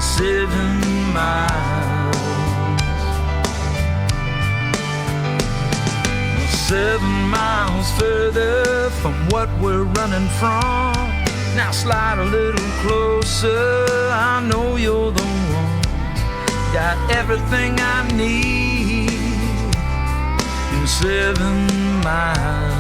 7 miles. 7 miles further from what we're running from. Now slide a little closer, I know you're the one. Got everything I need in 7 miles.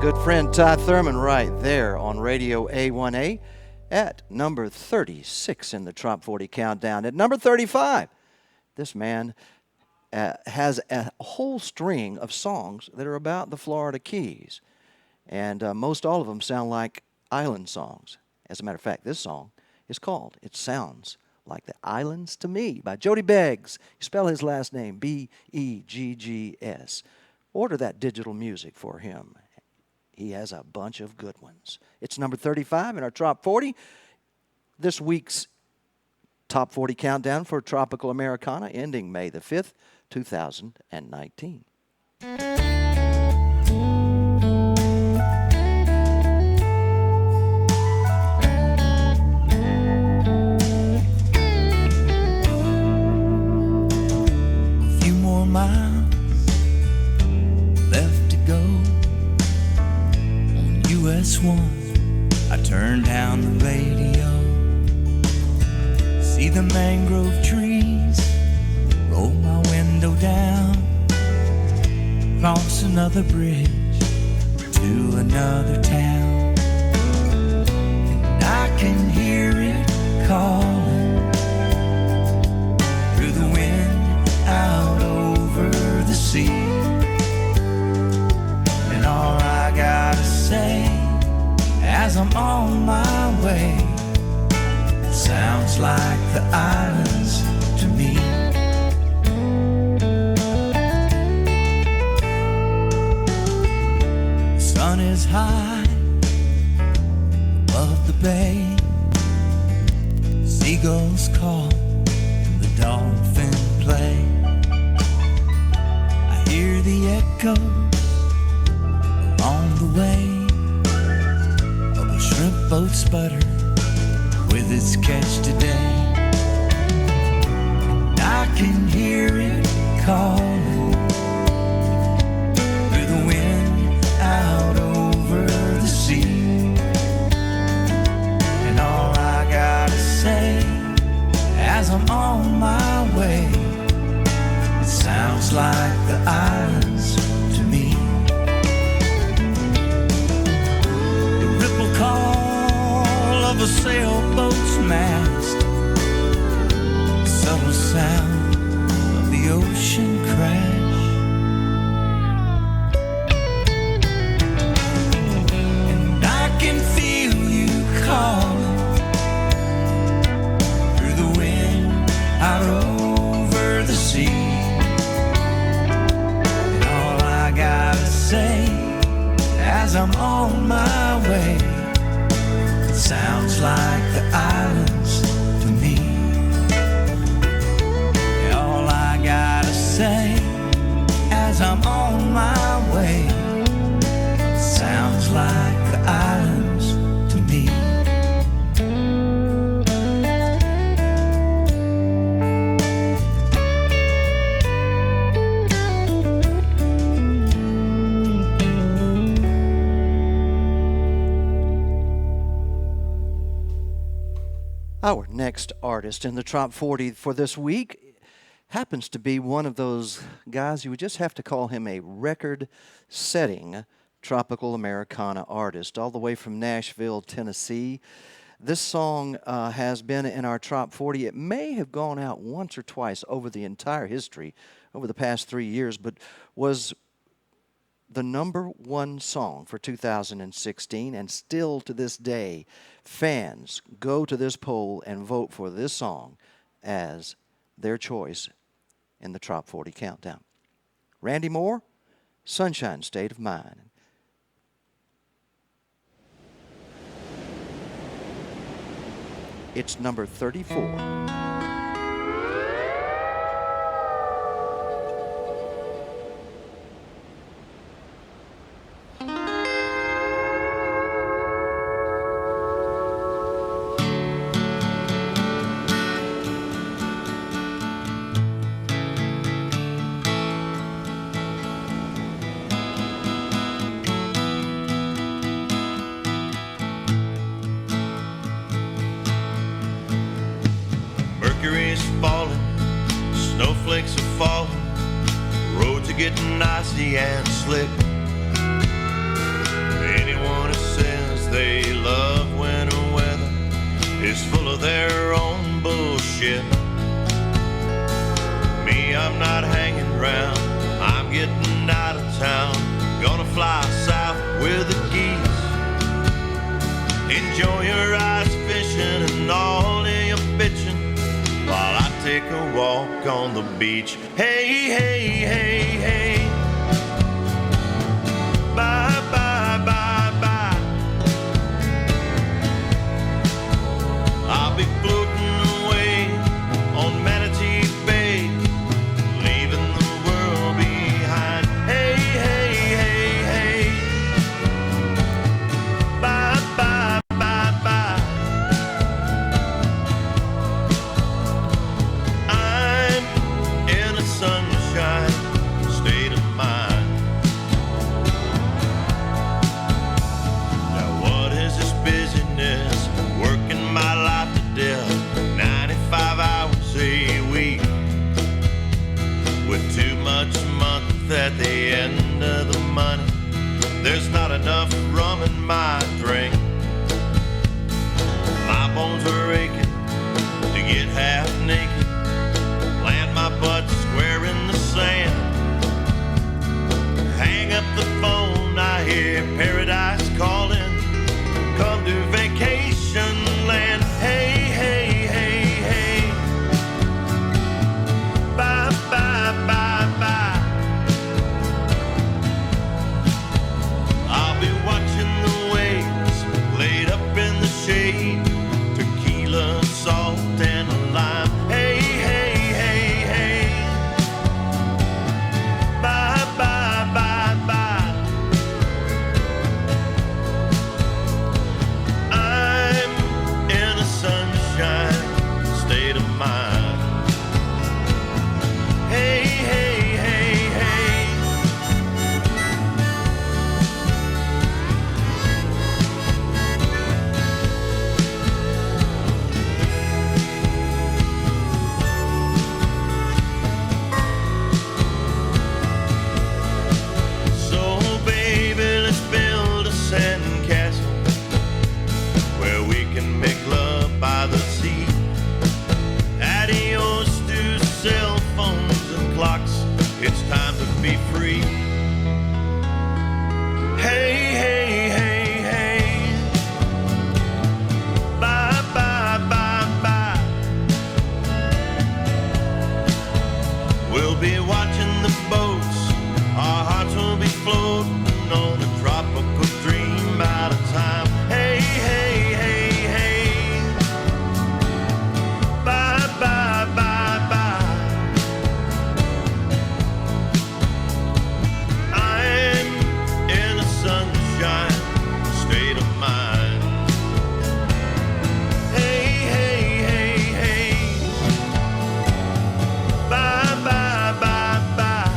Good friend Ty Thurman right there on Radio A1A at number 36 in the Trop 40 Countdown. At number 35, this man has a whole string of songs that are about the Florida Keys. And most all of them sound like island songs. As a matter of fact, this song is called It Sounds Like the Islands to Me by Jody Beggs. You spell his last name Beggs. Order that digital music for him. He has a bunch of good ones. It's number 35 in our Trop 40. This week's Top 40 Countdown for Tropical Americana, ending May the 5th, 2019. A few more miles left to go. US 1, I turn down the radio. See the mangrove trees, roll my window down, cross another bridge to another town. And I can hear it calling through the wind out over the sea. And all I gotta say as I'm on my way, it sounds like the islands to me. The sun is high above the bay, seagulls call and the dolphin play. I hear the echoes along the way, shrimp boat sputter with its catch today. And I can hear it calling through the wind out over the sea. And all I gotta say as I'm on my way, it sounds like the islands to me. Call of a sailboat's mast, subtle sound of the ocean crash. And I can feel you calling through the wind out over the sea. And all I gotta say as I'm on my way, sounds like the islands to me. All I gotta say as I'm on my way, sounds like the islands to me. Our next artist in the Top 40 for this week happens to be one of those guys you would just have to call him a record-setting tropical Americana artist, all the way from Nashville, Tennessee. This song has been in our Top 40. It may have gone out once or twice over the entire history, over the past 3 years, but was the #1 song for 2016, and still to this day, fans go to this poll and vote for this song as their choice in the Top 40 Countdown. Randy Moore, Sunshine State of Mind. It's number 34. Mercury's falling, snowflakes are falling, roads are getting icy and slick. Anyone who says they love winter weather is full of their own bullshit. Me, I'm not hanging around, I'm getting out of town, gonna fly south with the geese. Enjoy your ice fishing and all of your bitching while I take a walk on the beach. Hey, hey, hey, hey. Bye, bye, bye, bye. I'll be floating away on Manatee Bay, leaving the world behind. Hey, hey, hey, hey. Bye, bye, bye, bye. Sunshine, state of mind. Now what is this busyness? Working my life to death, 95 hours a week, with too much month at the end of the money. There's not enough rum in my drink. My bones are aching to get half naked, land my butt square in the sand, hang up the phone, I hear paradise calling, come to vacation land. Hey, hey, hey, hey. Bye, bye, bye, bye. I'll be watching the waves laid up in the shade, tequila, salt, and lime. Hey, hey, hey, hey. Bye, bye, bye, bye. I'm in a sunshine state of mind. Hey, hey, hey, hey. So baby, let's build a sandcastle where we can make love by the sea. Adios to cell phones and clocks, it's time to be free. Hey, hey, hey, hey. Bye, bye, bye, bye. We'll be watching the boats, our hearts will be floating on a tropical dream out of time. Hey, hey, hey, hey. Bye, bye, bye, bye. I'm in a sunshine state of mind. Hey, hey, hey, hey. Bye, bye, bye, bye.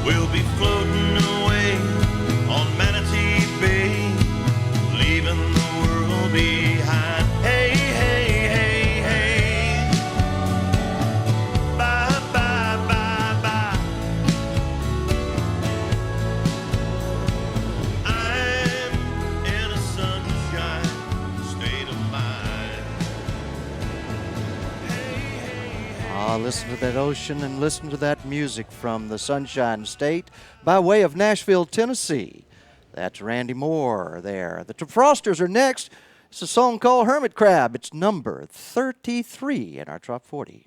We'll be floating away on Manatee Bay, leaving the world behind. Hey, hey, hey, hey. Bye, bye, bye, bye. I'm in a sunshine state of mind. Hey, hey, hey. Listen to that ocean and listen to that music from the Sunshine State by way of Nashville, Tennessee. That's Randy Moore there. The Frosters are next. It's a song called Hermit Crab. It's number 33 in our Top 40.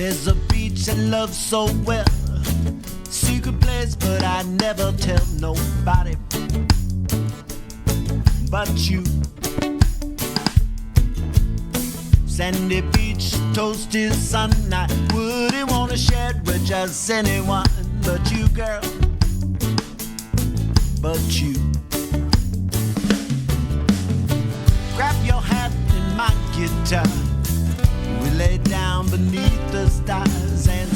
There's a beach I love so well, secret place, but I never tell nobody but you. Sandy beach, toasty sun, I wouldn't wanna share it with just anyone but you, girl, but you. Grab your hat and my guitar, we lay down beneath the stars and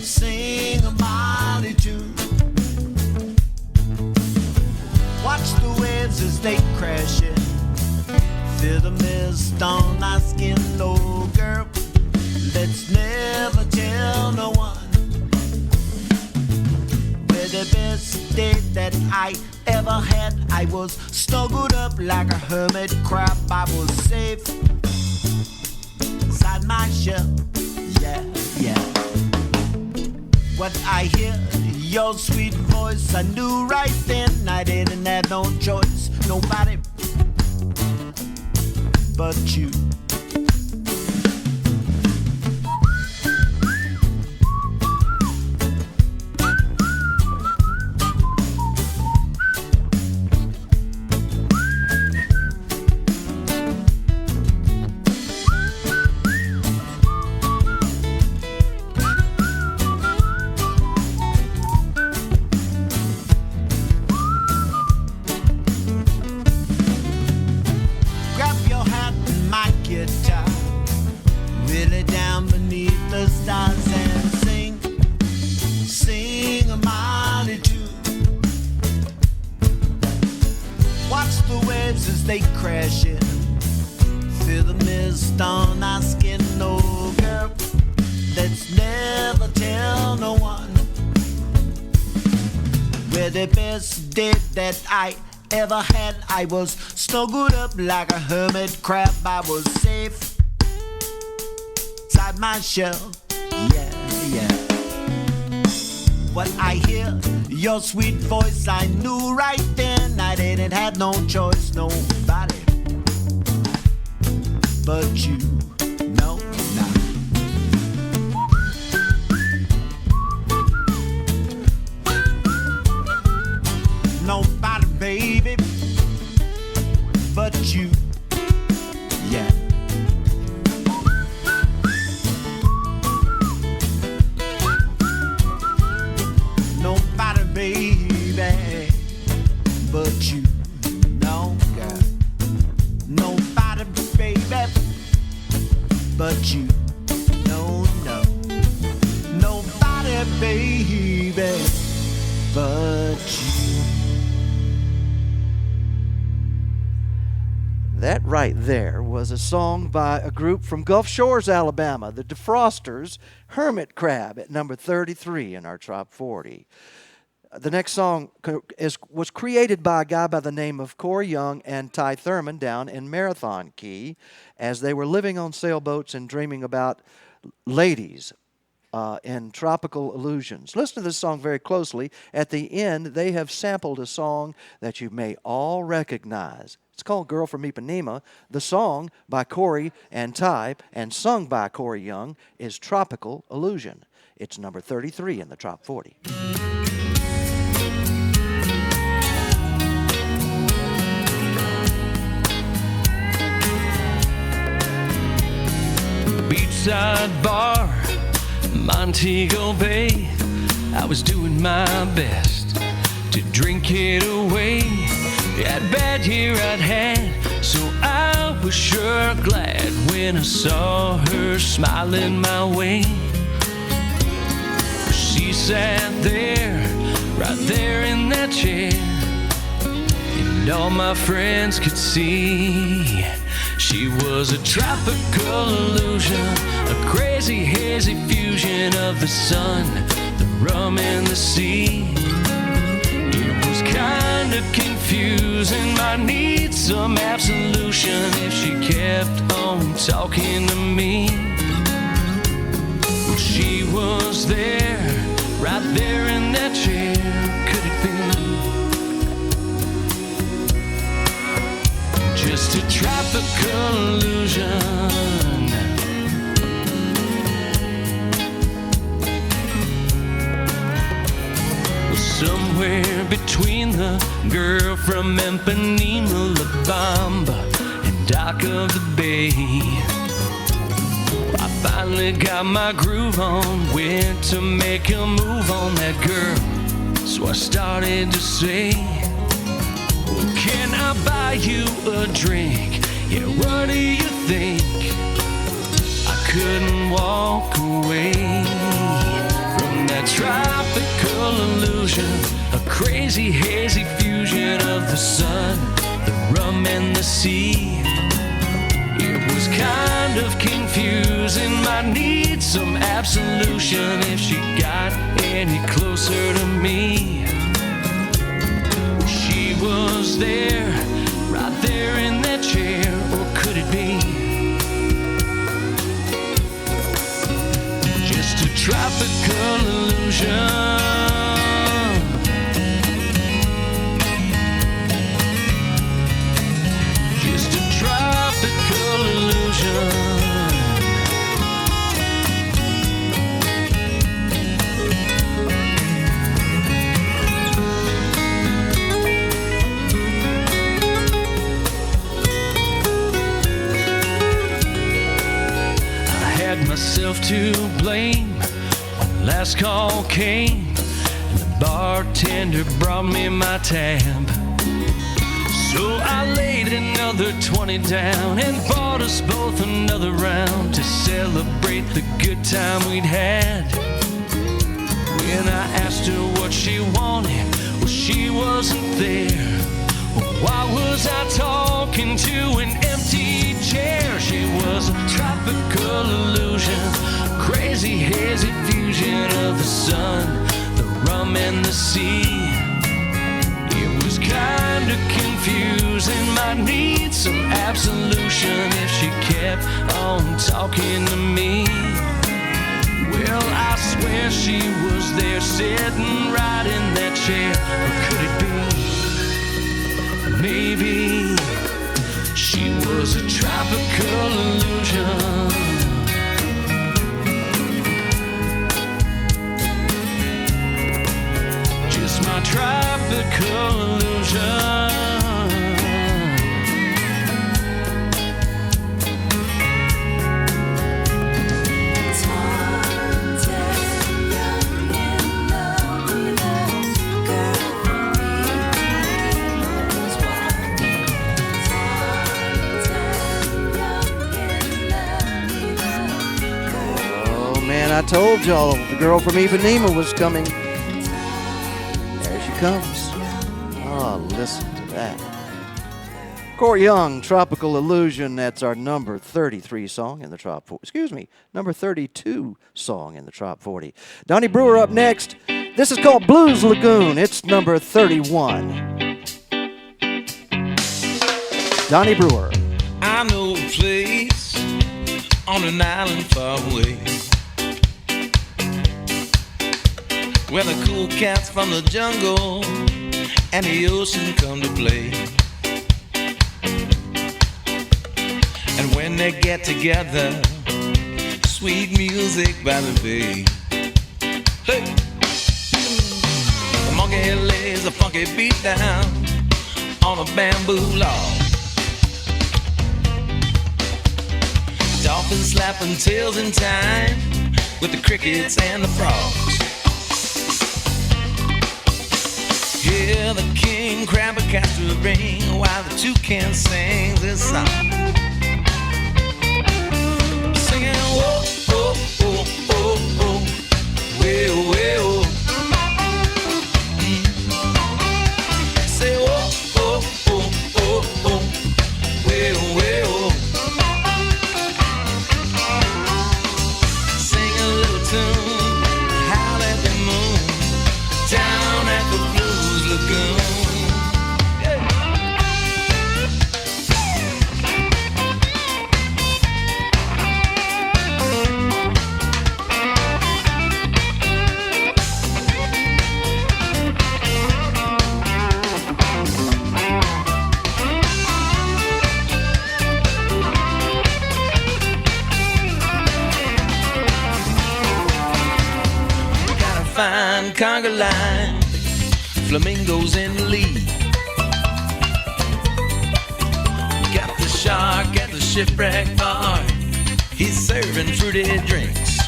sing a mighty tune. Watch the waves as they crash in, feel the mist on our skin. Oh girl, let's never tell no one. We're the best day that I ever had. I was snuggled up like a hermit crab. I was safe inside my shell. Yeah, yeah. What I hear, your sweet voice, I knew right then I didn't have no choice. Nobody but you. I ever had. I was snuggled up like a hermit crab. I was safe inside my shell. Yeah, yeah. What I hear, your sweet voice, I knew right then I didn't have no choice. Nobody but you. No, no. Nobody, baby, but you. Yeah. Nobody, baby, but you. No, girl. Nobody, baby, but you. No, no. Nobody, baby, but you. That right there was a song by a group from Gulf Shores, Alabama, the Defrosters, Hermit Crab, at number 33 in our Top 40. The next song was created by a guy by the name of Corey Young and Ty Thurman down in Marathon Key as they were living on sailboats and dreaming about ladies in tropical illusions. Listen to this song very closely. At the end, they have sampled a song that you may all recognize. It's called Girl from Ipanema. The song by Corey and Ty and sung by Corey Young is Tropical Illusion. It's number 33 in the Top 40. Beachside Bar, Montego Bay. I was doing my best to drink it away. That bad year I'd had, so I was sure glad when I saw her smiling my way. She sat there, right there in that chair, and all my friends could see she was a tropical illusion, a crazy hazy fusion of the sun, the rum and the sea. It was kinda confusing, might need some absolution if she kept on talking to me. Well, she was there, right there in that chair. Could it be just a tropical illusion? somewhere between the girl from Empanema, La Bamba, and Dock of the Bay. I finally got my groove on, went to make a move on that girl. So I started to say, well, can I buy you a drink? Yeah, what do you think? I couldn't walk away from that tropical illusion, a crazy hazy fusion of the sun, the rum and the sea. It was kind of confusing, might need some absolution if she got any closer to me. She was there, right there in that chair, or could it be just a tropical illusion? Just a tropical illusion. Myself to blame when last call came and the bartender brought me my tab. So I laid another 20 down and bought us both another round to celebrate the good time we'd had. When I asked her what she wanted, well, she wasn't there. Well, why was I talking to an empty chair? She was a tropical illusion, crazy hazy fusion of the sun, the rum and the sea. It was kinda confusing, might need some absolution if she kept on talking to me. Well, I swear she was there sitting right in that chair. Or could it be? Maybe she was a tropical illusion. Just my tropical illusion. I told y'all the girl from Ipanema was coming. There she comes. Oh, listen to that. Corey Young, Tropical Illusion. That's our number 33 song in the Trop 40. Excuse me, number 32 song in the Trop 40. Donnie Brewer up next. This is called Blues Lagoon. It's number 31. Donnie Brewer. I know a place on an island far away, where the cool cats from the jungle and the ocean come to play. And when they get together, sweet music by the bay. Hey! The monkey lays a funky beat down on a bamboo log. Dolphins slapping tails in time with the crickets and the frogs. Hear the king crab a castor ring while the toucan sings his song. Singing whoa, whoa, whoa, whoa, whoa, way, way, oh. Say whoa, whoa, whoa, whoa, whoa, way, way, oh. Sing a little tune, howl at the moon, down at the Blues Lagoon. Fine conga line Flamingos in the lead. Got the shark at the shipwreck bar. He's serving fruity drinks.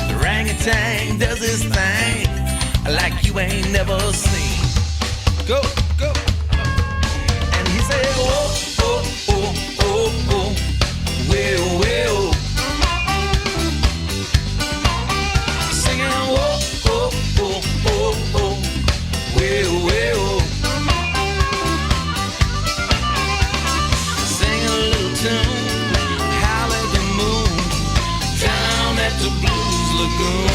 The orangutan does his thing like you ain't never seen. Go, go. And he said, oh, oh, oh, oh, oh, well, well. Singing, oh, oh, oh, oh, oh, well, well. Sing a little tune, howl at the moon, down at the Blues Lagoon.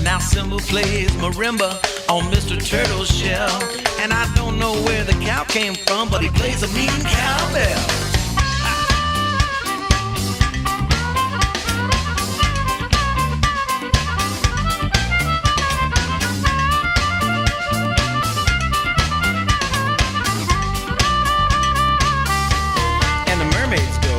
Now Simba plays marimba on Mr. Turtle's shell, and I don't know where the cow came from, but he plays a mean cowbell. And the mermaids go.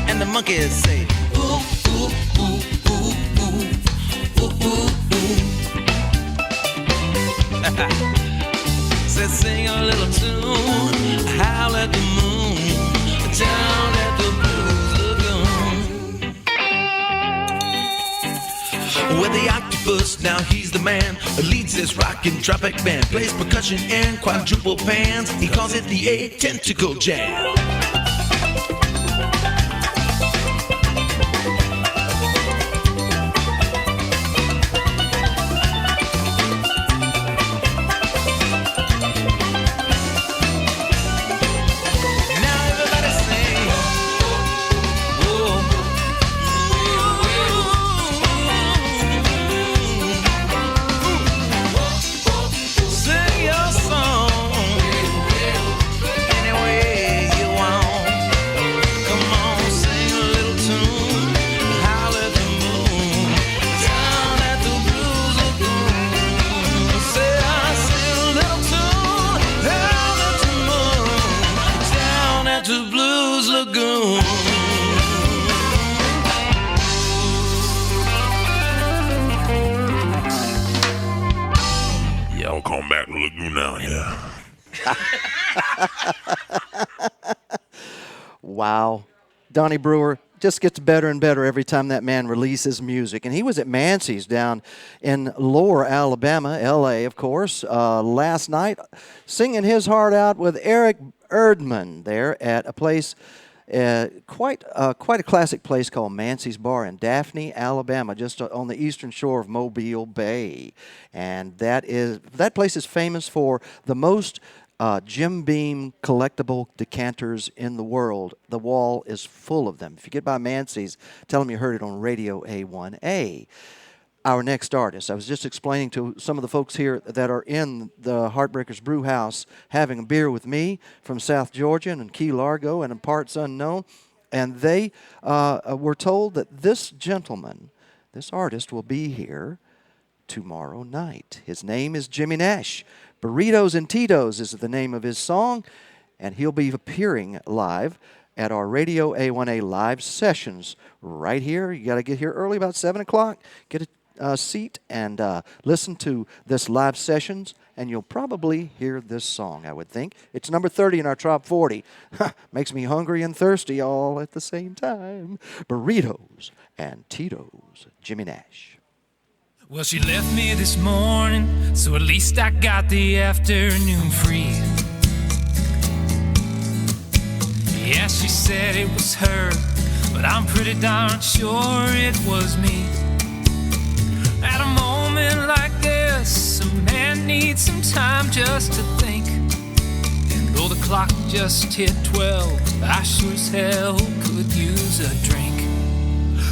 And the monkeys say, ooh, ooh, ooh, ooh, ooh, ooh, ooh, ooh. Said sing a little tune, howl at the moon, down at the Blues Lagoon. With the octopus, now he's the man, leads this rockin' tropic band, plays percussion and quadruple pans, he calls it the A-Tentacle Jam. Wow. Donnie Brewer just gets better and better every time that man releases music. And he was at Mancy's down in Lower Alabama, L.A., of course, last night, singing his heart out with Eric Erdman there at a place, quite a classic place called Mancy's Bar in Daphne, Alabama, just on the eastern shore of Mobile Bay. And that place is famous for the most Jim Beam collectible decanters in the world. The wall is full of them. If you get by Mancy's, tell them you heard it on Radio A1A. Our next artist, I was just explaining to some of the folks here that are in the Heartbreakers Brewhouse having a beer with me from South Georgia and Key Largo and in parts unknown, and they were told that this gentleman, this artist, will be here tomorrow night. His name is Jimmy Nash. Burritos and Titos is the name of his song, and he'll be appearing live at our Radio A1A live sessions right here. You got to get here early, about 7 o'clock, get a seat, and listen to this live sessions, and you'll probably hear this song, I would think. It's number 30 in our Top 40. Makes me hungry and thirsty all at the same time. Burritos and Titos, Jimmy Nash. Well, she left me this morning, so at least I got the afternoon free. Yeah, she said it was her, but I'm pretty darn sure it was me. At a moment like this, a man needs some time just to think. And though the clock just hit 12, I sure as hell could use a drink.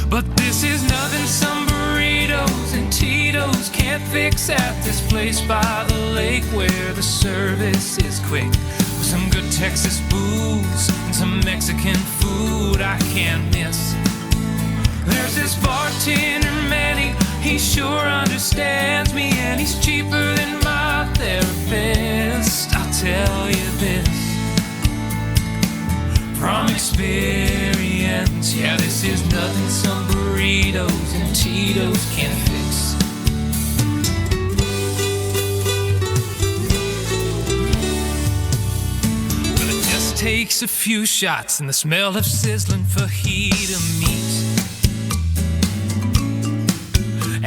But this is nothing some burritos and Titos can't fix at this place by the lake where the service is quick. With some good Texas booze and some Mexican food I can't miss. There's this bartender Manny, he sure understands me, and he's cheaper than my therapist. I'll experience. Yeah, this is nothing some burritos and Titos can't fix. Well, it just takes a few shots and the smell of sizzling fajita meat.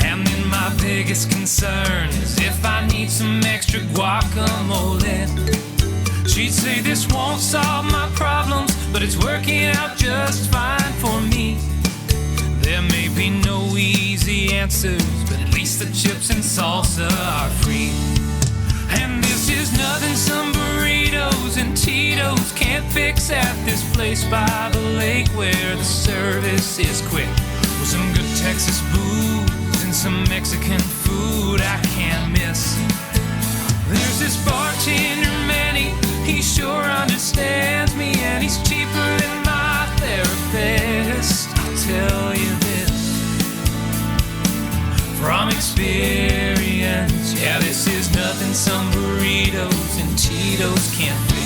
And then my biggest concern is if I need some extra guacamole. She'd say this won't solve my problems, but it's working out just fine for me. There may be no easy answers, but at least the chips and salsa are free. And this is nothing some burritos and Titos can't fix at this place by the lake where the service is quick. With some good Texas booze and some Mexican food I can't miss. There's this bartender Manny, he sure understands me, and he's cheaper than my therapist. I'll tell you this from experience. Yeah, this is nothing some burritos and Titos can't fix.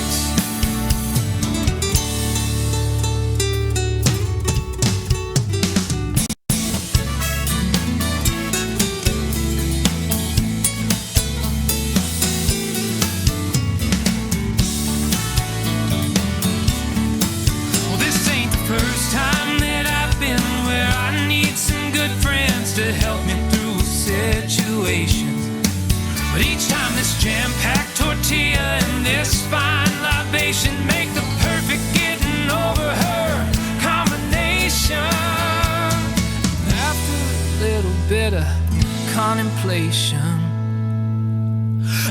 To help me through situations, but each time this jam-packed tortilla and this fine libation make the perfect getting over her combination. After a little bit of contemplation,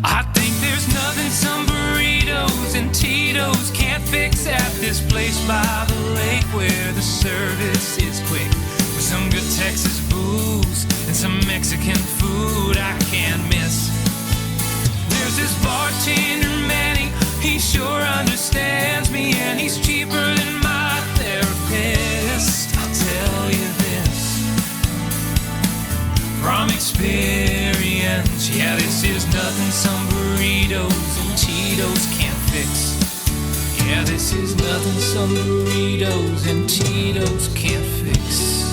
I think there's nothing some burritos and Titos can't fix at this place by the lake where the service is quick. With some good Texas booze and some Mexican food I can't miss. There's this bartender Manny, he sure understands me, and he's cheaper than my therapist. I'll tell you this from experience. Yeah, this is nothing some burritos and Titos can't fix. Yeah, this is nothing some burritos and Titos can't fix.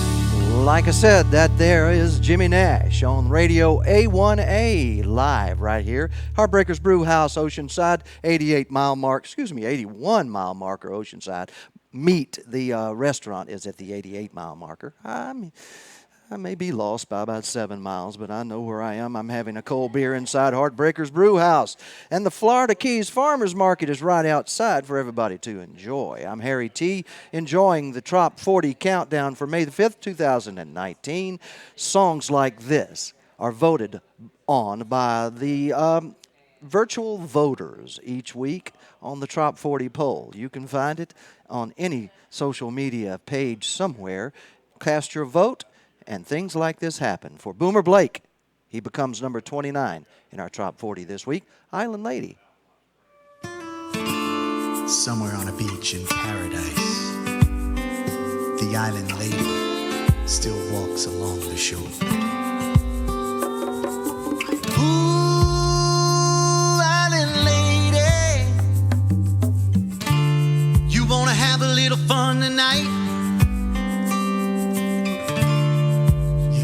Like I said, that there is Jimmy Nash on Radio A1A live right here. Heartbreakers Brewhouse, Oceanside, 81 mile marker Oceanside. Meet the restaurant is at the 88-mile marker. I may be lost by about 7 miles, but I know where I am. I'm having a cold beer inside Heartbreakers Brewhouse. And the Florida Keys Farmers Market is right outside for everybody to enjoy. I'm Harry T., enjoying the Trop 40 Countdown for May the 5th, 2019. Songs like this are voted on by the virtual voters each week on the Trop 40 poll. You can find it on any social media page somewhere. Cast your vote. And things like this happen. For Boomer Blake, he becomes number 29 in our Top 40 this week, Island Lady. Somewhere on a beach in paradise, the island lady still walks along the shore. Ooh, island lady, you wanna have a little fun tonight?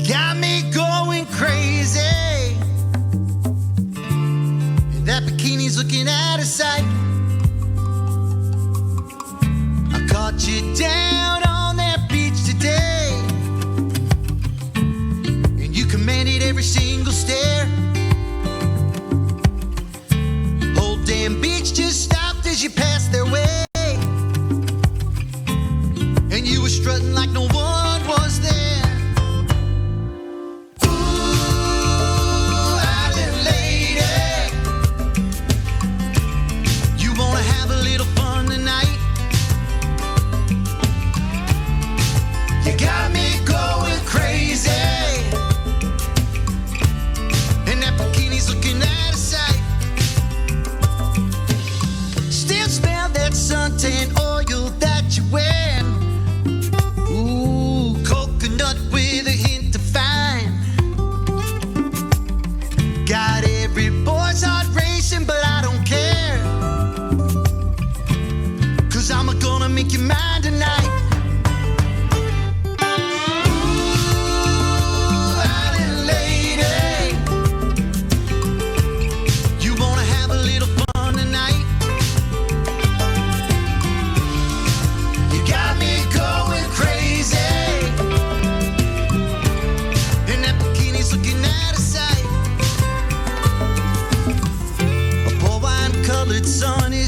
Got me going crazy, and that bikini's looking out of sight. I caught you down on that beach today, and you commanded every single stare. Whole damn beach just stopped as you passed their way, and you were strutting like no one was there. Sun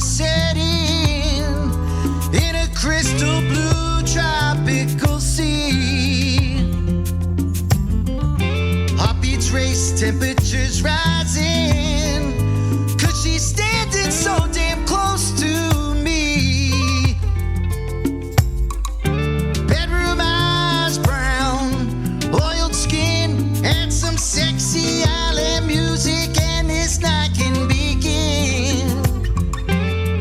is setting in a crystal blue tropical sea. Heartbeats race, temperatures rising, 'cause she's standing so damn close to me. Bedroom eyes brown, oiled skin, and some sexy island music, and this night can begin.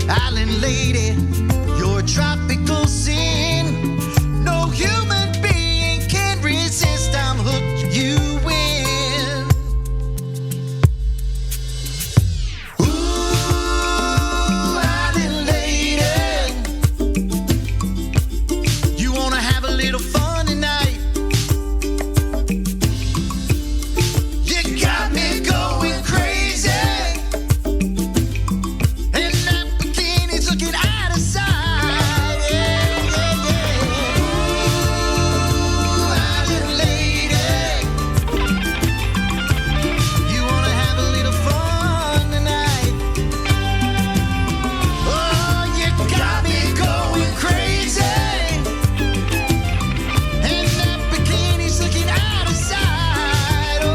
Island lady, your tropical sin, no human being can resist. I'm hooked, you win. Ooh, island lady, you wanna have a little fun tonight? You got me going crazy, and that bikini's looking out of sight. Yeah, yeah, yeah. Ooh, island lady, you wanna have a little fun tonight? Oh, you got me going crazy, and that bikini's looking out of sight. Oh,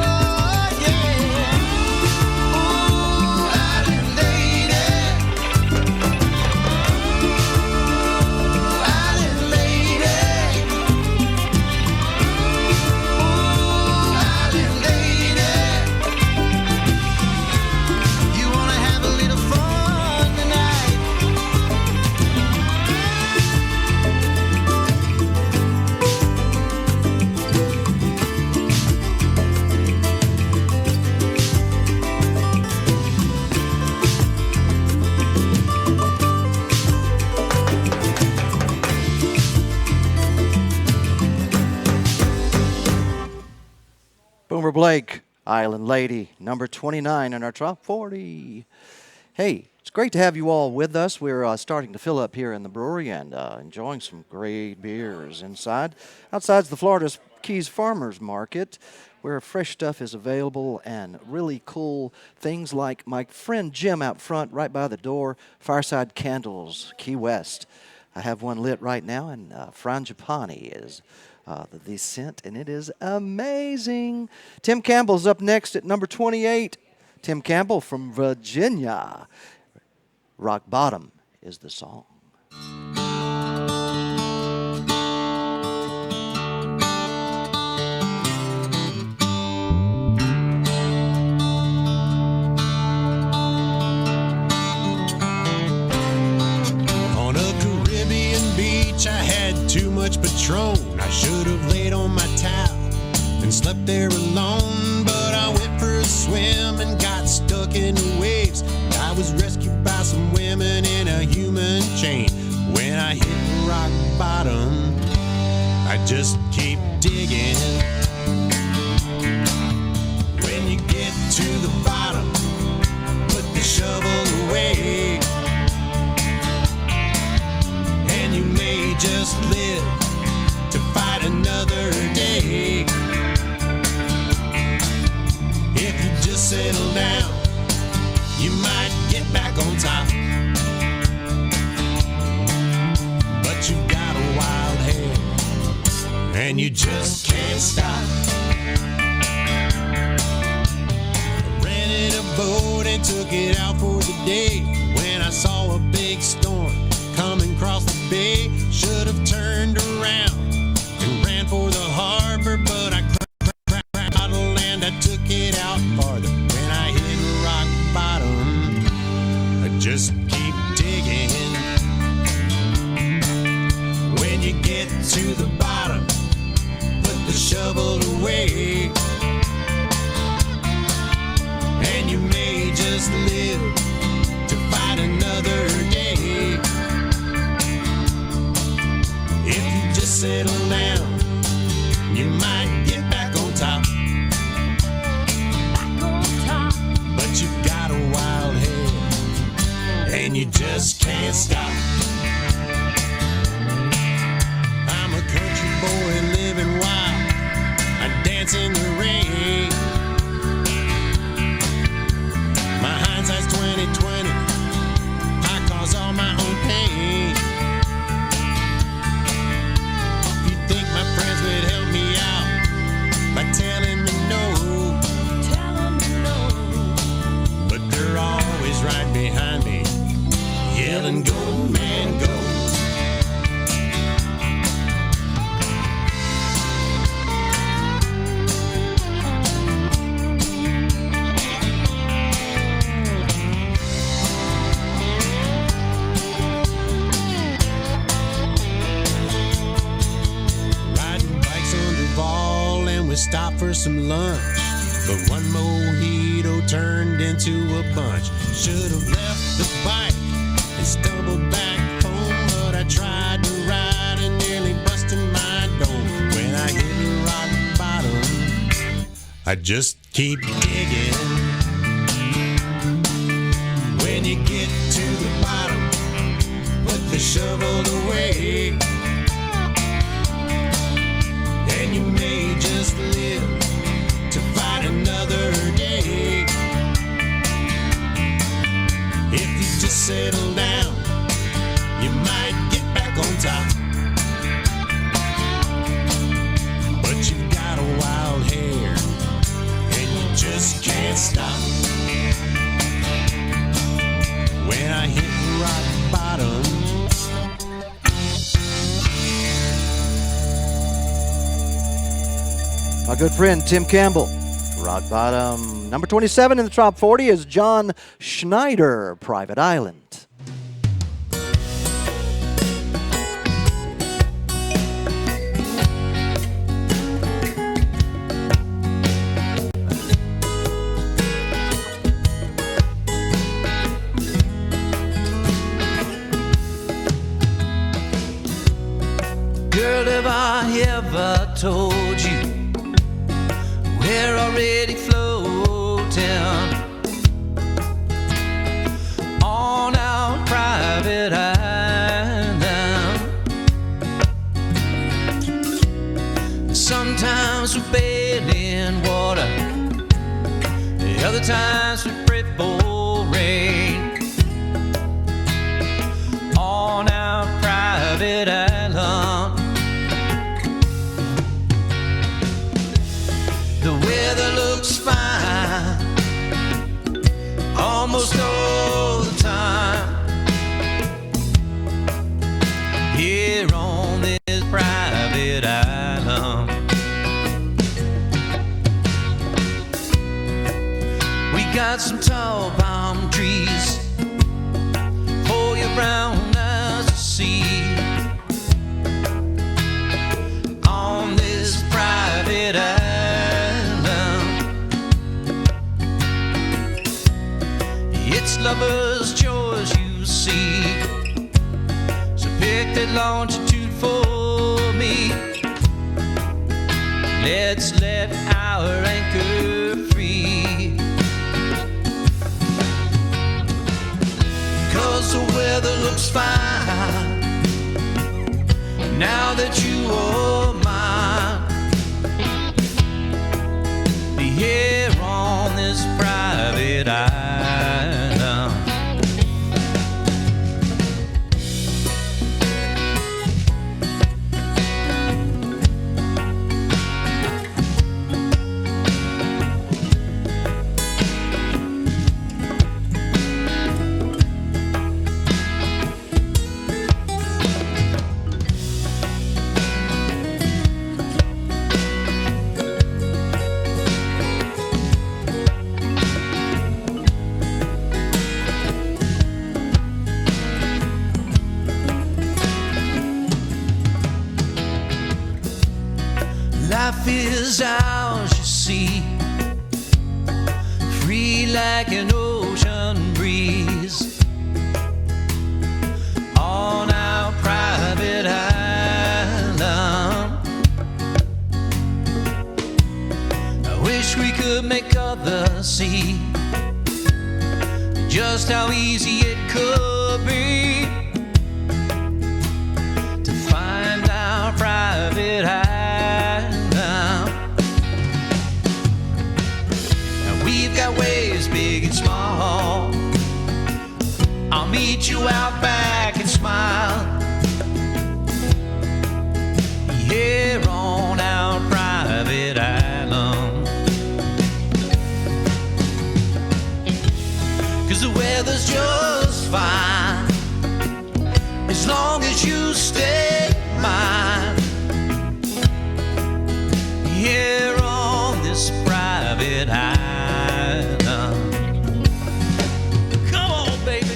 yeah. Ooh, island lady. Ooh, island lady. Ooh, island lady. You wanna have a little fun tonight? Boomer Blake, Island Lady, number 29 in our top 40. Hey, it's great to have you all with us. We're starting to fill up here in the brewery and enjoying some great beers inside. Outside's the Florida Keys Farmers Market, where fresh stuff is available and really cool things like my friend Jim out front right by the door, Fireside Candles, Key West. I have one lit right now, and Frangipani is the scent, and it is amazing. Tim Campbell's up next at number 28. Tim Campbell from Virginia. Rock Bottom is the song. On a Caribbean beach, I had too much Patron. I should have laid on my towel and slept there alone, but I went for a swim and got stuck in the waves. I was rescued by some women in a human chain. When I hit rock bottom, I just keep digging. When you get to the bottom, put the shovel away, and you may just live to fight another day. If you just settle down, you might get back on top. But you got a wild head, and you just can't stop. I rented a boat and took it out for the day. When I saw a big storm coming across the bay, should have turned around and ran for the harbor, but I cracked out of land. I took it out farther. When I hit rock bottom, I just keep digging. When you get to the bottom, put the shovel away, and you may just live to fight another day. If you just settle down, you might get back on top. But you got a wild head, and you just can't stop. I'm a country boy living wild. I dance in the rain. My hindsight's 20/20. I call yelling, go, man, go. Riding bikes on Duval and we stopped for some lunch. But one mojito turned into a bunch. Should have left the bike and stumbled back home, but I tried to ride and nearly busted my dome. When I hit rock bottom, I just keep digging. When you get to the bottom, put the shovel away, and you may just live to fight another day. If you just settle down, you might get back on top. But you've got a wild hair, and you just can't stop. When I hit rock bottom, My good friend Tim Campbell, rock bottom. Number 27 in the top 40 is John Schneider, Private Island. Girl, have I ever told you we're already floating on our private island? Sometimes we bathe in water, the other times we pray for rain on our private island. The weather looks fine almost all the time here on this private island. We got some tall palm trees for your brown eyes to see on this private island. It's lovers' choice, you see. So pick that longitude for me. Let's let our anchor free. 'Cause the weather looks fine now that you are mine. Here on this private island. Life is ours, you see, free like an ocean breeze on our private island. I wish we could make others see just how easy it could be to find our private island. We've got waves big and small. I'll meet you out back and smile here on our private island. 'Cause the weather's just fine as long as you stay mine. Here on this private island. Come on, baby.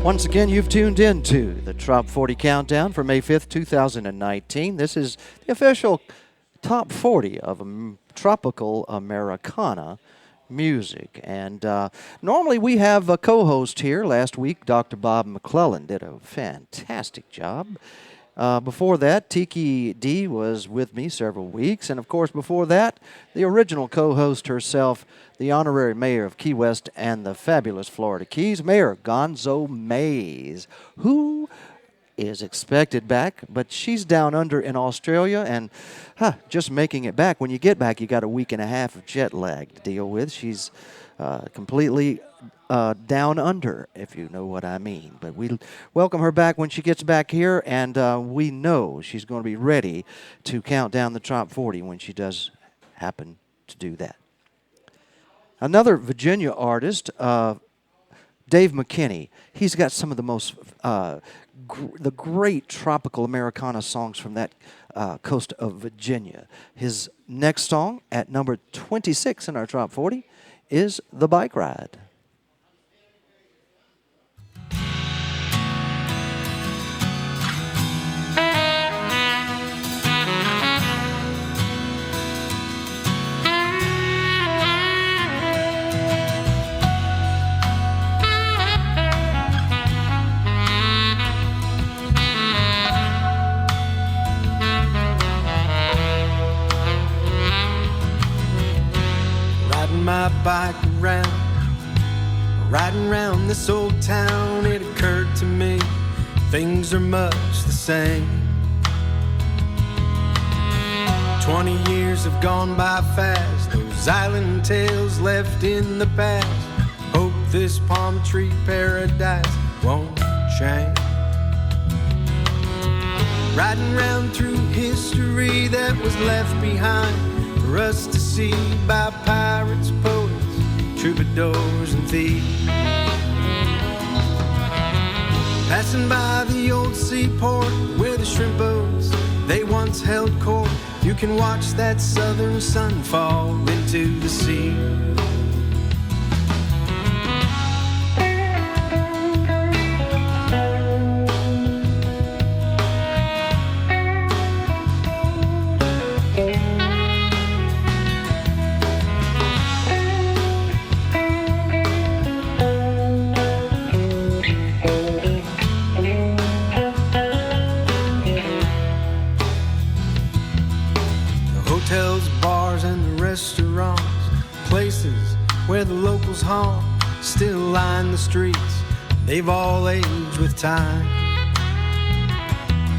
Once again, you've tuned in to the Trop 40 Countdown for May 5th, 2019. This is the official top 40 of tropical Americana music. And normally we have a co-host here. Last week, Dr. Bob McClellan did a fantastic job. Before that, Tiki D was with me several weeks. And, of course, before that, the original co-host herself, the honorary mayor of Key West and the fabulous Florida Keys, Mayor Gonzo Mays, who is expected back, but she's down under in Australia and just making it back. When you get back, you got a week and a half of jet lag to deal with. She's completely down under, if you know what I mean. But we welcome her back when she gets back here, and we know she's going to be ready to count down the Top 40 when she does happen to do that. Another Virginia artist, Dave McKinney. He's got some of the most the great tropical Americana songs from that coast of Virginia. His next song at number 26 in our Top 40 is The Bike Ride. My bike around, riding around this old town, it occurred to me things are much the same. 20 years have gone by fast, those island tales left in the past. Hope this palm tree paradise won't change. Riding round through history that was left behind for us to see by pirates, poets, troubadours, and thieves. Passing by the old seaport where the shrimp boats, they once held court. You can watch that southern sun fall into the sea. Where the locals haunt still line the streets, they've all aged with time.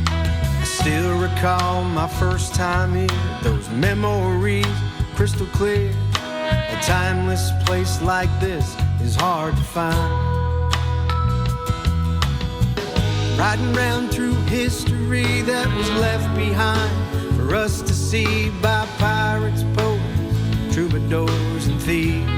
I still recall my first time here, those memories crystal clear. A timeless place like this is hard to find. Riding round through history that was left behind for us to see by pirates, poets, troubadours, and thieves.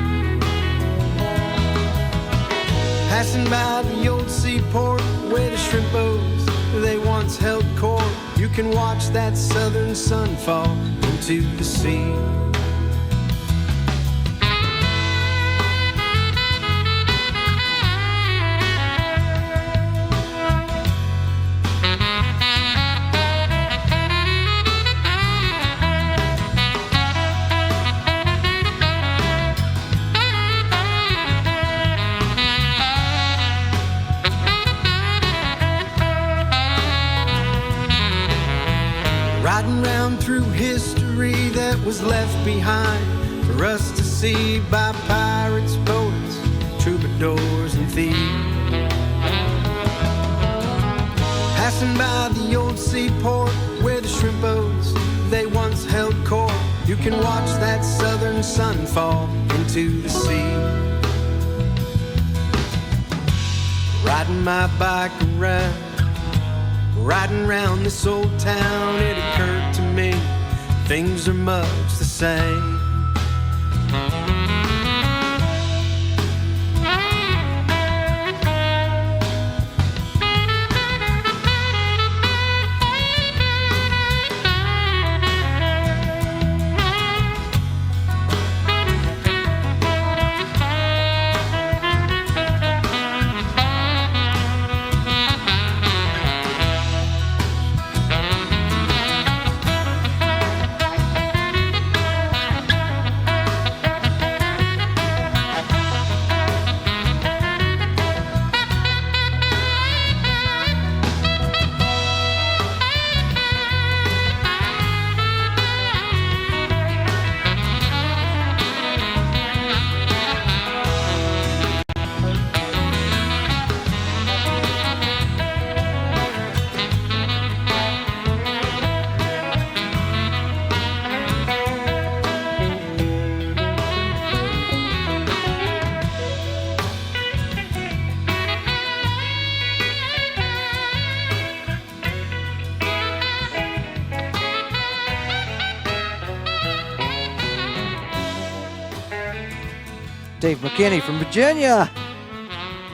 Passing by the old seaport where the shrimp boats, they once held court. You can watch that southern sun fall into the sea. through history that was left behind for us to see by pirates, poets, troubadours, and thieves. Passing by the old seaport where the shrimp boats, they once held court. You can watch that southern sun fall into the sea. Riding my bike around, riding round this old town, it occurred to me things are much the same. Dave McKinney from Virginia.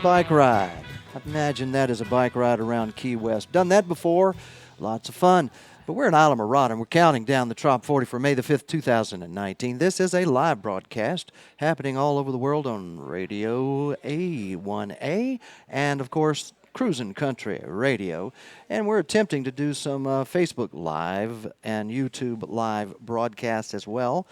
Bike ride. I imagine that is a bike ride around Key West. Done that before. Lots of fun. But we're in Islamorada, and we're counting down the Trop 40 for May the 5th, 2019. This is a live broadcast happening all over the world on Radio A1A and, of course, Cruisin' Country Radio. And we're attempting to do some Facebook Live and YouTube Live broadcasts as well.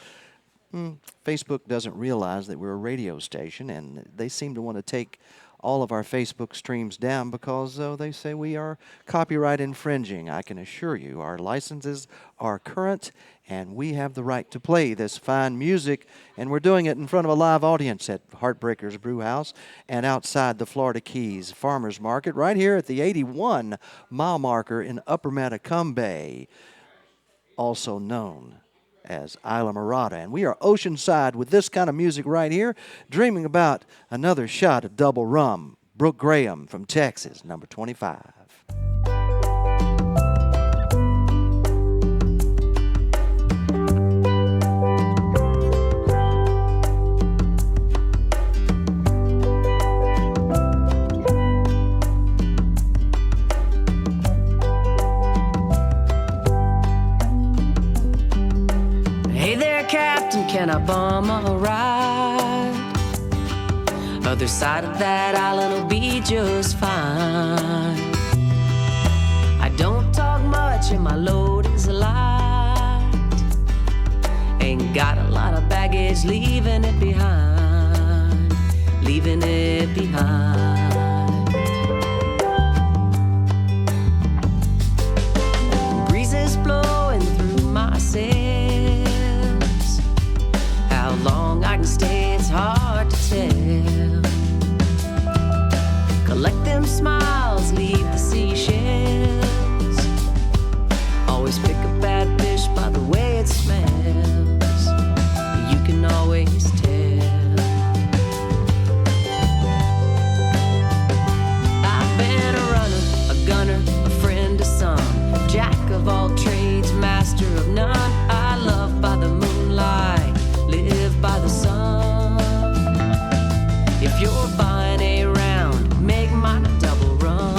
Facebook doesn't realize that we're a radio station, and they seem to want to take all of our Facebook streams down because they say we are copyright infringing. I can assure you our licenses are current, and we have the right to play this fine music, and we're doing it in front of a live audience at Heartbreakers Brewhouse and outside the Florida Keys Farmers Market right here at the 81-mile marker in Upper Matacumbe Bay, also known as Islamorada. And we are Oceanside with this kind of music right here, dreaming about another shot of double rum. Brooke Graham from Texas, number 25. Captain, can I bum a ride? Other side of that island will be just fine. I don't talk much and my load is light. Ain't got a lot of baggage, leaving it behind. Leaving it behind. Breezes blowing through my sails. How long I can stay, it's hard to tell. Collect them smiles, leave the seashells. Always pick a bad fish by the way it smells. You can always tell. I've been a runner, a gunner, a friend to some. Jack of all trades, master of none. I love by the moonlight, live by the sun. If you're buying a round, make mine a double run.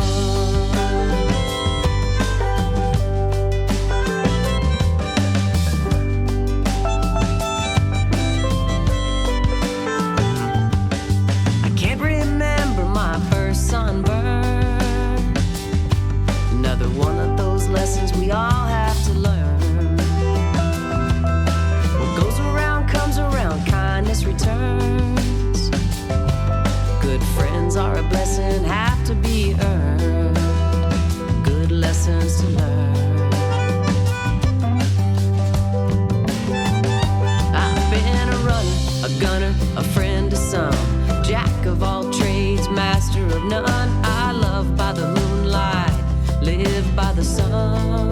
none. I love by the moonlight, live by the sun.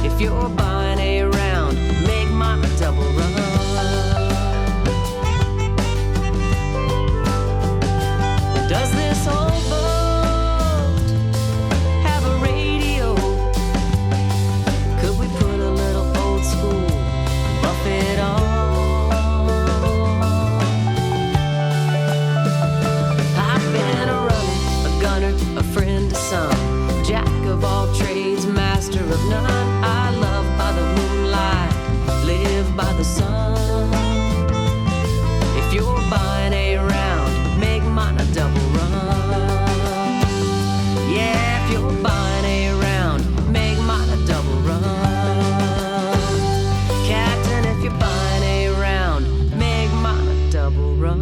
If you're buying a round, make mine a double run. Does this old boat have a radio? Could we put a little old school Buffett on? I've been a runner, a gunner, a friend to some, jack of all trades, master of none. I love by the moonlight, live by the sun. If you're buying a round, make mine a double run. Yeah, if you're buying a round, make mine a double run. Captain, if you're buying a round, make mine a double run.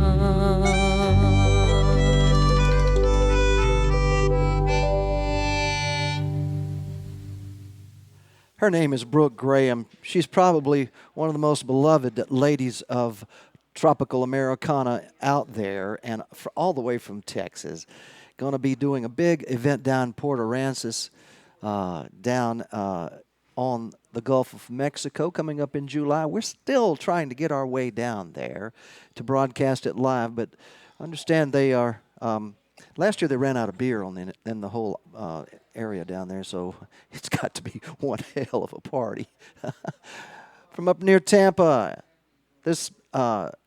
Her name is Brooke Graham. She's probably one of the most beloved ladies of tropical Americana out there, and all the way from Texas. Going to be doing a big event down in Port Aransas, down on the Gulf of Mexico, coming up in July. We're still trying to get our way down there to broadcast it live, but I understand they are. Last year they ran out of beer in the whole area down there, so it's got to be one hell of a party. From up near Tampa, this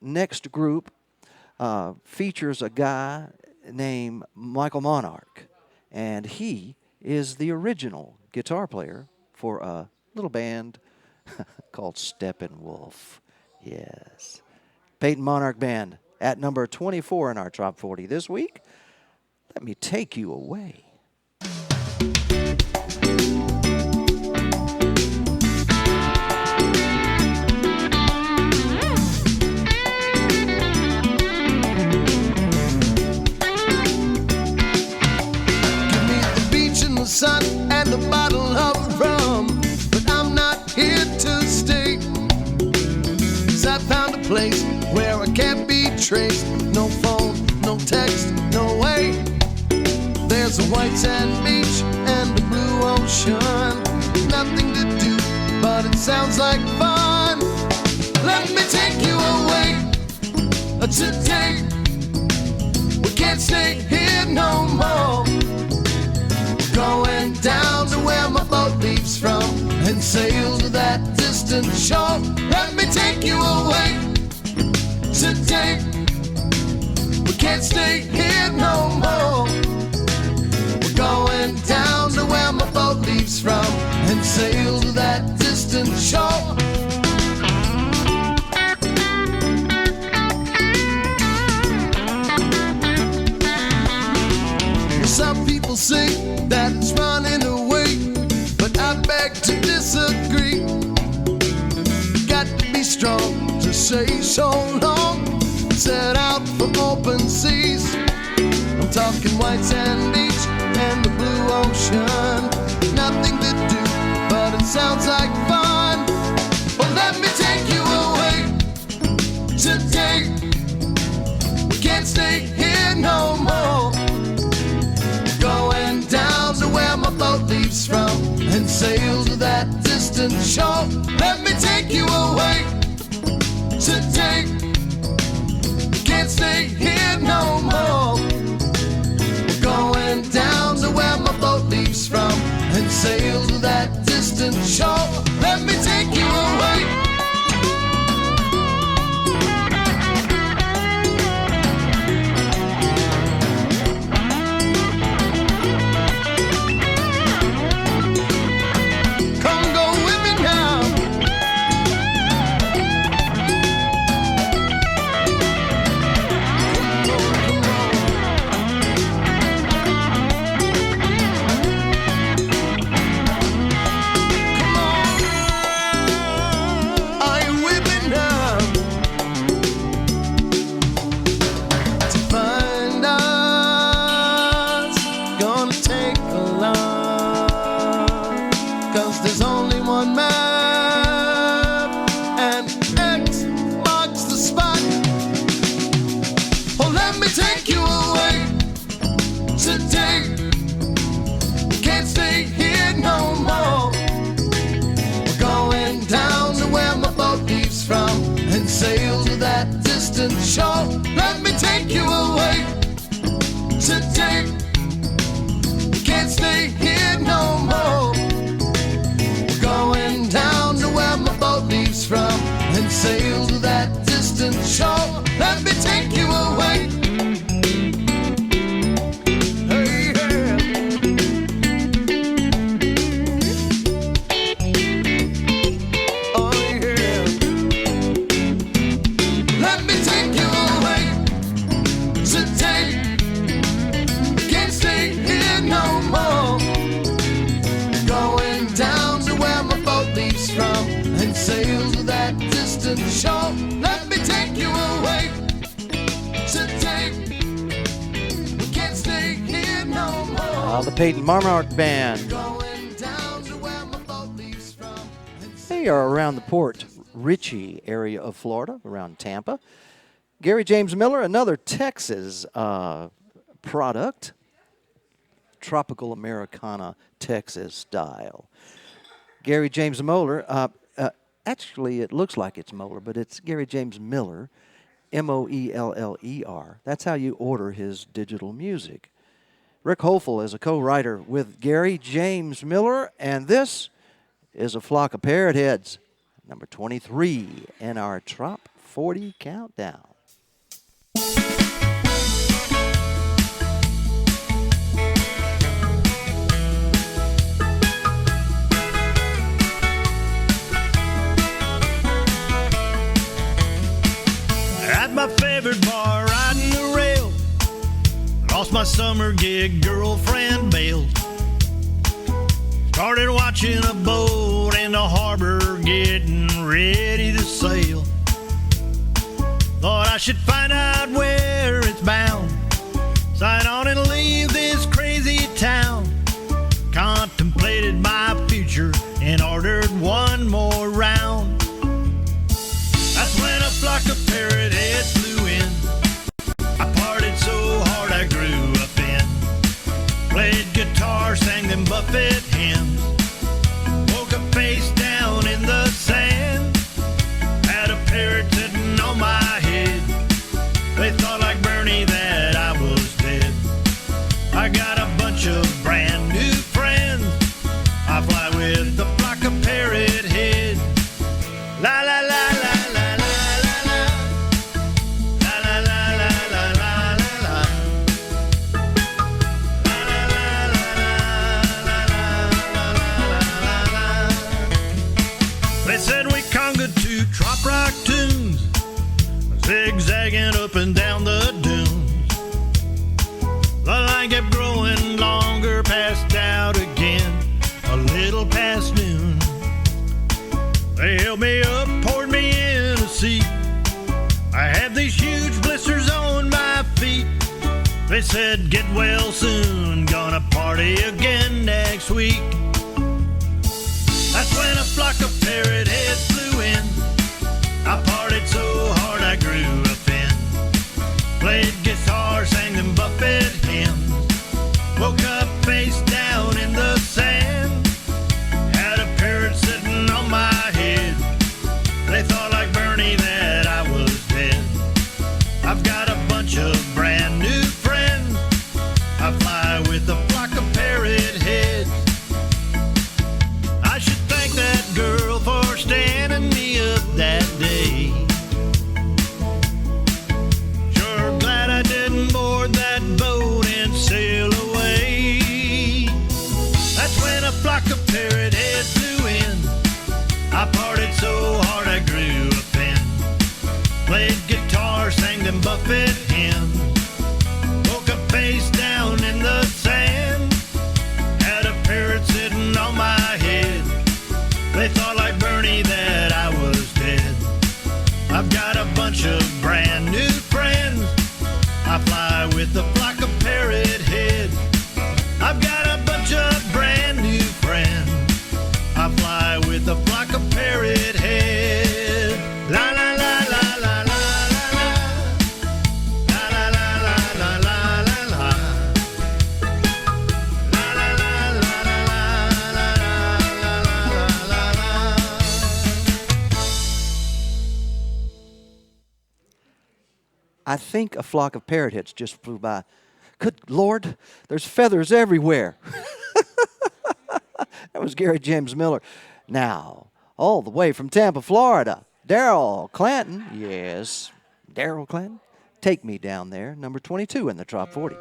next group features a guy named Michael Monarch, and he is the original guitar player for a little band called Steppenwolf. Yes. Peyton Monarch Band at number 24 in our Top 40 this week. Let me take you away. Sun and a bottle of rum, but I'm not here to stay. 'Cause I found a place where I can't be traced. No phone, no text, no way. There's a white sand beach and a blue ocean. Nothing to do, but it sounds like fun. Let me take you away today. We can't stay here no more. Going down to where my boat leaves from and sail to that distant shore. Let me take you away today. We can't stay here no more. We're going down to where my boat leaves from and sail to that distant shore. Some people say that it's running away, but I beg to disagree. Got to be strong to say so long. Set out for open seas. I'm talking white sand beach and the blue ocean. Nothing to do, but it sounds like fun. Well, let me take you away today. We can't stay here no more. Going down to where my boat leaves from and sail to that distant shore. Let me take you away today. Can't stay here no more. Going down to where my boat leaves from and sail to that distant shore. Let me take you away. distant shore. Let me take you away today. Can't stay here no more. Going down to where my boat leaves from and sail to that distant shore. Let me take you away. Hey, yeah. Oh, yeah. Let me take you away today. Can't stay here no more. Going down to where my boat leaves from and sail to that distant shore. Let me take you away today. Can't stay here no more. The Peyton Marmark Band. Going down to where my boat leaves from and They are around the Port Richey area of Florida, around Tampa. Gary James Miller, another Texas product. Tropical Americana, Texas style. Gary James Miller, actually it looks like it's Moeller, but it's Gary James Miller, Moeller. That's how you order his digital music. Rick Hofel is a co-writer with Gary James Miller, and this is a Flock of Parrotheads, number 23 in our Trop 40 countdown. At my favorite bar, riding the rail. Lost my summer gig, girlfriend bailed. Started watching a boat in the harbor, getting ready to sail. Thought I should find out where it's bound. Sign on and leave this crazy town. Contemplated my future and ordered one more round. That's when a flock of parrotheads flew in. I partied so hard I grew a fin. Played guitar, sang them Buffett hymns. Woke up face down in the sand. Had a parrot sitting on my head. They thought like Bernie that I was dead. I got a bunch of brand new friends. I fly with the flock of parrotheads. La la la la la. Trop rock tunes, zigzagging up and down the dunes. The line kept growing longer, passed out again, a little past noon. They held me up, poured me in a seat. I had these huge blisters on my feet. They said, get well soon, gonna party again next week. That's when a flock of parrotheads flew in. I partied so hard I grew a fin. Played guitar, sang them Buffett hymns. Woke up face down in the sand. Had a parrot sitting on my head. They thought like Bernie that I was dead. I've got a bunch of brand new friends. I fly with a flock of parrotheads. I should thank that girl for standing me up that day. Sure glad I didn't board that boat and sail away. That's when a flock of parrotheads flew in. I partied so hard I grew a fin. Played guitar, sang them Buffett hymns. Woke up face down in the sand. Had a parrot sitting on my head. They thought like Bernie that I was dead. I've got a bunch of brand new friends. I fly with a flock of parrotheads. I've got a bunch of brand new friends. I fly with a flock of parrotheads. La la la la la la la la. La la la la la la la la. La la la la la la la la. I think a flock of parrotheads just flew by. Good Lord, there's feathers everywhere. That was Gary James Miller. Now, all the way from Tampa, Florida, Daryl Clanton. Yes, Daryl Clanton. Take Me Down There, number 22 in the Trop 40.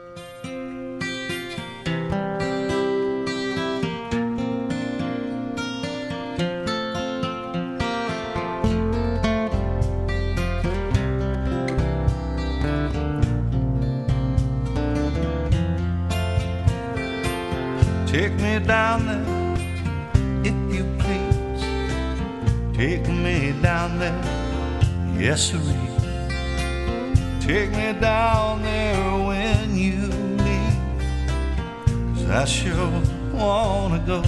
Take me down there, if you please. Take me down there, yes sirree. Take me down there when you leave, 'cause I sure wanna go.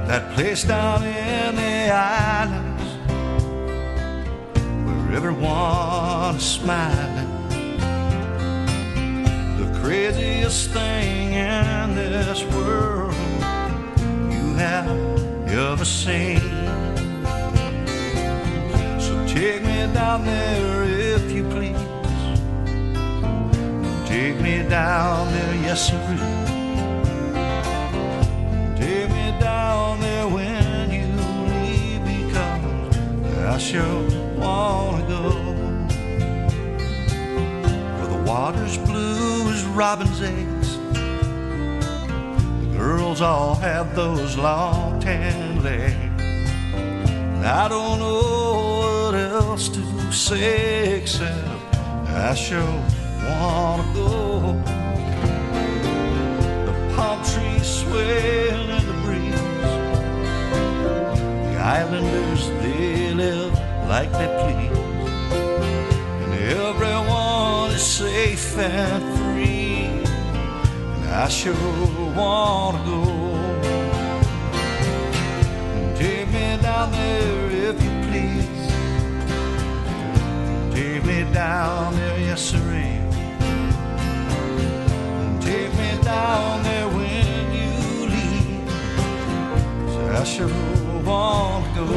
That place down in the islands where everyone is smiling. Craziest thing in this world you have ever seen. So take me down there if you please. Take me down there, yes sirree. Take me down there when you leave, because I sure wanna go. Where the water's blue as robin's eggs, the girls all have those long tan legs, and I don't know what else to say except I sure wanna go. The palm trees swaying in the breeze, the islanders, they live like they please, and everyone is safe and free, and I sure wanna go. Take me down there if you please. Take me down there, yes sirree. Take me down there when you leave, 'cause I sure wanna go.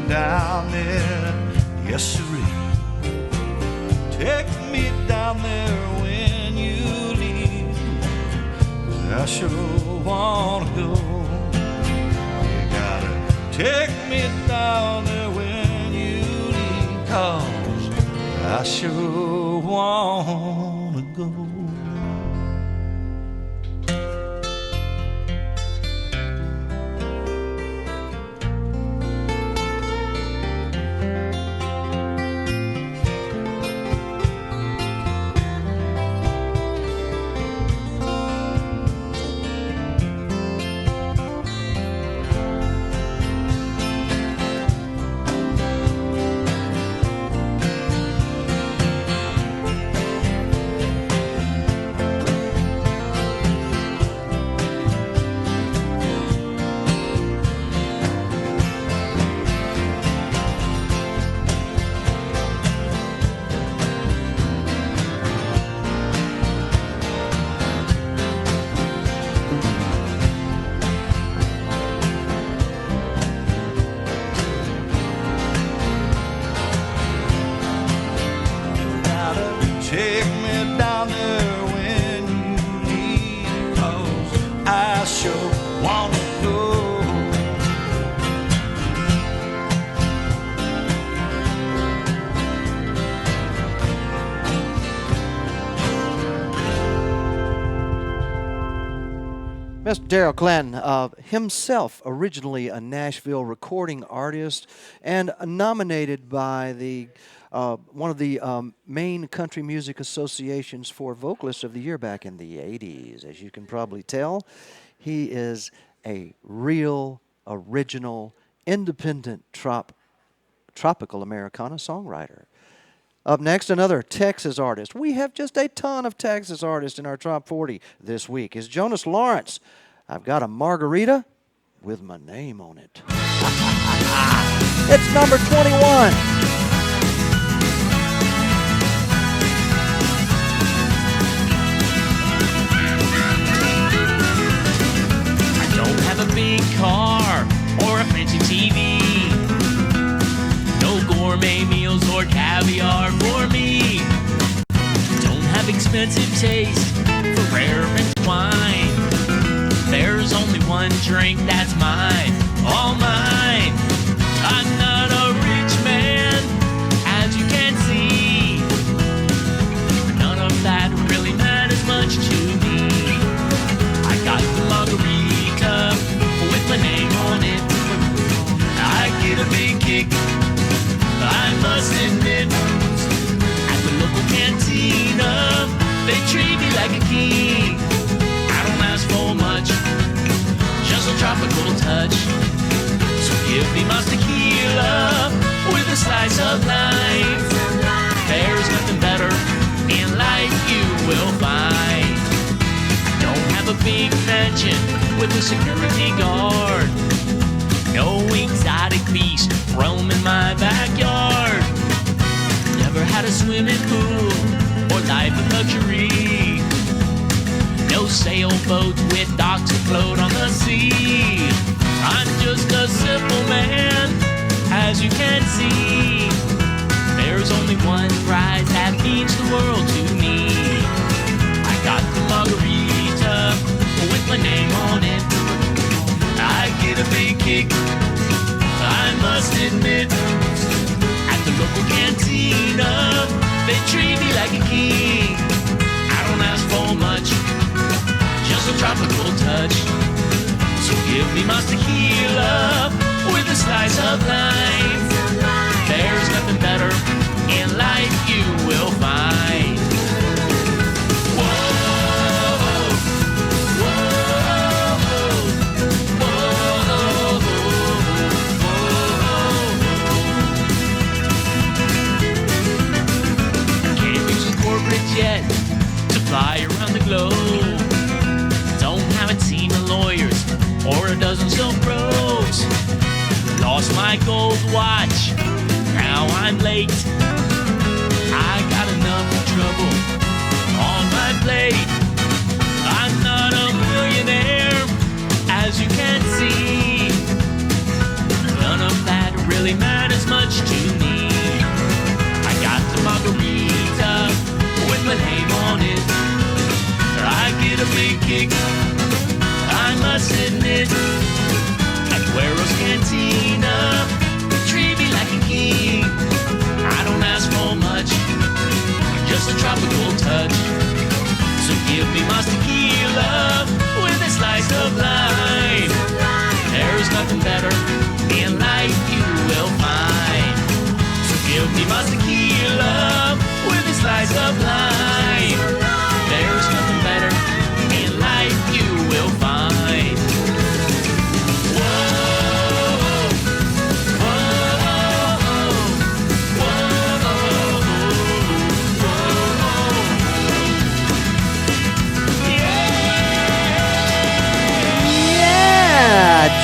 Down there, yes sirree. Take me down there when you leave, 'cause I sure wanna go. You gotta take me down there when you leave, 'cause I sure wanna go. Mr. Daryl Clanton, himself originally a Nashville recording artist and nominated by the one of the main country music associations for Vocalist of the Year back in the 80s. As you can probably tell, he is a real, original, independent tropical Americana songwriter. Up next, another Texas artist. We have just a ton of Texas artists in our Top 40 this week. Is Jonas Lawrence. I've got a margarita with my name on it. It's number 21. Have a big car or a fancy TV. No gourmet meals or caviar for me. Don't have expensive taste for rare French wine. There's only one drink that's mine, all mine. I'm not a rich man, as you can see. None of that really matters much to me. I got the margarita with my name on it. I get a big kick, I must admit. At the local cantina, they treat me like a king. I don't ask for much, just a tropical touch. So give me my tequila with a slice of lime. There's nothing better in life you will find. Don't have a big mansion with a security guard. No exotic beast roaming my backyard. Never had a swimming pool or life of luxury. No sailboats with docks afloat on the sea. I'm just a simple man, as you can see. There's only one prize that means the world to me. I got the margarita with my name on it. I get a big kick, I must admit. At the local cantina, they treat me like a king. I don't ask for much, just a tropical touch. So give me my tequila with a slice of lime. There's nothing better in life you will find. Jet to fly around the globe. Don't have a team of lawyers or a dozen silk robes. Lost my gold watch, now I'm late. I got enough trouble on my plate. I'm not a millionaire, as you can see. None of that really matters much to me. I got the margarita with my name on it. I get a big kick, I must admit. At Guero's Cantina, they treat me like a king. I don't ask for much, just a tropical touch. So give me my tequila with a slice of lime. There's nothing better in life you will find. So give me my tequila with a slice of lime. There's nothing better in life you will find. Whoa, whoa, whoa, Yeah,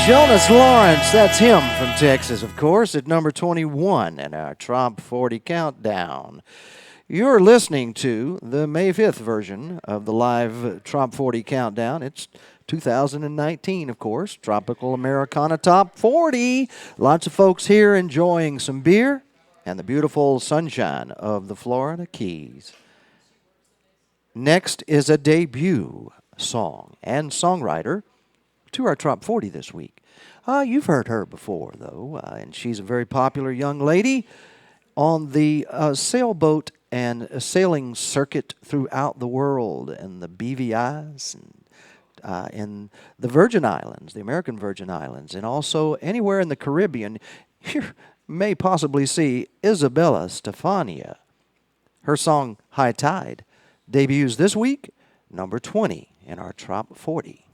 Jonas Lawrence. That's him from Texas, of course, at number 21 in our Top 40 Countdown. You're listening to the May 5th version of the live Top 40 Countdown. It's 2019, of course, Tropical Americana Top 40. Lots of folks here enjoying some beer and the beautiful sunshine of the Florida Keys. Next is a debut song and songwriter to our Top 40 this week. You've heard her before, though, and she's a very popular young lady on the sailboat and sailing circuit throughout the world, and the BVIs, and in the Virgin Islands, the American Virgin Islands, and also anywhere in the Caribbean. You may possibly see Isabella Stefania. Her song, High Tide, debuts this week, number 20 in our Top 40.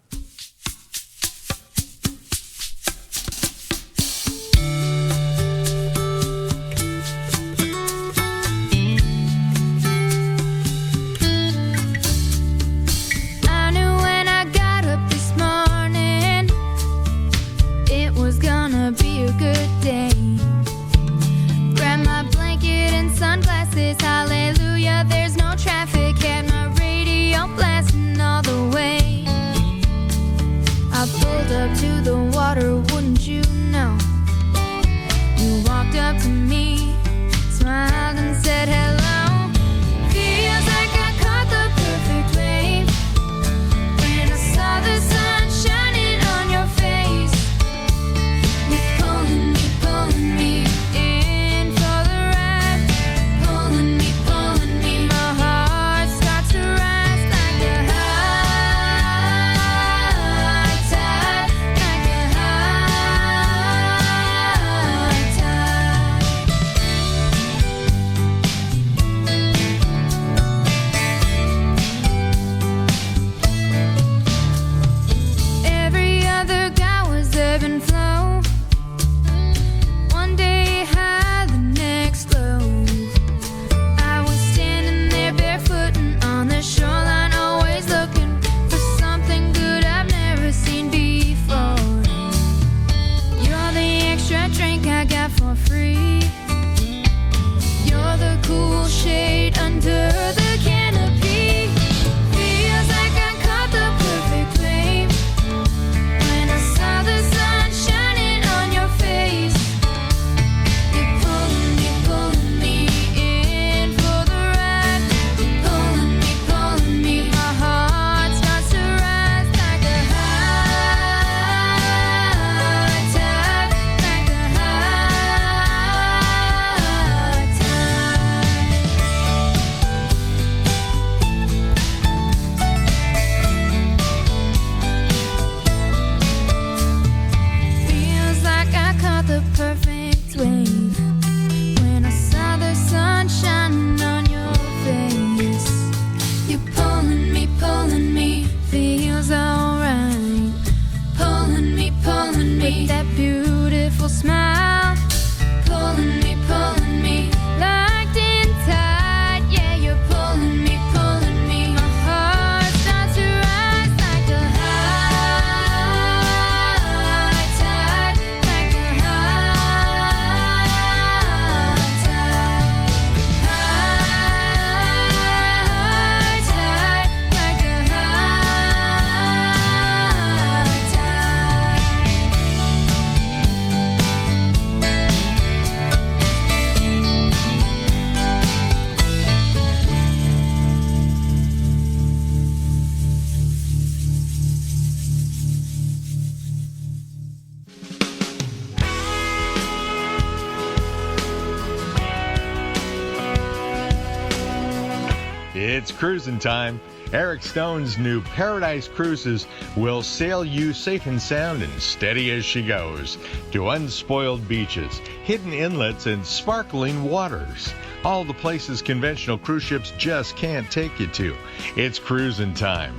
It's cruising time. Eric Stone's new Paradise Cruises will sail you safe and sound and steady as she goes to unspoiled beaches, hidden inlets, and sparkling waters. All the places conventional cruise ships just can't take you to. It's cruising time.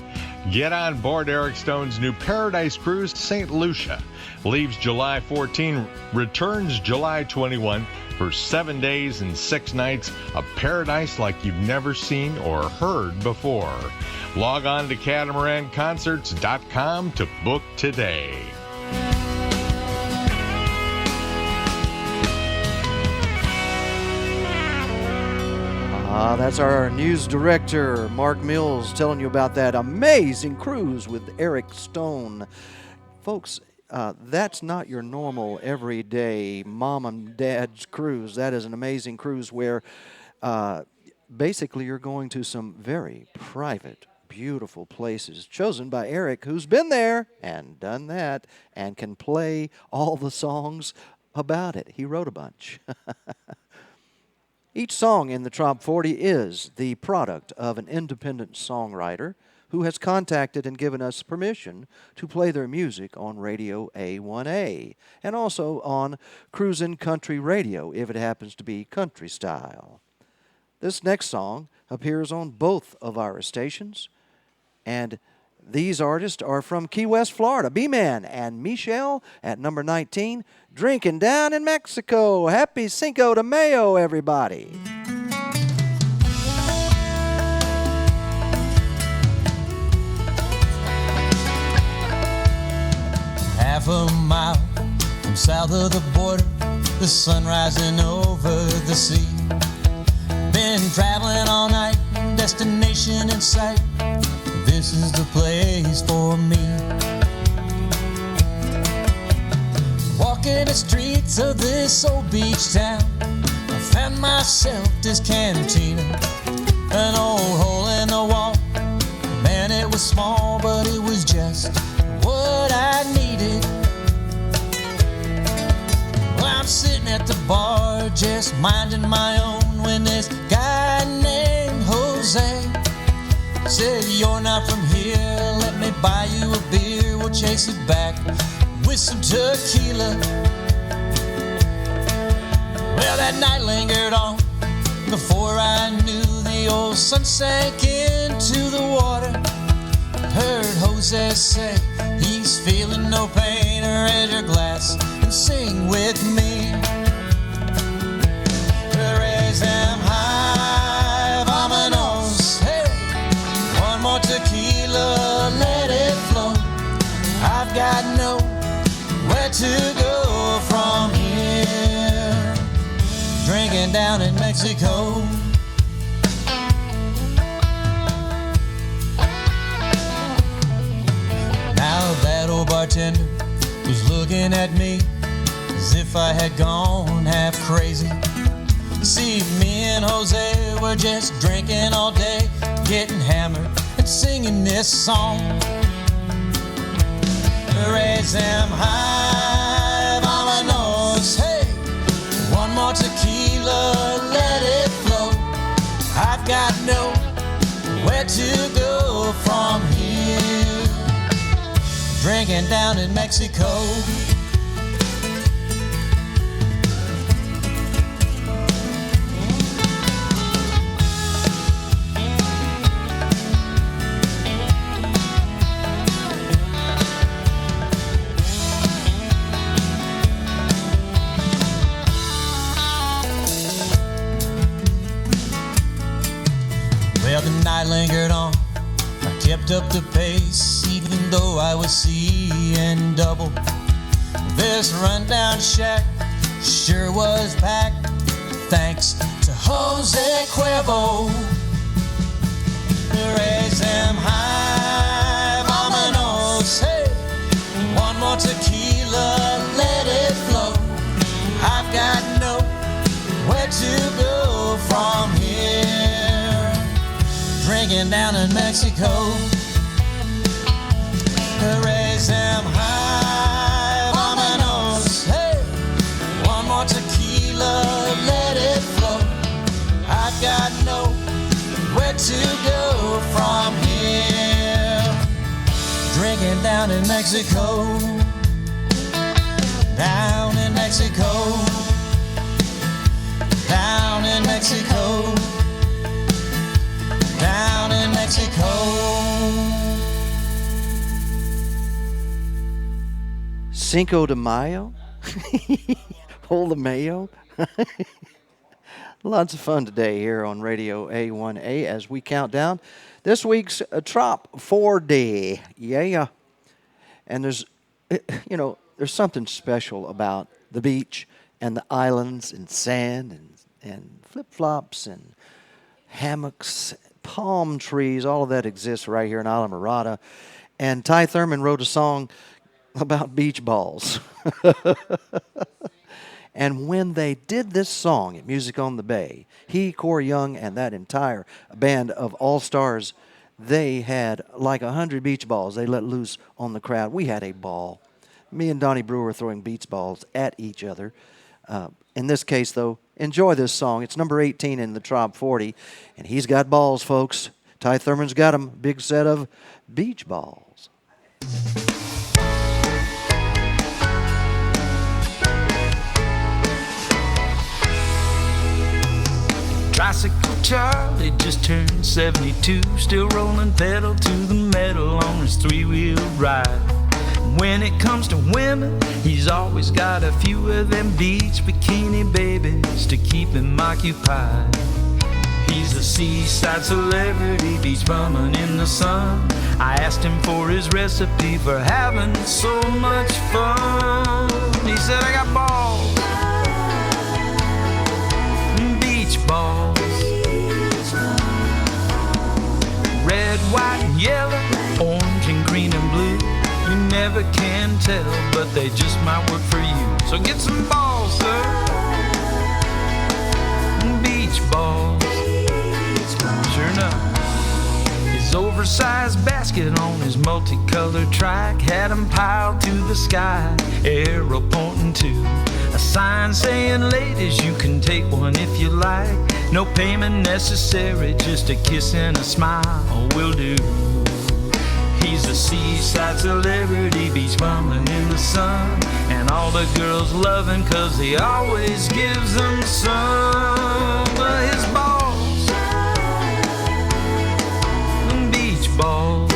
Get on board Eric Stone's new Paradise Cruise, St. Lucia. Leaves July 14, returns July 21 for 7 days and 6 nights, a paradise like you've never seen or heard before. Log on to catamaranconcerts.com to book today. That's our news director, Mark Mills, telling you about that amazing cruise with Eric Stone. Folks, that's not your normal, everyday mom and dad's cruise. That is an amazing cruise where basically you're going to some very private, beautiful places chosen by Eric, who's been there and done that and can play all the songs about it. He wrote a bunch. Each song in the Trop 40 is the product of an independent songwriter who has contacted and given us permission to play their music on Radio A1A and also on Cruisin' Country Radio if it happens to be country style. This next song appears on both of our stations, and these artists are from Key West, Florida. B-Man and Michelle at number 19, Drinking Down in Mexico. Happy Cinco de Mayo, everybody. Half a mile from south of the border, the sun rising over the sea. Been traveling all night, destination in sight. This is the place for me. Walking the streets of this old beach town, I found myself this cantina, an old hole in the wall. Man, it was small, but it was just what I needed. Well, I'm sitting at the bar, just minding my own, when this guy named Jose said, "You're not from here, let me buy you a beer. We'll chase it back with some tequila." Well, that night lingered on. Before I knew, the old sun sank into the water. Heard Jose say he's feeling no pain. Raise your glass and sing with me. Raise them high, vámonos. Hey, one more tequila, let it flow. I've got nowhere to go from here. Drinking down in Mexico. Now that old bartender was looking at me as if I had gone half crazy. See, me and Jose were just drinking all day, getting hammered and singing this song. Raise them high, vámonos, hey. One more tequila, let it flow. I've got nowhere to go from here. Drinking down in Mexico. Well, the night lingered on. I kept up the pace, even though I was seeing double. This rundown shack sure was packed, thanks to Jose Cuervo. Raise them high, vámonos, hey. One more tequila, let it flow. I've got nowhere to go from here. Drinking down in Mexico. Raise them high, vámonos, hey. One more tequila, let it flow. I've got nowhere to go from here? Drinking down in Mexico, down in Mexico, down in Mexico, down in Mexico. Cinco de Mayo? Hold the mayo? Lots of fun today here on Radio A1A as we count down this week's Trop 4D. Yeah. And there's something special about the beach and the islands and sand and flip-flops and hammocks, palm trees. All of that exists right here in Islamorada. And Ty Thurman wrote a song about beach balls. And when they did this song at Music on the Bay, he, Corey Young, and that entire band of all-stars, they had like 100 beach balls they let loose on the crowd. We had a ball. Me and Donnie Brewer were throwing beach balls at each other. In this case, though, enjoy this song. It's number 18 in the Trop 40, and he's got balls, folks. Ty Thurman's got them. Big set of beach balls. Tricycle Charlie just turned 72, still rolling pedal to the metal on his three-wheel ride. When it comes to women, he's always got a few of them beach bikini babies to keep him occupied. He's a seaside celebrity, beach bumming in the sun. I asked him for his recipe for having so much fun. He said, I got balls, beach balls, red, white, and yellow, orange, and green, and blue. You never can tell, but they just might work for you. So get some balls, sir. Beach balls. Sure enough, his oversized basket on his multicolored trike had him piled to the sky, arrow pointing to a sign saying, ladies, you can take one if you like. No payment necessary, just a kiss and a smile will do. He's a seaside celebrity, beach bumming in the sun, and all the girls love him 'cause he always gives them some. But his balls, beach balls,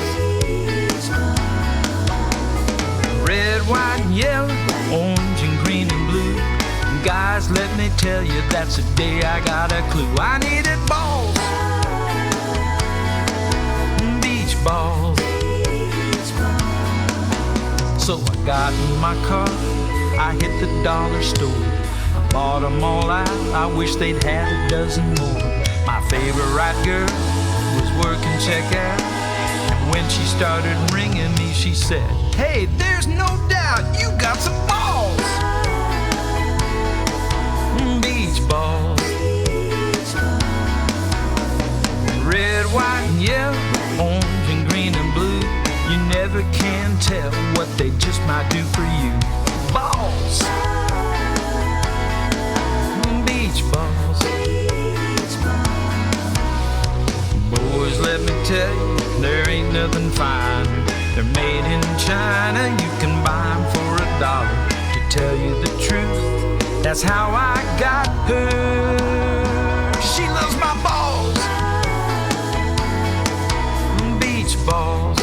red, white, and yellow, orange, and green, and blue. And guys, let me tell you, that's the day I got a clue. I needed balls, beach balls. So I got in my car, I hit the dollar store. I bought them all out, I wish they'd had a dozen more. My favorite girl was working checkout, and when she started ringing me, she said, hey, there's no doubt you got some balls, beach balls, red, white, and yellow, orange, and green, and blue. You never can tell what they just might do for you. Balls, beach balls. Boys, let me tell you, there ain't nothing finer. They're made in China, you can buy them for $1. To tell you the truth, that's how I got her. She loves my balls, beach balls.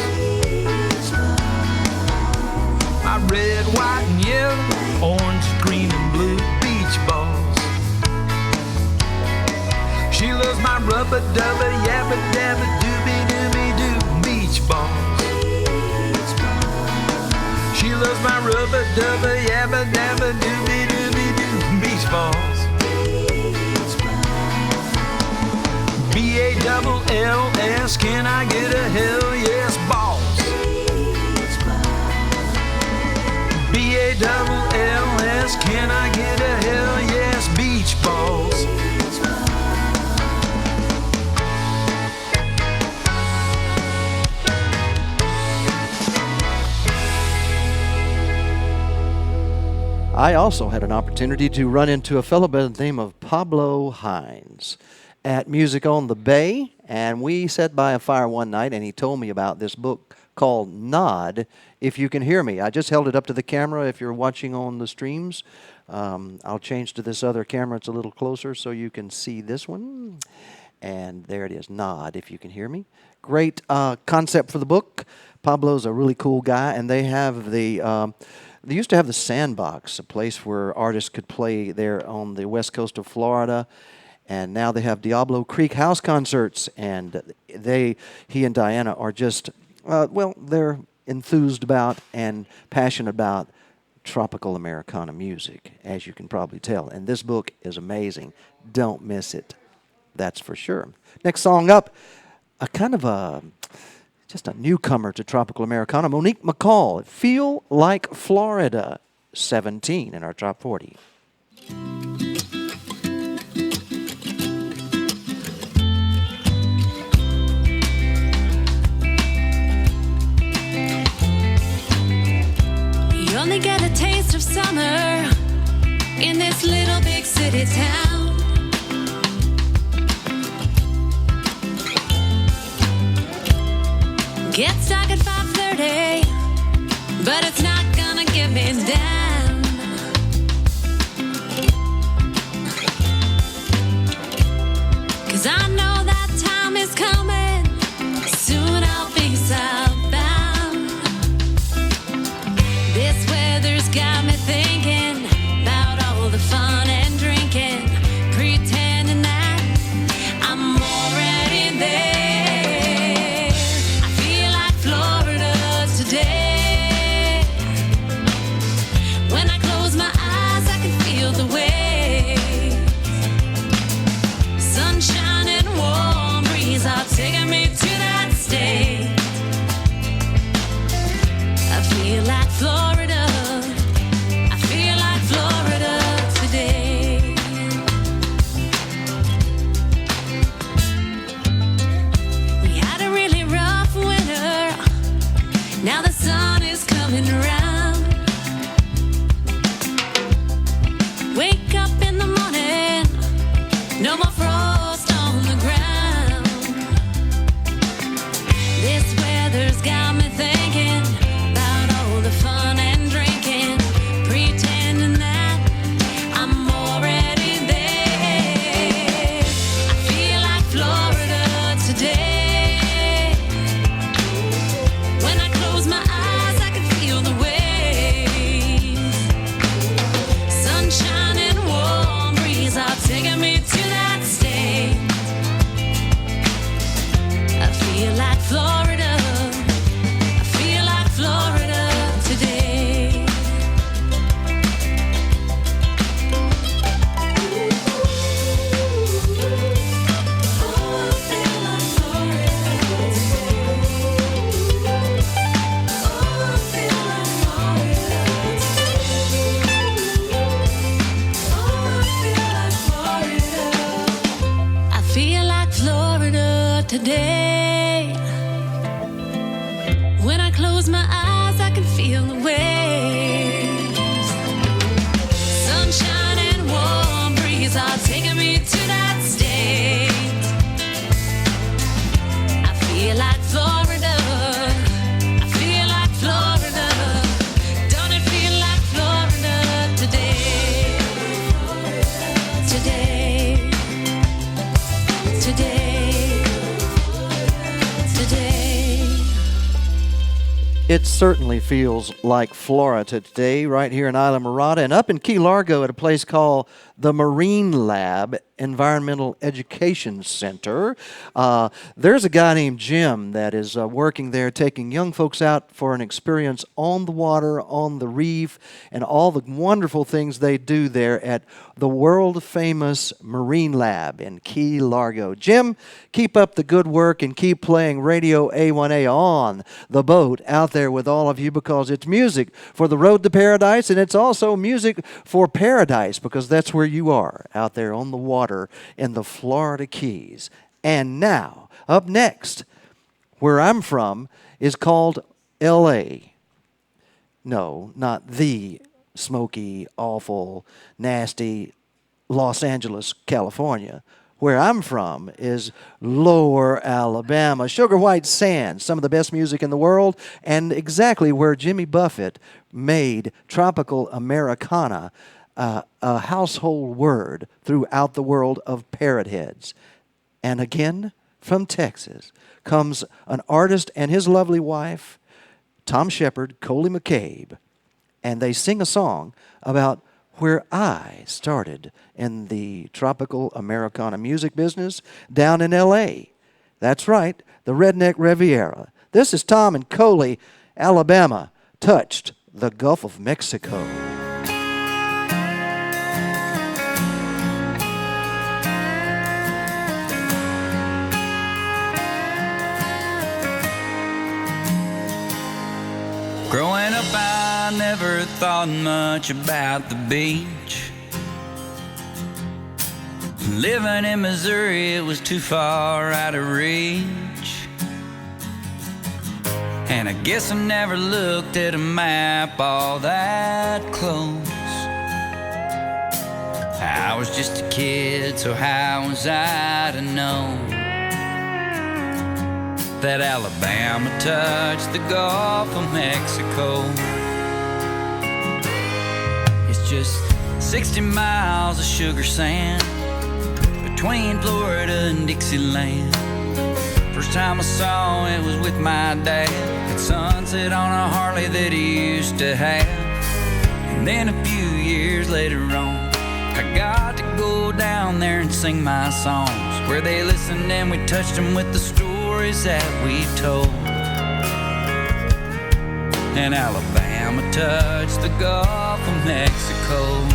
My red, white, and yellow, orange, green, and blue beach balls. She loves my rubber dubber, yabba dabba dooby dooby doo beach balls. She loves my rubber dubber, yabba dabba dooby dooby doo beach balls. BALLS, can I get a hell yes balls? BALLS, can I get a hell yes beach balls? I also had an opportunity to run into a fellow by the name of Pablo Hines. at Music on the Bay, and we sat by a fire one night, and he told me about this book called Nod, If You Can Hear Me. I just held it up to the camera if you're watching on the streams. I'll change to this other camera. It's a little closer so you can see this one. And there it is, Nod, If You Can Hear Me. Great concept for the book. Pablo's a really cool guy, and they have they used to have the Sandbox, a place where artists could play there on the west coast of Florida. And now they have Diablo Creek house concerts, and he and Diana are just, they're enthused about and passionate about tropical Americana music, as you can probably tell. And this book is amazing. Don't miss it. That's for sure. Next song up, just a newcomer to tropical Americana, Monique McCall, Feel Like Florida, 17 in our top 40. You only get a taste of summer in this little big city town. Get stuck at 5:30, but it's not gonna get me down. 'Cause I know that time is coming, soon I'll be southbound. This weather's got me thinking about all the fun and drinking, pretending that I'm already there. Taking me to that state. I feel like Florida. I feel like Florida today. We had a really rough winter. Now the sun is coming around. Wake up in the morning, no more frost on the ground. This weather's got me thinking about all the fun and drinking, pretending that I'm already there. I feel like Florida today. When I close my eyes, I can feel the waves. Sunshine and warm breeze are taking me to that state. I feel like Florida. I feel like Florida today. Oh, I feel like Florida today. Oh, I feel like Florida today. I feel like Florida today. When I close my eyes, I can feel the waves. Sunshine and warm breeze are taking me to that state. I feel like Florida. I feel like Florida. Don't it feel like Florida today? Today. Today. Today. It certainly feels like Florida today, right here in Islamorada, and up in Key Largo at a place called the Marine Lab Environmental Education Center. There's a guy named Jim that is working there, taking young folks out for an experience on the water, on the reef, and all the wonderful things they do there at the world-famous Marine Lab in Key Largo. Jim, keep up the good work and keep playing Radio A1A on the boat out there with all of you, because it's music for the road to paradise, and it's also music for paradise, because that's where you are, out there on the water in the Florida Keys. And now, up next, where I'm from, is called L.A. No, not the smoky, awful, nasty Los Angeles, California. where I'm from is Lower Alabama. Sugar White Sand, some of the best music in the world, and exactly where Jimmy Buffett made tropical Americana a household word throughout the world of parrotheads. And again, from Texas, comes an artist and his lovely wife, Tom Shepard, Coley McCabe, and they sing a song about where I started in the tropical Americana music business down in L.A. That's right, the Redneck Riviera. This is Tom and Coley, Alabama, touched the Gulf of Mexico. Growing up, I never thought much about the beach. Living in Missouri, it was too far out of reach. And I guess I never looked at a map all that close. I was just a kid, so how was I to know that Alabama touched the Gulf of Mexico? It's just 60 miles of sugar sand between Florida and Dixieland. First time I saw it was with my dad at sunset on a Harley that he used to have. And then a few years later on, I got to go down there and sing my songs, where they listened and we touched them with the stories that we told. And Alabama touched the Gulf of Mexico.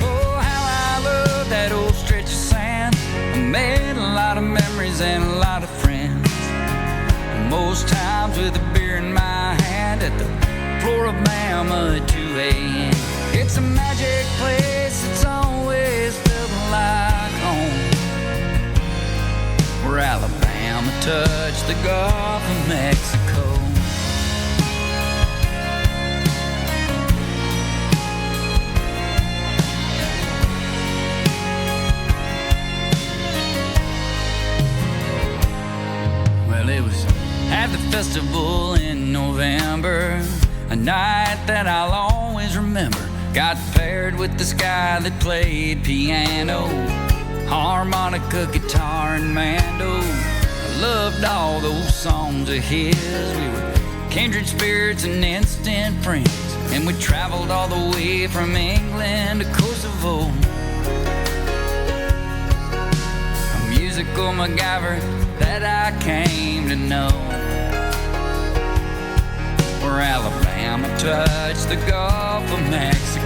Oh, how I love that old stretch of sand. I made a lot of memories and a lot of friends, and most times with a beer in my hand at the Floribama at 2 a.m. It's a magic place, it's always felt like home, where Alabama touched the Gulf of Mexico. Well, it was at the festival in November, a night that I'll always remember. Got paired with this guy that played piano, harmonica, guitar, and mando. I loved all those songs of his. We were kindred spirits and instant friends, and we traveled all the way from England to Kosovo. A musical MacGyver that I came to know, where Alabama touched the Gulf of Mexico.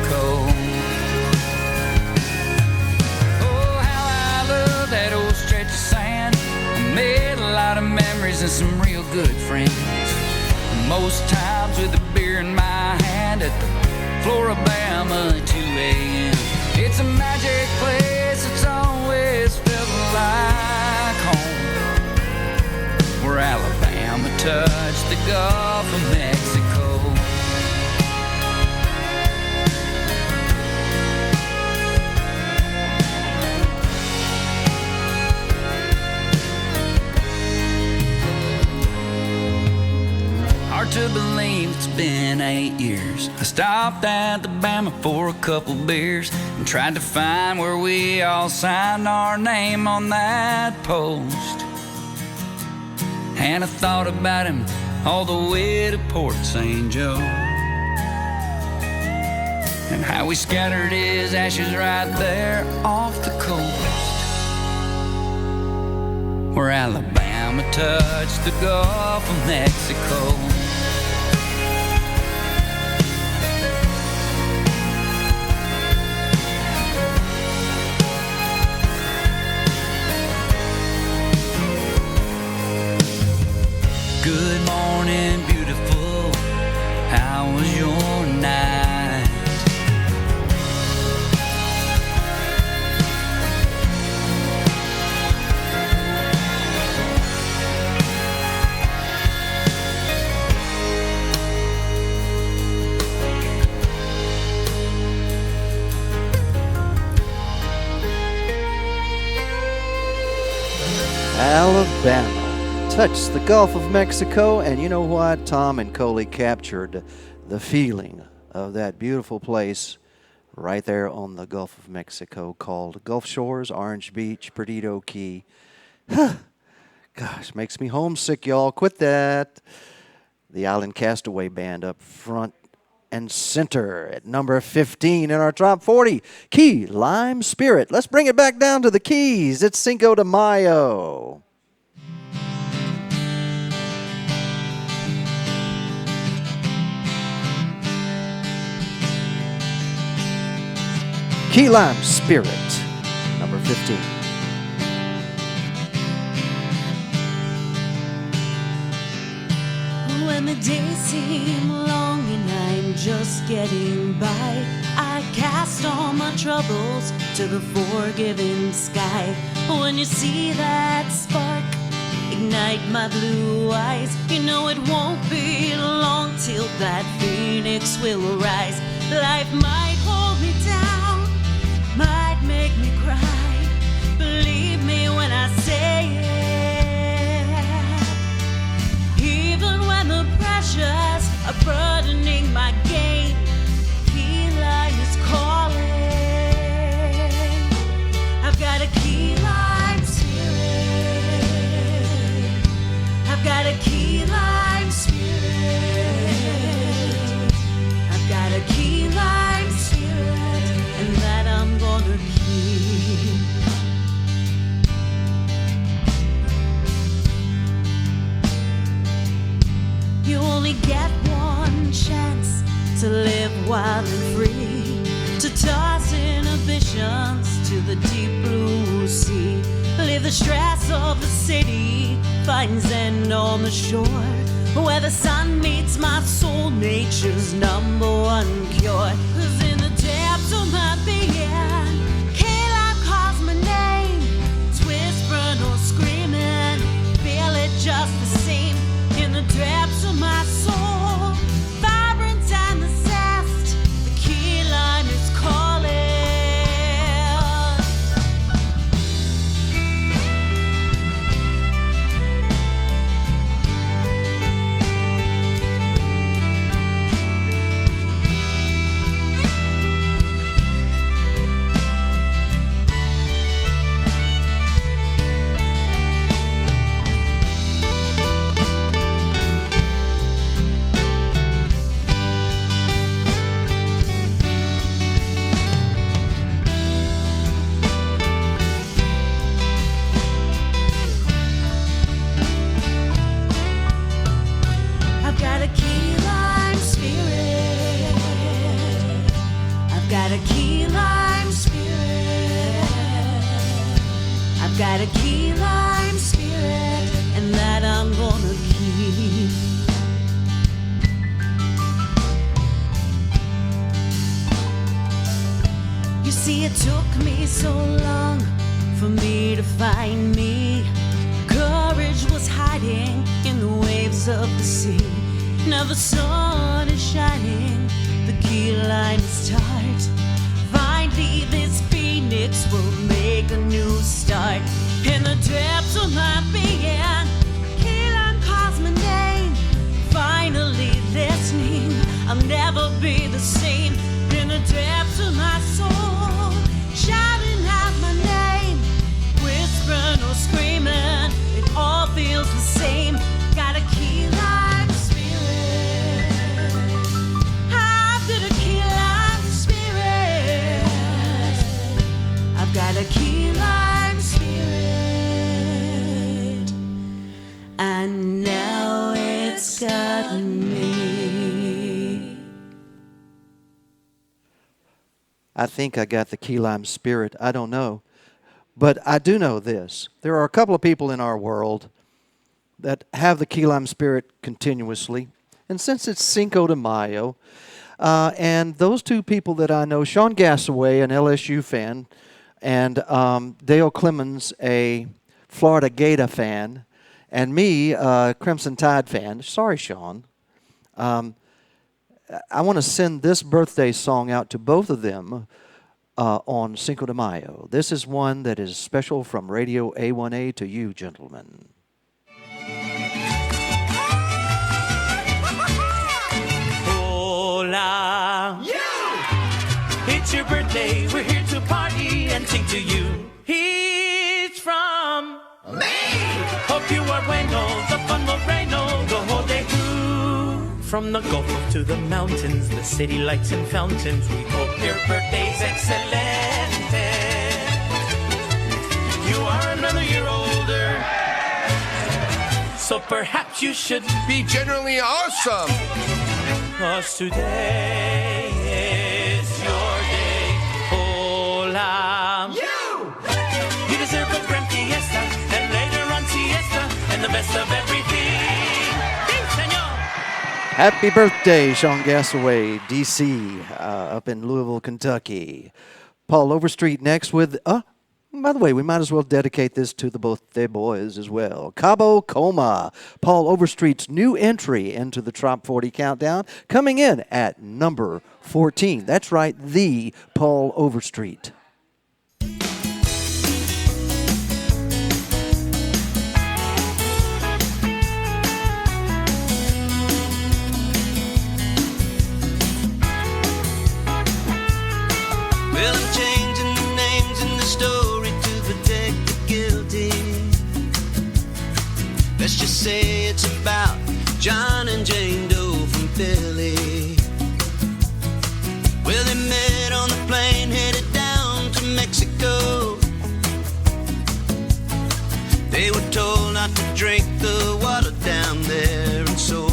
Oh, how I love that old stretch of sand. I made a lot of memories and some real good friends, most times with a beer in my hand at the Floribama at 2 a.m. It's a magic place, it's always felt like home, where Alabama touched the Gulf of Mexico. Hard to believe it's been 8 years. I stopped at the Bama for a couple beers and tried to find where we all signed our name on that post. And I thought about him all the way to Port St. Joe, and how we scattered his ashes right there off the coast, where Alabama touched the Gulf of Mexico. Good morning, beautiful. How was your night? Alabama. Touch the Gulf of Mexico, and you know what? Tom and Coley captured the feeling of that beautiful place right there on the Gulf of Mexico called Gulf Shores, Orange Beach, Perdido Key. Gosh, makes me homesick, y'all. Quit that. The Island Castaway Band up front and center at number 15 in our top 40. Key Lime Spirit. Let's bring it back down to the Keys. It's Cinco de Mayo. Key Lime Spirit, number 15. When the days seem long and I'm just getting by, I cast all my troubles to the forgiving sky. When you see that spark ignite my blue eyes, you know it won't be long till that phoenix will rise. Life might hold me down, might make me cry. Believe me when I say it. Even when the pressures are burdening my game, key lime is calling. I've got a key lime spirit. I've got a key lime spirit. I've got a key lime spirit, and that I'm gonna keep. You only get one chance to live wild and free, to toss inhibitions to the deep blue sea. Leave the stress of the city, find zen on the shore, where the sun meets my soul, nature's number one cure. 'Cause in the depths of my being, K-Lime calls my name. It's whispering or screaming, feel it just the same. In the depths of my soul, vibrant and the zest, the key lime is calling. Got a key lime spirit, and that I'm gonna keep. You see, it took me so long for me to find me. Courage was hiding in the waves of the sea. Now the sun is shining, the key line is tight. Finally this phoenix will make a new start. In the depths of my being, key lime calls my name. Finally listening, I'll never be the same. In the depths of my soul, shouting out my name, whispering or screaming, it all feels the same. Got a key lime spirit. I've got a key lime spirit. I've got a key lime spirit, and now it's got me. I think I got the key lime spirit. I don't know. But I do know this. There are a couple of people in our world that have the key lime spirit continuously. And since it's Cinco de Mayo, and those two people that I know, Sean Gassaway, an LSU fan, and Dale Clemens, a Florida Gator fan, and me, a Crimson Tide fan. Sorry, Sean. I want to send this birthday song out to both of them on Cinco de Mayo. This is one that is special from Radio A1A to you, gentlemen. Hola. It's your birthday, we're here to party and sing to you. He's from me. Hope you are bueno, the fun will rain, the whole day through. From the Gulf to the mountains, the city lights and fountains, we hope your birthday's excellent. You are another year older, so perhaps you should be generally awesome. 'Cause today is your day. Hola. You deserve a grand fiesta, and later on siesta, and the best of everything. Sí, señor. Happy birthday, Sean Gasaway, D.C., up in Louisville, Kentucky. Paul Overstreet next with, by the way, we might as well dedicate this to the birthday boys as well. Cabo Coma, Paul Overstreet's new entry into the Trop 40 Countdown, coming in at number 14. That's right, the Paul Overstreet. Well, I'm changing the names in the story to protect the guilty. Let's just say it's about John and Jane Doe from Philly. Well, they met on the plane headed down to Mexico. They were told not to drink the water down there, and so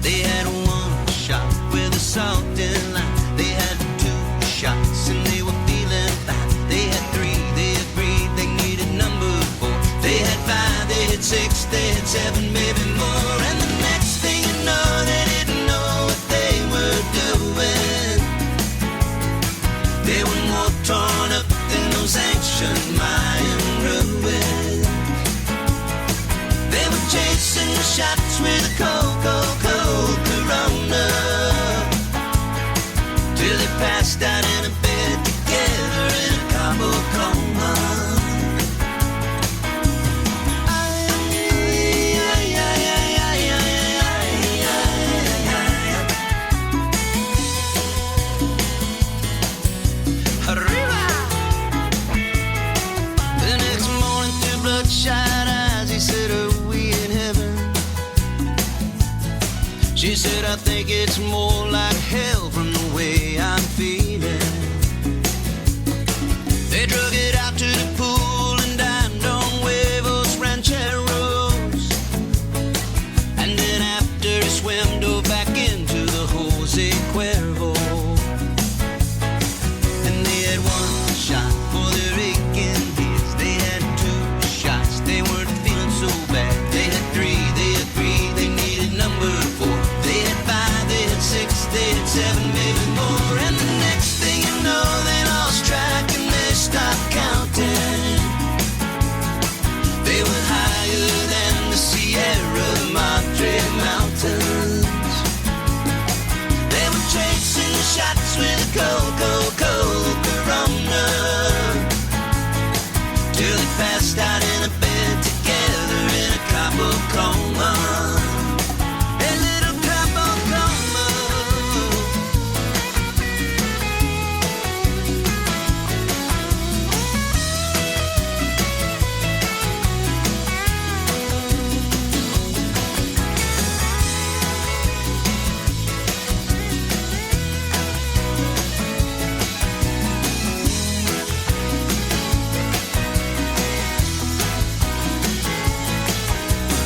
they had one shot with a salt and lime. They had 2 shots and they were feeling fine. They had 3, they agreed they needed number 4. They had 5, they had 6, they had 7, maybe more. And the next thing you know, they didn't know what they were doing. They were more torn up than those ancient Mayan ruins. They were chasing the shots with a cold, cold, cold Corona, till they passed out in a bed together in a Cabo coma. Arriba! The next morning, through bloodshot eyes, he said, "Are we in heaven?" She said, "I think it's more like hell from the way I'm feeling." They drug it out to the pool and dined on huevos rancheros. And then after he swam, dove back into the Jose Cuervo. And they had 1 shot for their aching heads. They had 2 shots, they weren't feeling so bad. They had 3, they agreed they needed number 4. They had 5, they had 6, they had 7, maybe more. And the next thing you know, they lost track and they stopped counting. They were higher than the Sierra Madre Mountains. They were chasing the shots with a cold, cold, cold Corona, till they passed out in a bed together in a Cabo coma. A little Cabo coma.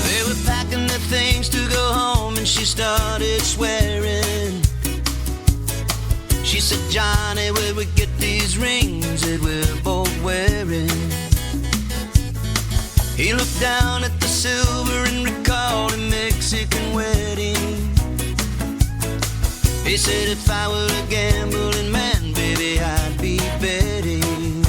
They were packing their things to go home and she started swearing. She said, "Johnny, where we get these rings that we're both wearing?" He looked down at the silver and recalled a Mexican wedding. He said, "If I were a gambling man, baby, I'd be betting."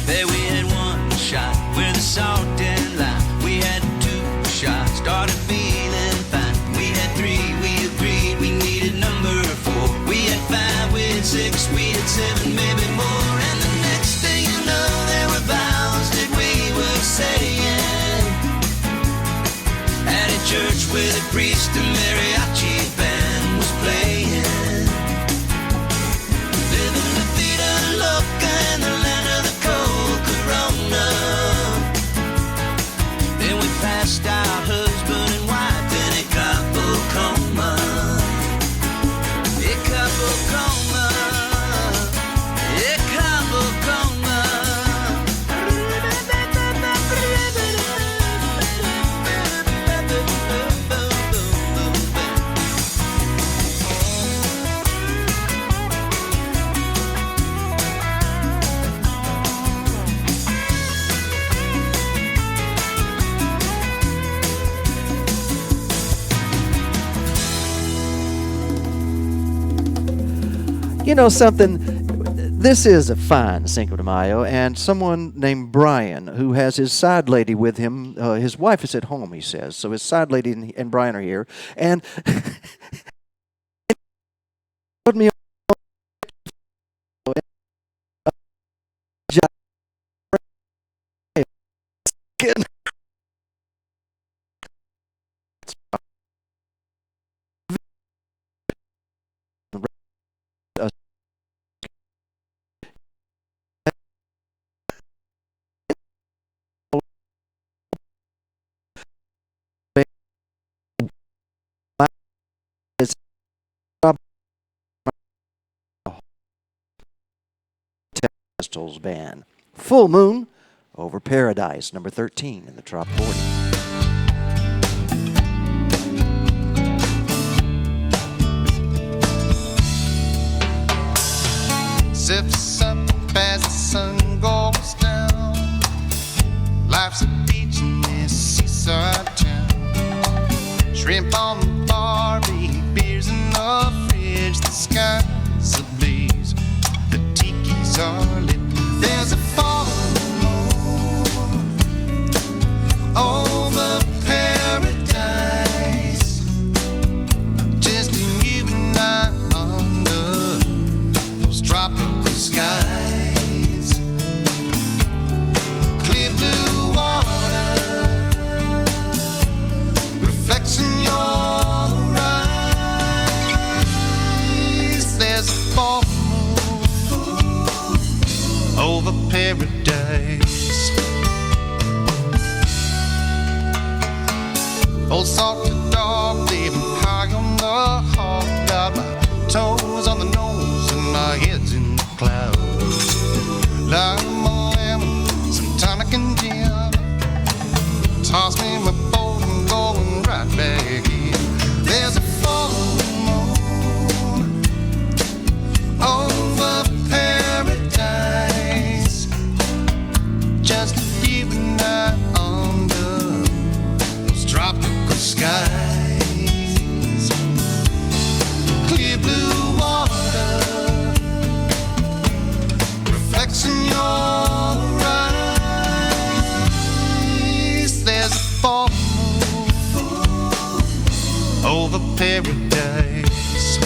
There we had 1 shot with a salt and lime. We had 2 shots, started feeling fine. We had 3, we agreed we needed number 4. We had wish the mariachi band was playing. Living La Vida Loca in the land of the cold Corona. Then we passed out husband and wife in a couple coma. A couple coma. A couple coma. You know something? This is a fine Cinco de Mayo, and someone named Brian, who has his side lady with him, his wife is at home, he says, so his side lady and Brian are here, and put me on Pistols band. Full Moon over Paradise, number 13 in the Trop 40. Zips up as the sun goes down. Life's a beach in this seaside town. Shrimp on the barbie, beers in the fridge. The sky's ablaze, the tiki's are lit. There's a full moon over paradise. Just you and I under those tropical skies. Clear blue water reflects in your eyes. There's a full over paradise. Old salted dog living high on the hog. Got my toes on the nose and my head's in the clouds. Lime a lemon, some tonic and gin. Toss me my boat and going right back in. There's a full moon over paradise. Just you and I under those tropical skies. Clear blue water reflects in your eyes. There's a full moon over paradise.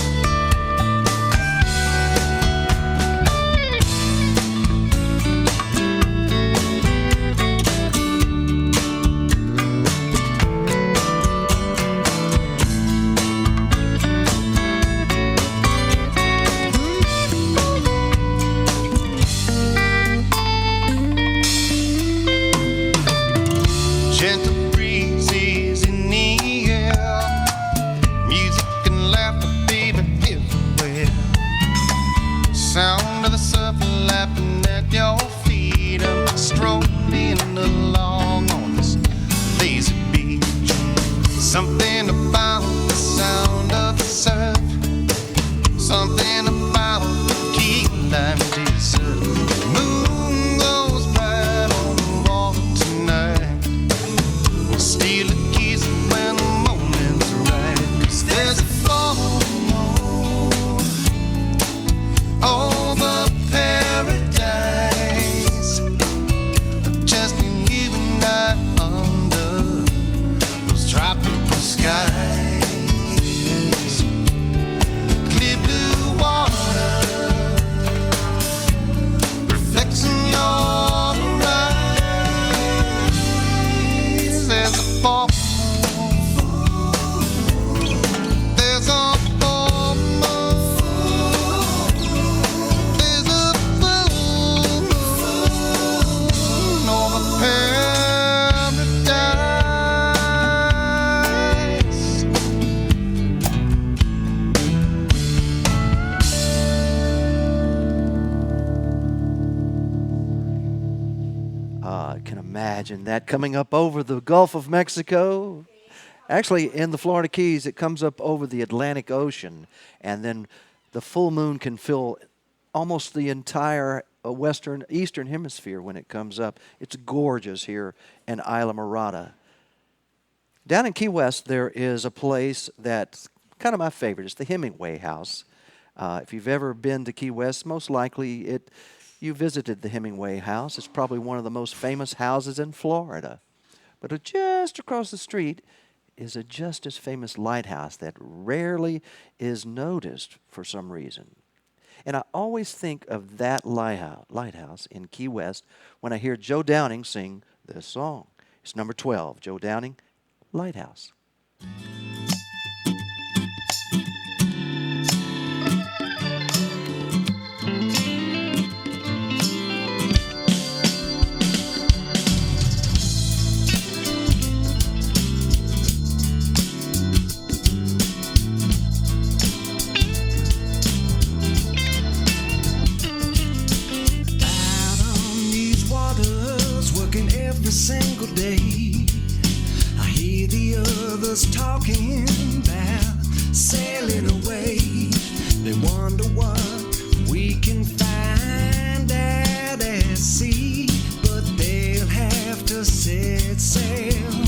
Gentle breezes in the air, music and laughter, baby, everywhere. Sound of the surf lapping at your feet. I'm strolling along on this lazy beach. Something about the sound of the surf, something about the key lime desert. Moon goes bright on the water tonight. We'll steal a kiss when the moment's right. 'Cause there's a full moon over paradise. Just you and I under those tropical skies. Clear blue water can imagine that coming up over the Gulf of Mexico. Actually, in the Florida Keys, it comes up over the Atlantic Ocean, and then the full moon can fill almost the entire eastern hemisphere when it comes up. It's gorgeous here in Islamorada. Down in Key West, there is a place that's kind of my favorite. It's the Hemingway House. If you've ever been to Key West, most likely you visited the Hemingway House. It's probably one of the most famous houses in Florida. But just across the street is a just as famous lighthouse that rarely is noticed for some reason. And I always think of that lighthouse in Key West when I hear Joe Downing sing this song. It's number 12, Joe Downing, Lighthouse. Single day, I hear the others talking about sailing away. They wonder what we can find out at sea, but they'll have to set sail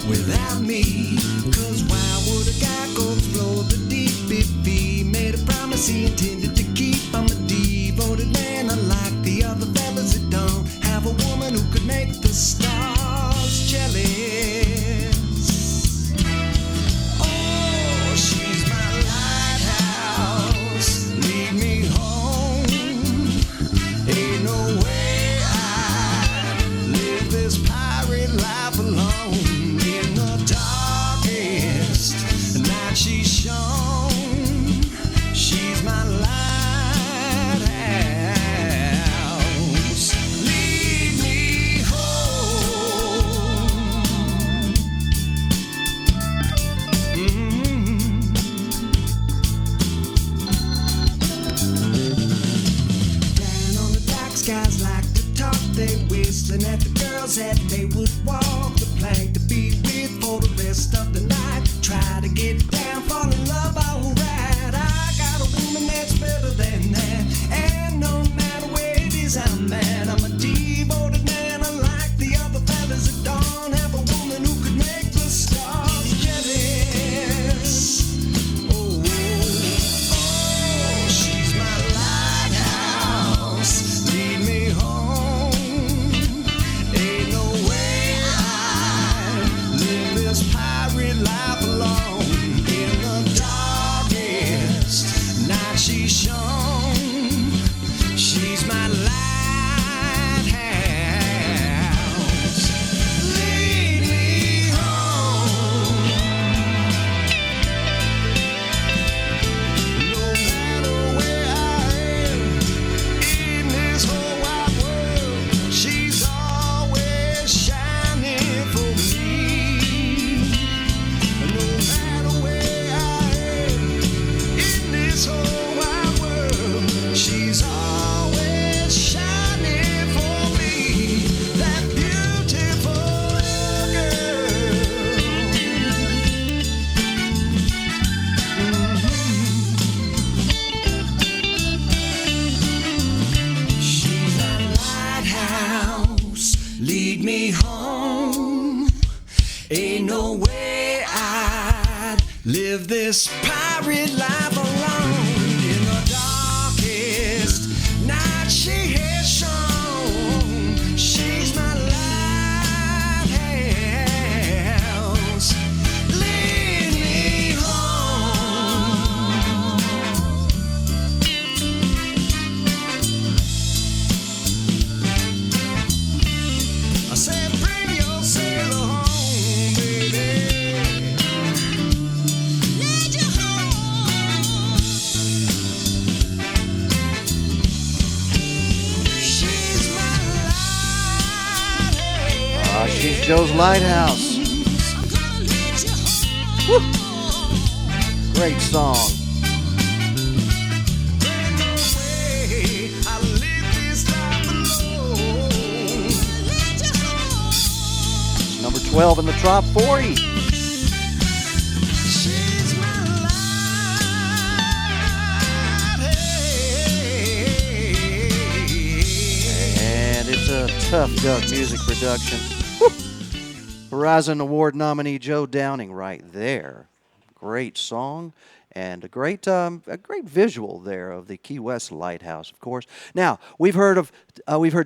without me. 'Cause why would a guy go explore the deep if he made a promise he intended to keep? I'm a devoted man, unlike the other fellas that don't have a woman who could make the stars jealous. Oh, she's my lighthouse, lead me home. Ain't no way I live this pirate life alone. In the darkest night she's shone. She's my lighthouse. Guys like to talk, they whistling at the girls that they would walk the plank to be with for the rest of the night. Try to get down, fall in love, alright. I got a woman that's better than that, and no matter where it is I'm at, I'm a devoted man, unlike the other fellas that don't have a woman who could make the stars jealous. Oh, she's my lighthouse. Lead me home. Ain't no way I live this pirate life alone. In the darkest night she's shone. She's my lighthouse. Lead me home. No matter where I am in this whole wide world, she's always shining for me. No matter where I am in this whole wide world, she's always shining for me. That beautiful She's my lighthouse, lead me home. Ain't no way I'd live this pirate life alone. In the darkest night she has shone. She's my lighthouse. Lead me home. I said, bring your sailor home, baby. Lead you home. She's my lighthouse. She's Joe's Lighthouse. Woo. Great song. Ain't no way I live this life alone. 12 in the Trop 40. And it's a tough duck music production. Woo! Horizon Award nominee Joe Downing right there. Great song. And a great visual there of the Key West Lighthouse, of course. Now we've heard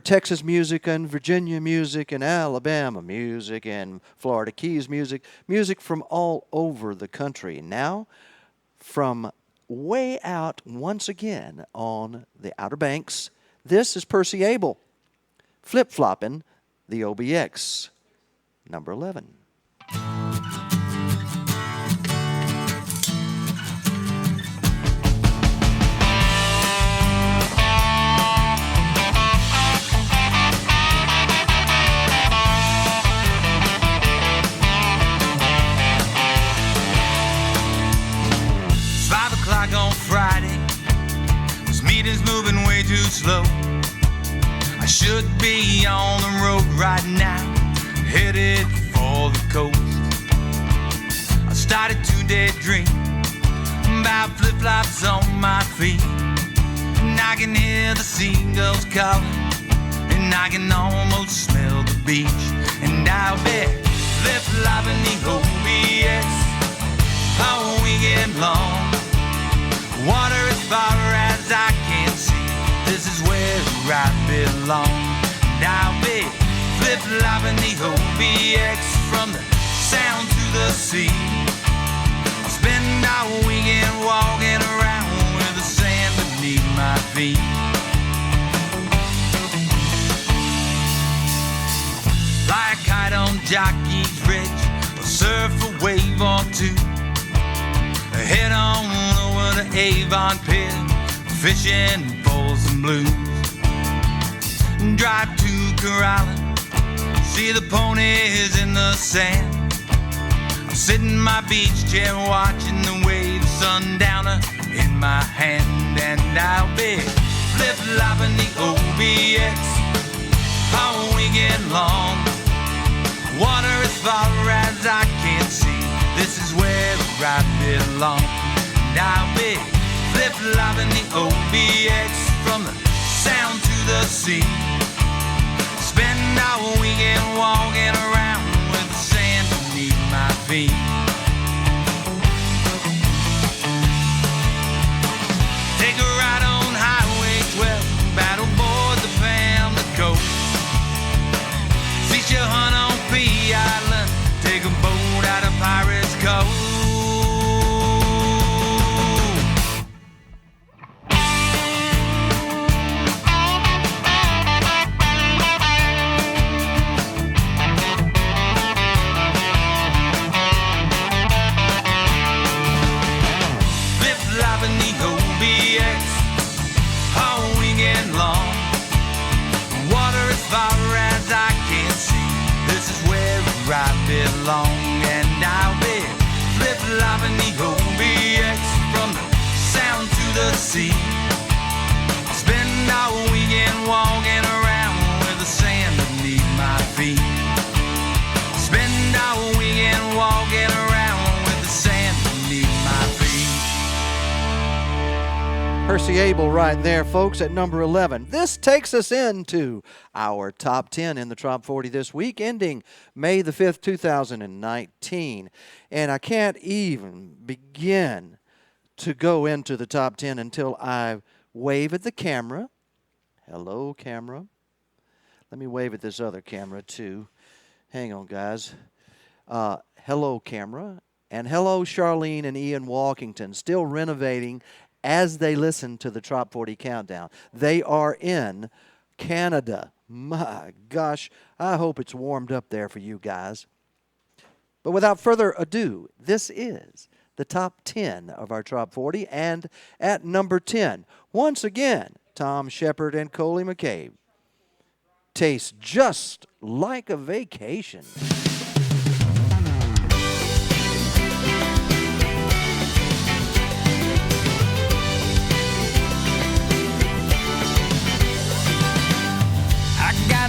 Texas music and Virginia music and Alabama music and Florida Keys music from all over the country. Now, from way out once again on the Outer Banks, this is Percy Abel, Flip Floppin' the OBX, number 11. 5 o'clock on Friday. This meeting's moving way too slow. I should be on the road right now, headed for the coast. I started to daydream about flip-flops on my feet, and I can hear the seagulls calling, and I can almost smell the beach. And I'll be flip-flopping the OBX all weekend long. Water as far as I can see, this is where I belong. And I'll be flip-flopping the OBX from the sound to the sea. I'll spend our weekend walking around with the sand beneath my feet. Fly a kite on Jockey's Ridge, or surf a wave or two. Head on over to Avon Pier, fishing for some blues. Drive to Corralin', see the ponies in the sand. I'm sitting in my beach chair watching the waves, sundowner in my hand. And I'll be flip-flopping the OBX all weekend long. Water as far as I can see, this is where I belong. And I'll be flip-flopping the OBX from the sound to the sea. Spend our weekend walking around with the sand beneath my feet. Take a ride on Highway 12, battle board the Pamlico. See you hunt on P Island, take a boat out of Pirates Cove. Flip-flopping the OBX all weekend long. Water as far as I can see, this is where I belong. And I'll be flip-flopping the OBX from the sound to the sea. Spend our weekend walking around with the sand beneath my feet. Spend our weekend walking around with the sand beneath my feet. Percy Abel right there, folks, at number 11. This takes us into our top 10 in the Trop 40 this week, ending May the 5th, 2019. And I can't even begin to go into the top 10 until I wave at the camera. Hello, camera. Let me wave at this other camera, too. Hang on, guys. Hello, camera. And hello, Charlene and Ian Walkington, still renovating as they listen to the Trop 40 Countdown. They are in Canada. My gosh, I hope it's warmed up there for you guys. But without further ado, this is the top 10 of our Trop 40. And at number 10, once again, Tom Shepard and Coley McCabe. Tastes just like a vacation.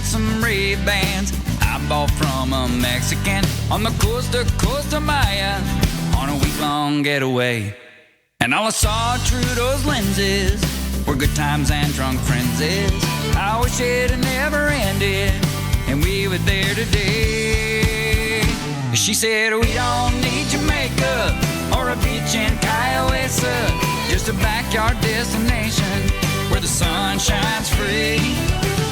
Some Ray-Bans, I bought from a Mexican on the coast of Costa Maya on a week-long getaway. And all I saw through those lenses were good times and drunk friends. I wish it had never ended and we were there today. She said we don't need Jamaica or a beach in Kiowa, just a backyard destination where the sun shines free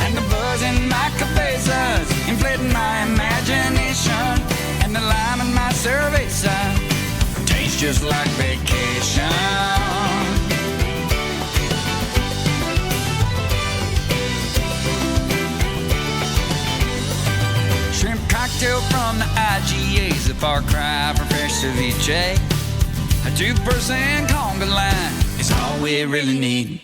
and the buzz in my cabezas inflating my imagination, and the lime in my cerveza tastes just like vacation. Shrimp cocktail from the IGA's a far cry from fresh ceviche. A 2% conga line is all we really need.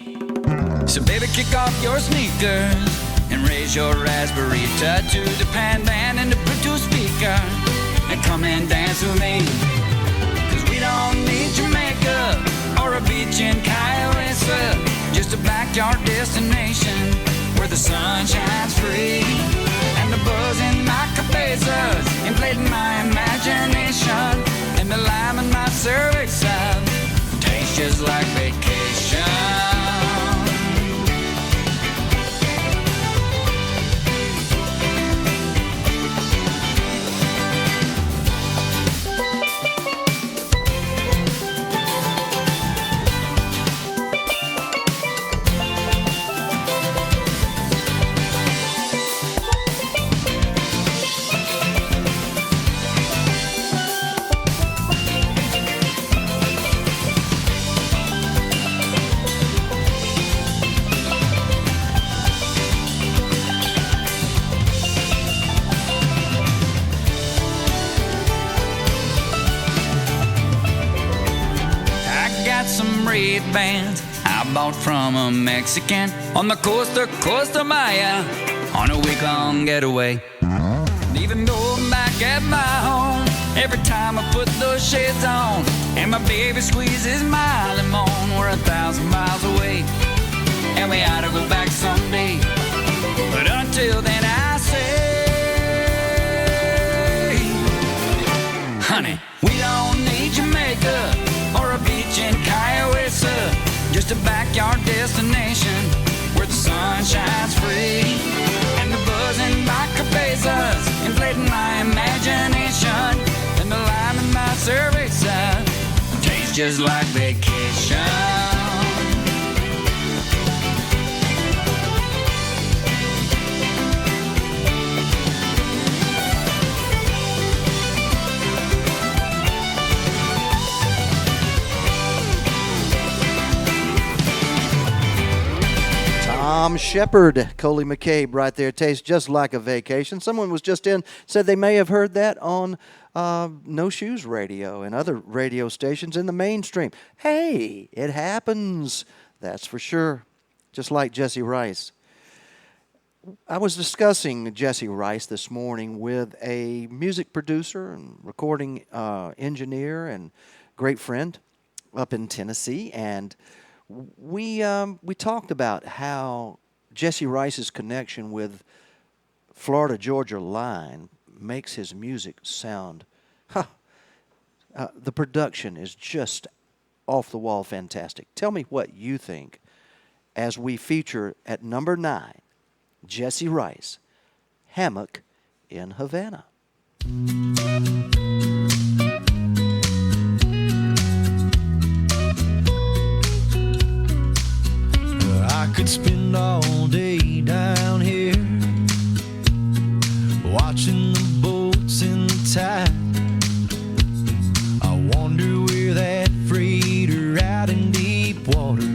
So baby, kick off your sneakers and raise your raspberry-ta to the pan band and the Bluetooth speaker and come and dance with me. Cause we don't need Jamaica or a beach in Kiowa, just a backyard destination where the sun shines free and the buzz in my cabezas inflating my imagination, and the lime in my cervix tastes just like vacation. Bands I bought from a Mexican on the coast of Costa Maya on a week-long getaway. Even though I'm back at my home, every time I put those shades on and my baby squeezes my limon, we're 1,000 miles away and we ought to go back someday. But until then I say, honey, we don't need Jamaica or a beach in Kiowa, just a backyard destination where the sun shines free and the buzz in my cabezas inflating my imagination, and the lime in my cerveza tastes just like vacation. Tom Shepard, Coley McCabe right there. Tastes just like a vacation. Someone was just in, said they may have heard that on No Shoes Radio and other radio stations in the mainstream. Hey, it happens. That's for sure. Just like Jesse Rice. I was discussing Jesse Rice this morning with a music producer and recording engineer and great friend up in Tennessee, and we talked about how Jesse Rice's connection with Florida-Georgia line makes his music sound, the production is just off-the-wall fantastic. Tell me what you think as we feature at number 9, Jesse Rice, Hammock in Havana. I could spend all day down here watching the boats in the tide. I wonder where that freighter out in deep water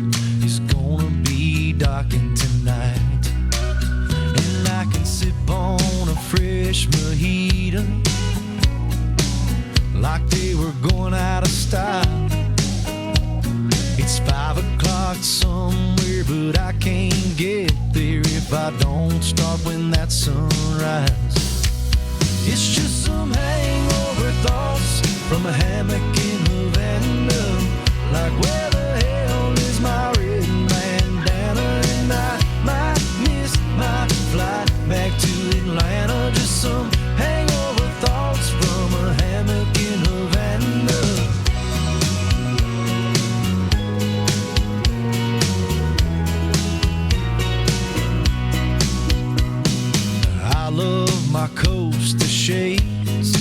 is gonna be docking tonight. And I can sip on a fresh mojito like they were going out of style. It's 5 o'clock somewhere, but I can't get there if I don't start when that sunrise. It's just some hangover thoughts from a hammock in Havana. Like, where the hell is my red bandana? And I might miss my flight back to Atlanta. Just some my coast to shades.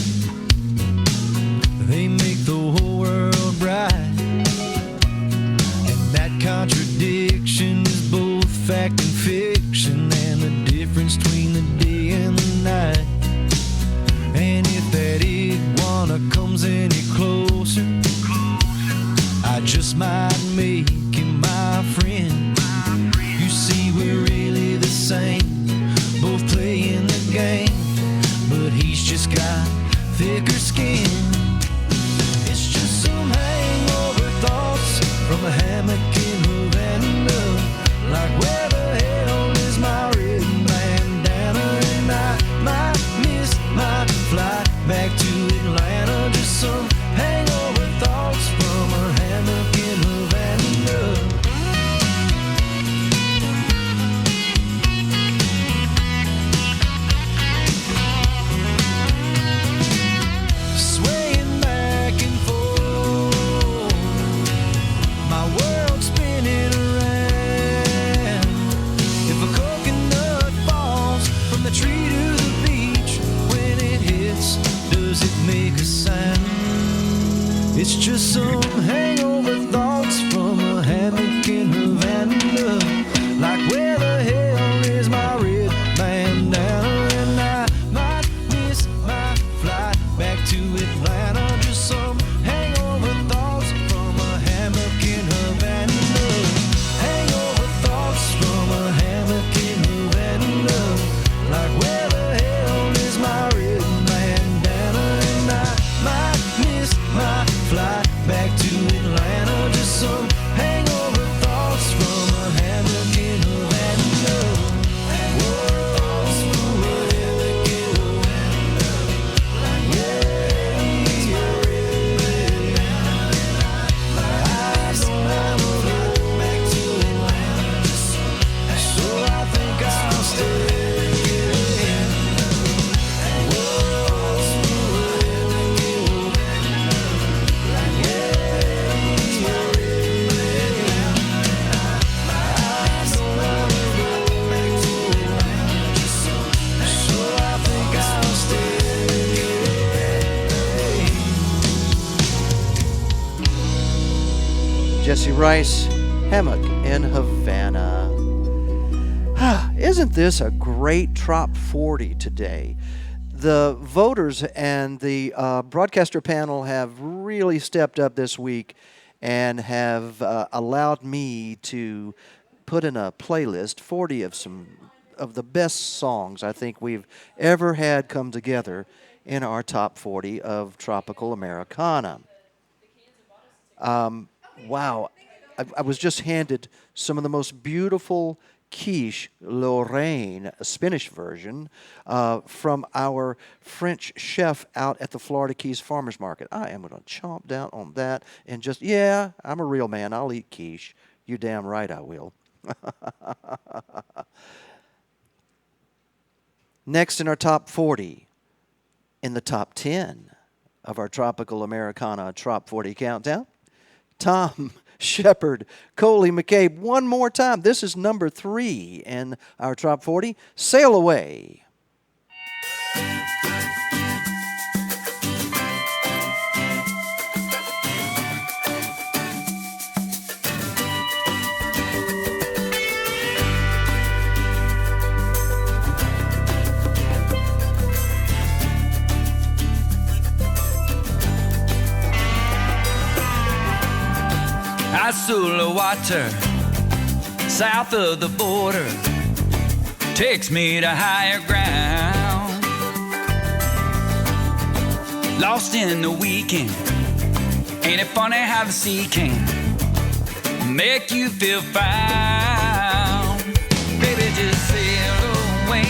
They make the whole world bright. And that contradiction is both fact and fiction, and the difference between the day and the night. And if that iguana comes any closer, I just might make him my friend. You see, we're really the same, both playing the game, but he's just got thicker skin. It's just some hangover thoughts from a hammock in Havana. Like, where the hell is my red bandana? And I might miss my flight back to Atlanta. Just some hangover thoughts from a hammock in Havana. Swaying back and forth, my world spinning around. If a coconut falls from the tree to the beach, when it hits, does it make a sound? It's just some hangover thoughts from a hammock in Havana. Like, where the hell is my red bandana? And I might miss my flight back to Atlanta. Just some hangover thoughts from a hammock in Havana. Hangover thoughts from a hammock in Havana. Like, where the hell is my red bandana? And I might miss my flight back to Atlanta. Just some hangover thoughts from a hammock in Havana. Thoughts from a hammock in Havana. Yeah, I don't have a flight back to Atlanta, so I think I'll stay. Jesse Rice, Hammock in Havana. Isn't this a great Trop 40 today? The voters and the broadcaster panel have really stepped up this week and have allowed me to put in a playlist 40 of some of the best songs I think we've ever had come together in our top 40 of tropical Americana. Wow, I was just handed some of the most beautiful quiche Lorraine, a Spanish version, from our French chef out at the Florida Keys Farmers Market. I am going to chomp down on that and just, yeah, I'm a real man. I'll eat quiche. You damn right I will. Next in our top 40, in the top 10 of our Tropical Americana Trop 40 Countdown, Tom Shepard, Coley McCabe, one more time. This is number 3 in our Trop 40, Sail Away. Azul water, south of the border, takes me to higher ground. Lost in the weekend, ain't it funny how the sea can make you feel found? Baby, just sail away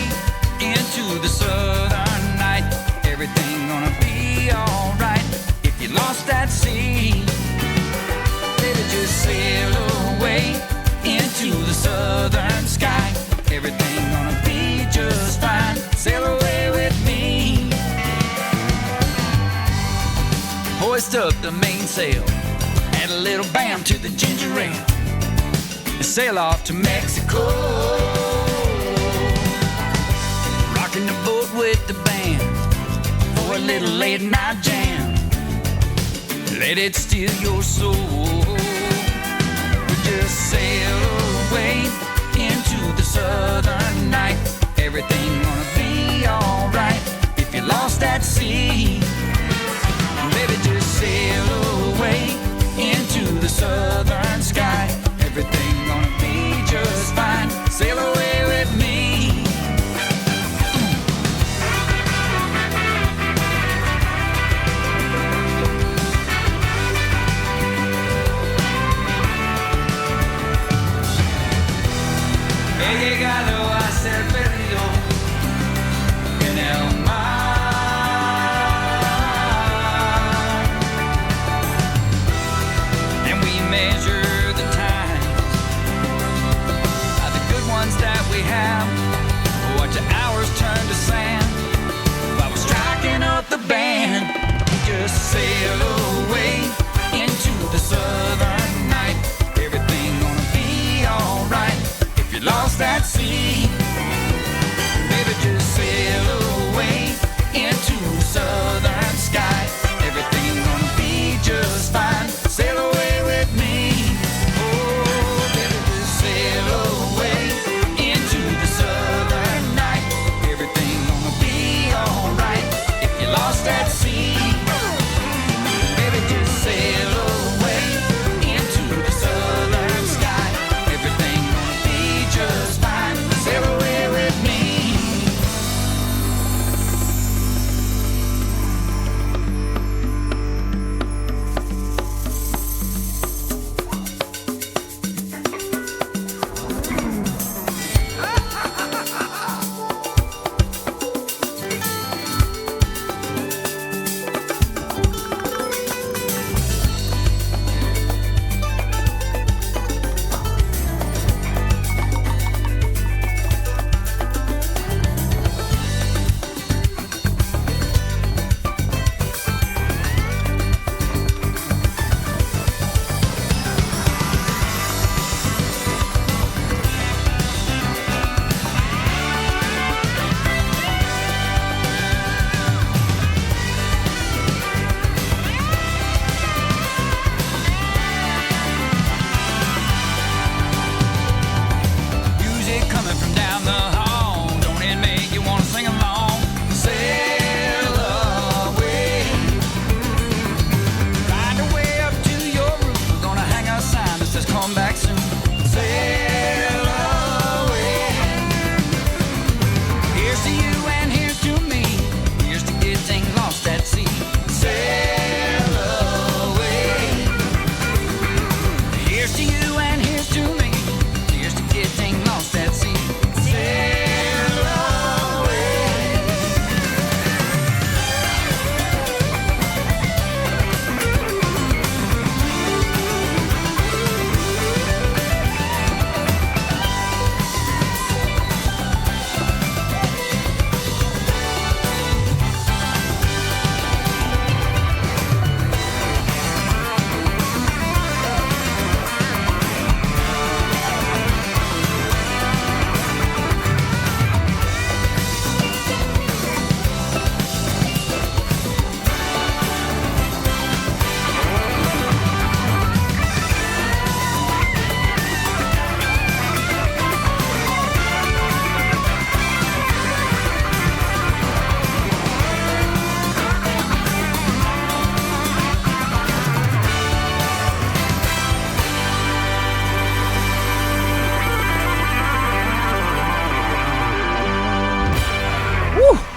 into the southern night. Everything gonna be alright if you lost at sea. Just sail away into the southern sky. Everything gonna be just fine. Sail away with me. Hoist up the mainsail, add a little bam to the ginger ale, and sail off to Mexico. Rocking the boat with the little late night jam. Let it steal your soul. Just sail away into the southern night. Everything gonna be alright if you lost at sea. Baby, just sail away into the southern sky. Everything gonna be just fine. Sail away with me. He llegado a ser perdido en el mar. And we measure the times by the good ones that we have. Watch the hours turn to sand while we're striking up the band. Just sail away into the southern night. Everything gonna be alright. Lost at sea. Baby, just sail away into the southern sky. Everything gonna be just fine. Sail away with me. Oh, baby, just sail away into the southern night. Everything gonna be alright if you're lost at sea. Baby, just sail away into the southern sky. Everything gonna be just fine. Sail away with me.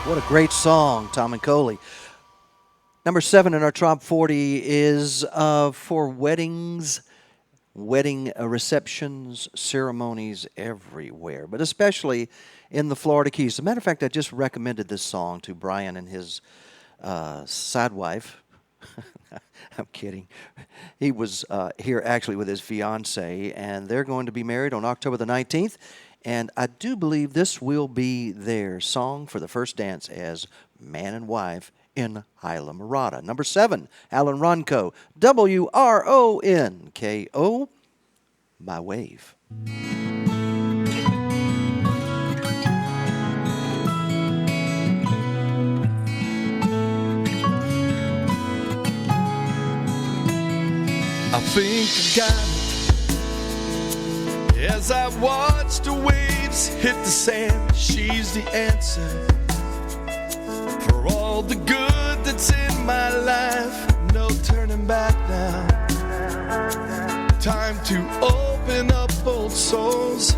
What a great song, Tom and Coley. Number 7 in our top 40 is for weddings, wedding receptions, ceremonies everywhere, but especially in the Florida Keys. As a matter of fact, I just recommended this song to Brian and his side wife. I'm kidding. He was here actually with his fiance, and they're going to be married on October the 19th. And I do believe this will be their song for the first dance as man and wife in Islamorada. Number 7, Alan Ronco, WRONKO, My Wave. think I got it. As I watch the waves hit the sand, she's the answer for all the good that's in my life. No turning back now. Time to open up old souls.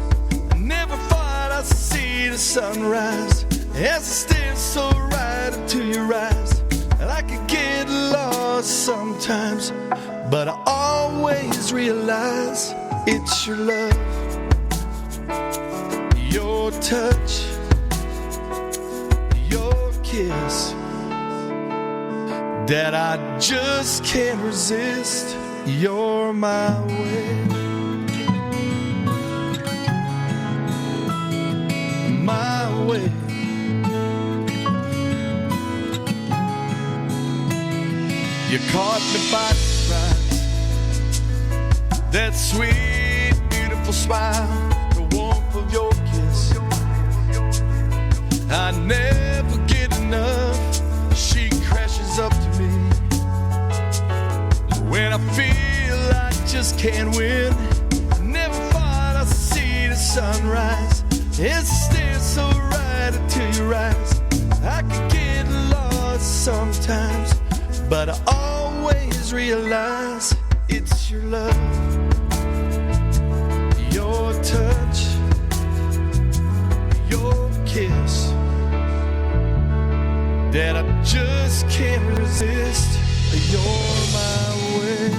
I never thought I'd see the sunrise as I stare so right into your eyes. And I could get lost sometimes, but I always realize it's your love, your touch, your kiss that I just can't resist. You're my way, my way. You caught me by surprise. That sweet, beautiful smile, the warmth of your kiss. I never get enough. She crashes up to me when I feel I just can't win. I never thought I'd see the sunrise. It stares so right into your eyes. I could get lost sometimes, but I always realize it's your love, your touch, your kiss that I just can't resist. You're my way.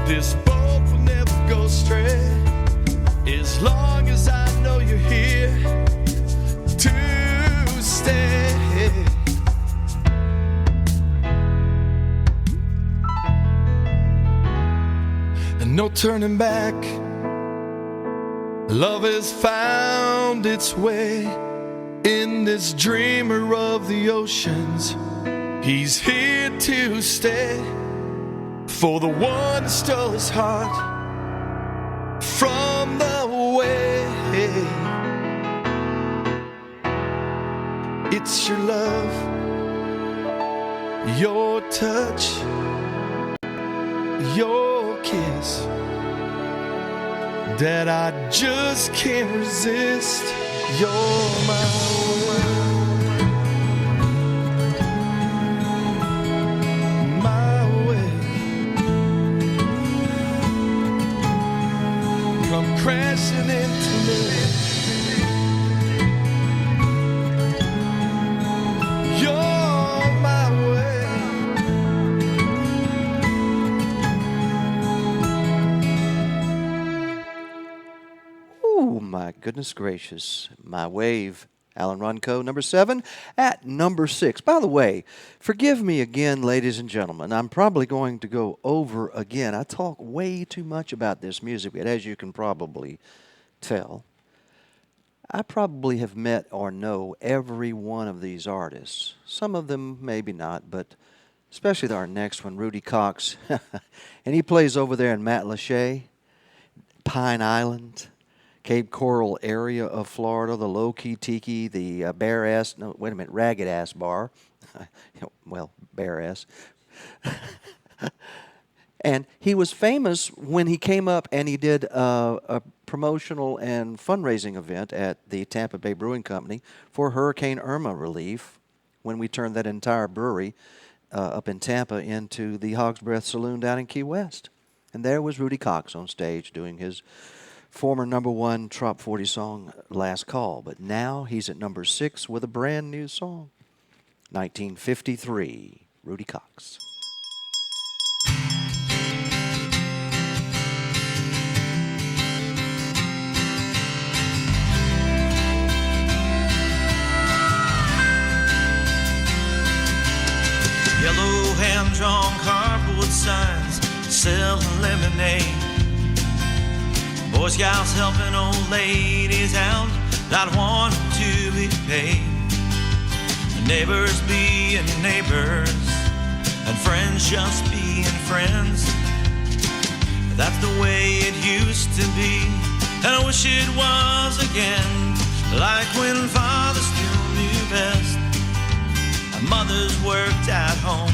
This boat will never go straight as long as I know you're here to stay. And no turning back. Love has found its way in this dreamer of the oceans. He's here to stay. For the one who stole his heart from the way. It's your love, your touch, your kiss that I just can't resist. You're my way. Crashing into me. You're my way. Oh, my goodness gracious. My Wave. Alan Runco, number 7. At number 6. By the way, forgive me again, ladies and gentlemen. I'm probably going to go over again. I talk way too much about this music, but as you can probably tell, I probably have met or know every one of these artists. Some of them maybe not, but especially our next one, Rudy Cox. And he plays over there in Matlacha, Pine Island, Cape Coral area of Florida, the low-key tiki, the ragged-ass bar. Well, bare-ass. And he was famous when he came up and he did a promotional and fundraising event at the Tampa Bay Brewing Company for Hurricane Irma relief when we turned that entire brewery up in Tampa into the Hog's Breath Saloon down in Key West. And there was Rudy Cox on stage doing his former number 1 Trop 40 song, Last Call. But now he's at number 6 with a brand new song. 1953, Rudy Cox. Yellow hand-drawn cardboard signs selling lemonade. Boy Scouts helping old ladies out, not wanting to be paid. Neighbors being neighbors, and friends just being friends. That's the way it used to be, and I wish it was again. Like when fathers still knew best, and mothers worked at home.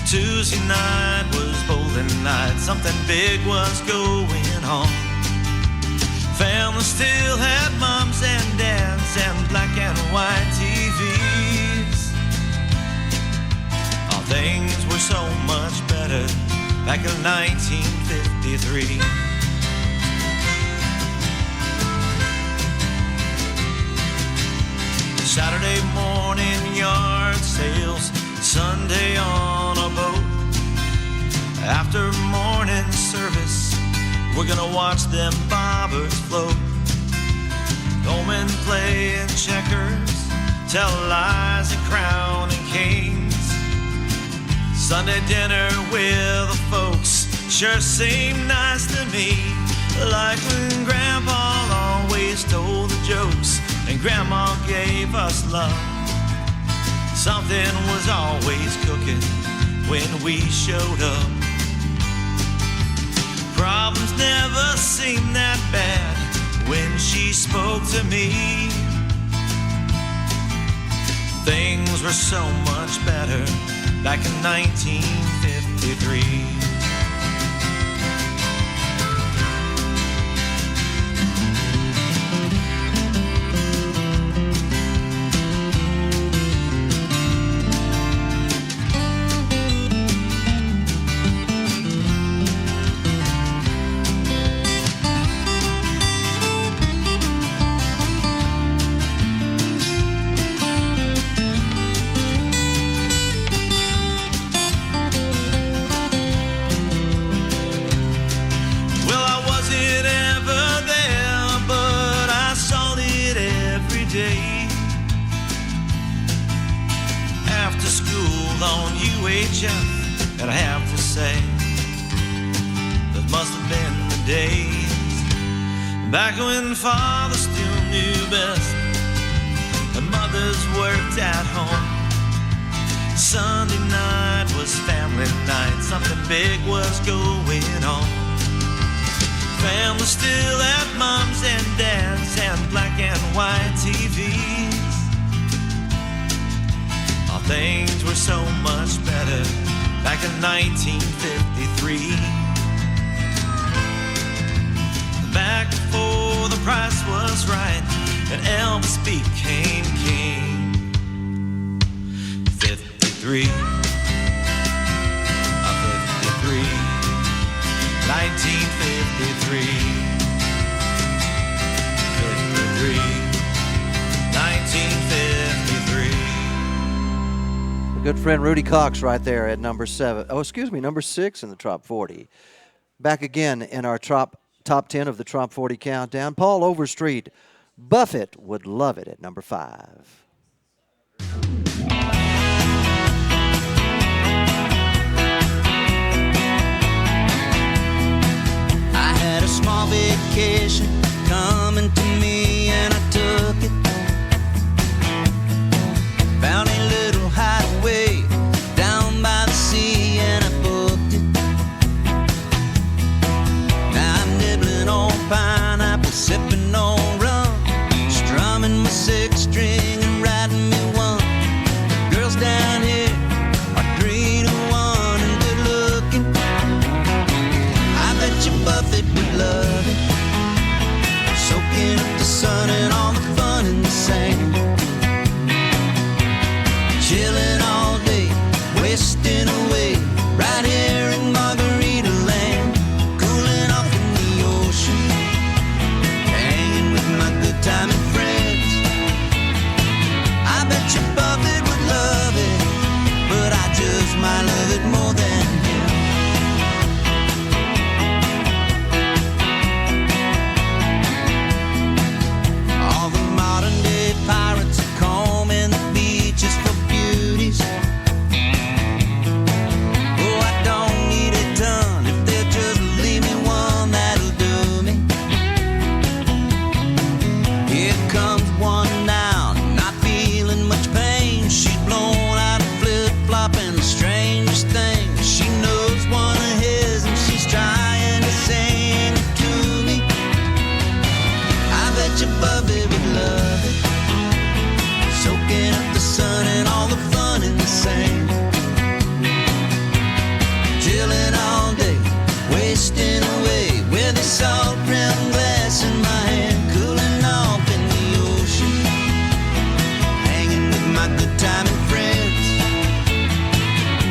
Tuesday night was bowling night, something big was going on. Family still had moms and dads and black and white TVs. Oh, things were so much better back in 1953. Saturday morning yard sales, Sunday on a boat. After morning service, we're gonna watch them bobbers float. Going playing checkers, tell lies and Crown and Kings. Sunday dinner with the folks sure seemed nice to me. Like when Grandpa always told the jokes and Grandma gave us love. Something was always cooking when we showed up. Problems never seemed that bad when she spoke to me. Things were so much better back in 1953. And I have to say, those must have been the days back when fathers still knew best and mothers worked at home. Sunday night was family night, something big was going on. Family still had moms and dads and black and white TVs. All things were so much better back in 1953. Back before the price was right and Elvis became king. 53. 53. 1953. 53. 1953. Good friend Rudy Cox right there at number 6 in the Trop 40. Back again in our top 10 of the Trop 40 countdown. Paul Overstreet, Buffett Would Love It at number 5. I had a small vacation coming to me and I took it. Found a little hideaway down by the sea and I booked it. Now I'm nibbling on pineapple, sipping on rum, strumming my 6-string and writing me one. The girls down here are 3 to 1 and good looking. I bet you Buffett would love it, soaking up the sun and all the fun in the sand. Chilling all day, wasting away, right here in Margarita Land. Cooling off in the ocean, hanging with my good timing friends. I bet you Buffett would love it, but I just might love it more than him. All the modern day pirates are combing the beaches for beauties. Oh, I don't need a ton if they'll just leave me one, that'll do chilling all day, wasting away with a salt rim glass in my hand, cooling off in the ocean, hanging with my good timing friends.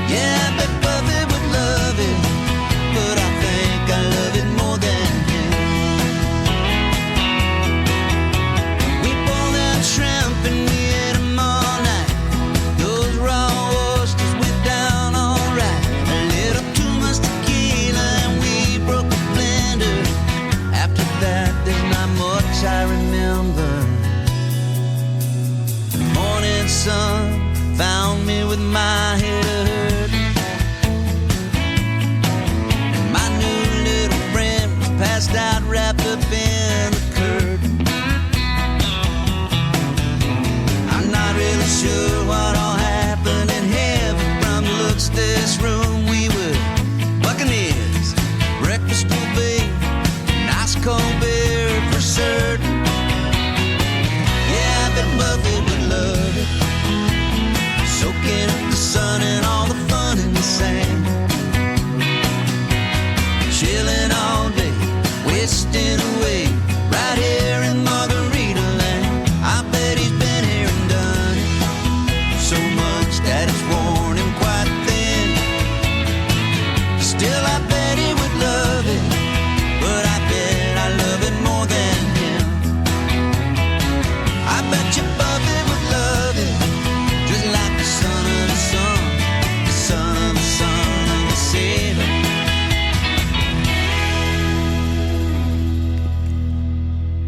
Yeah, I bet Buffett would love it, but I think I love it more than him. We pulled out shrimp and we ate 'em all night. Those raw oysters went down alright. A little too much tequila and we broke the blender. After that, there's not much I remember. The morning sun found me with my head hurt, and my new little friend was passed out, wrapped up in the curtain. I'm not really sure what all happened in heaven. From the looks of this room, we were buccaneers, breakfast buffet, nice cold beer for certain. Yeah, I bet Buffett would love it, soaking up the sun and all the fun in the sand, chilling all day, wasting away right here in Margarita Land. I bet he's been here and done it so much that it's worn him quite thin. Still, I bet he would love it, but I bet I love it more than him. I bet you Buffett would love it, just like the son of the sun, the son of the son of the sailor.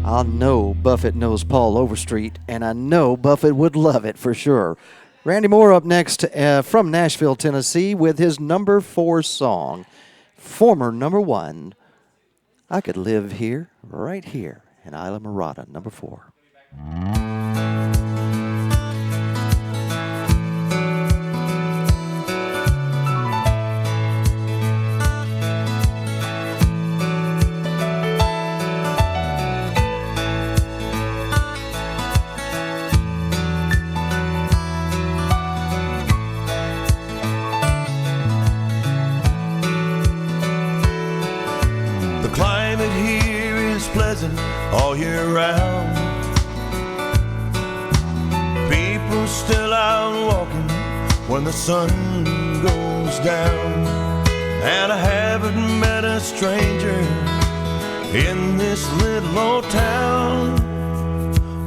I know Buffett knows Paul Overstreet, and I know Buffett would love it for sure. Randy Moore up next from Nashville, Tennessee, with his number 4 song, former number 1, I Could Live Here, right here in Islamorada, number 4. The climate here is pleasant all year round. People still out walking when the sun goes down. And I haven't met a stranger in this little old town.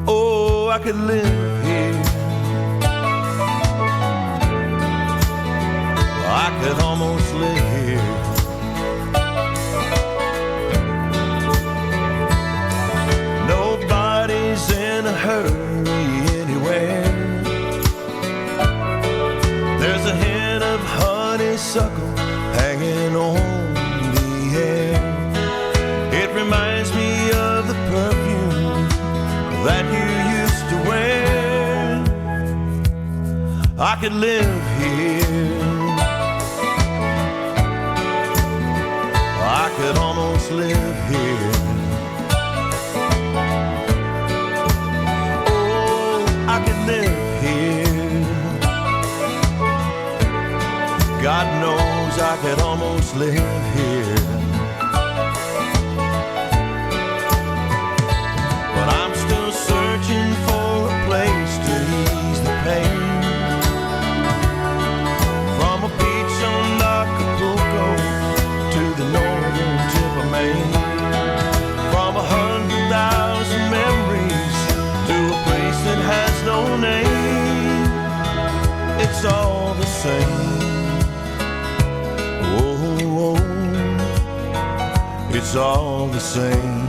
Oh, I could live here, I could almost live here. Nobody's in a hurry anywhere. There's a hint of honeysuckle hanging on the air. It reminds me of the perfume that you used to wear. I could live here, I could almost live here. I could live here, God knows I could almost live here. But I'm still searching for a place to ease the pain. From a beach on Acapulco to the northern tip of Maine. From 100,000 memories to a place that has no name. It's all the same. Oh, oh, it's all the same.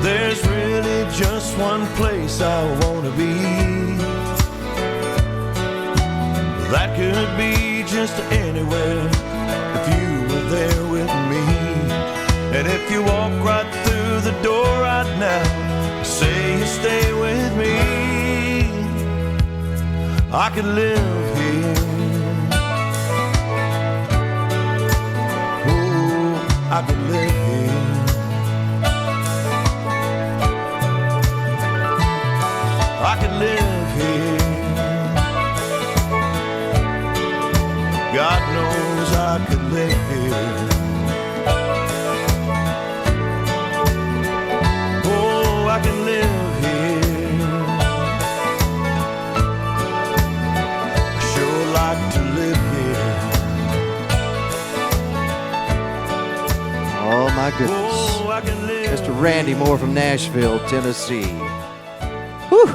There's really just one place I want to be. That could be just anywhere if you were there with me. And if you walk right through the door right now, say you stay with me, I could live here, I could live here. I could live here. God knows I could live here. Oh, I can live here. I sure like to live here. Oh, my goodness. Oh, I can live. Mr. Randy Moore from Nashville, Tennessee. Whew.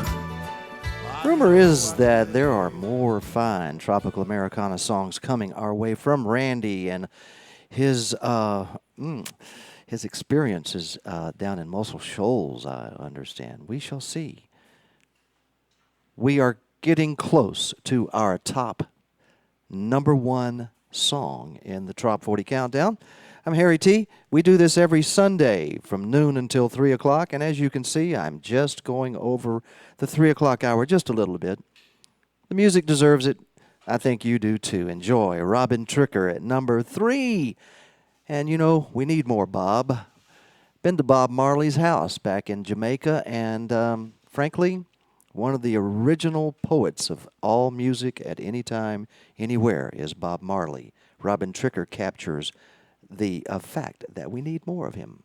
Rumor is that there are more fine tropical Americana songs coming our way from Randy and his experiences down in Muscle Shoals, I understand. We shall see. We are getting close to our top number one song in the Trop 40 Countdown. I'm Harry T. We do this every Sunday from noon until 3 o'clock, and as you can see, I'm just going over the 3 o'clock hour just a little bit. The music deserves it. I think you do too. Enjoy Robin Tricker at number 3. And you know, we need more Bob. Been to Bob Marley's house back in Jamaica, and frankly, one of the original poets of all music at any time, anywhere is Bob Marley. Robin Tricker captures the fact that we need more of him.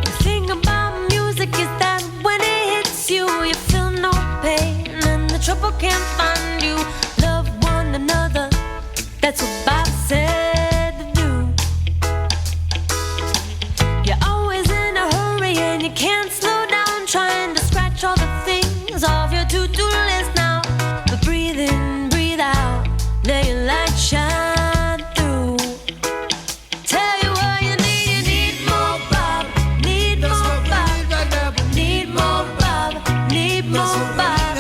The thing about music is that when it hits you, you feel no pain and the trouble can't find you. Love one another, that's what Bob said. Can't slow down trying to scratch all the things off your to-do list now. But breathe in, breathe out, let your light shine through. Tell you what you need more Bob, need more Bob, need more Bob, need more Bob.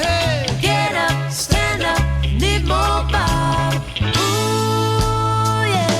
Get up, stand up, need more Bob. Ooh, yeah.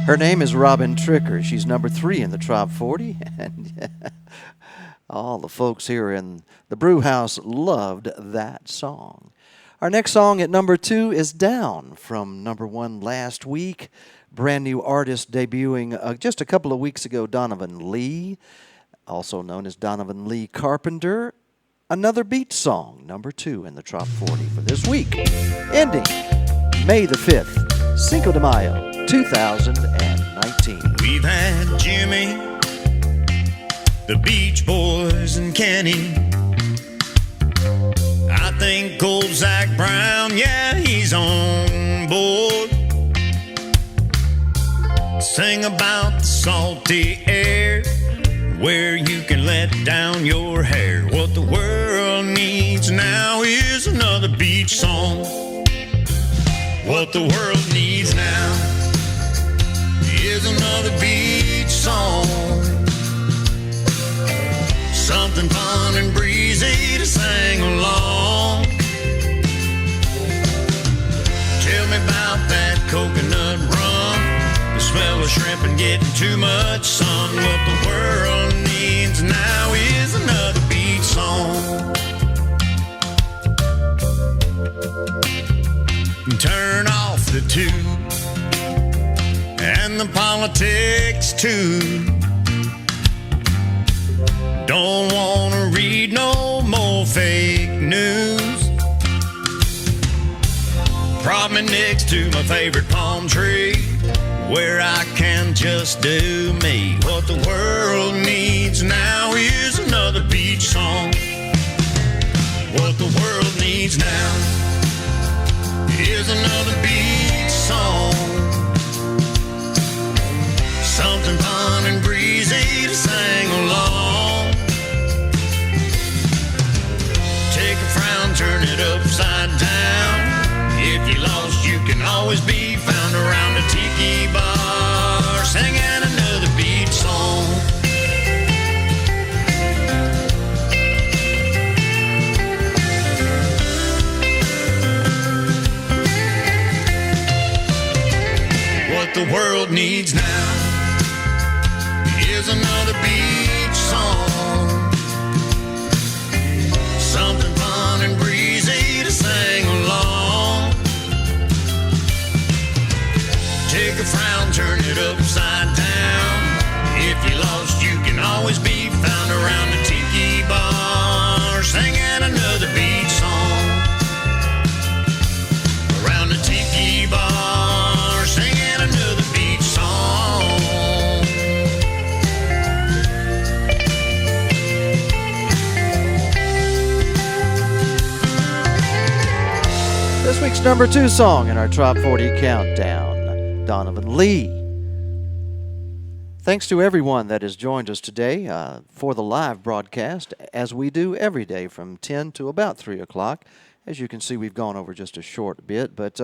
Her name is Robin Tricker. She's number 3 in the Trop 40. And all the folks here in the Brewhouse loved that song. Our next song at number 2 is Down from number 1 last week. Brand new artist debuting just a couple of weeks ago, Donovan Lee, also known as Donovan Lee Carpenter. Another beach song, number 2 in the Trop 40 for this week, ending May the 5th, Cinco de Mayo, 2019. We've had Jimmy, the Beach Boys, and Kenny. I think old Zach Brown, yeah, he's on board. Sing about the salty air, where you can let down your hair. What the world needs now is another beach song. What the world needs now is another beach song. Something fun and breezy to sing along. Tell me about that coconut rum, the smell of shrimp and getting too much sun. What the world needs now is another beach song. Turn off the tube and the politics too. Don't wanna read no more fake news. Prop me next to my favorite palm tree, where I can just do me. What the world needs now is another beach song. What the world needs now is another beach song. Something fun and breezy to sing along. Take a frown, turn it upside down. If you're lost, you can always be found around a tiki bar, singing another beach song. What the world needs now is another beach song. Something fun and breezy to sing along. Take a frown, turn it upside down. If you're lost, you can always be found around a tiki bar, singing another beach song. Around a tiki bar, singing another beach song. This week's number 2 song in our Trop 40 Countdown, Donovan Lee. Thanks to everyone that has joined us today for the live broadcast, as we do every day from 10 to about 3 o'clock. As you can see, we've gone over just a short bit, but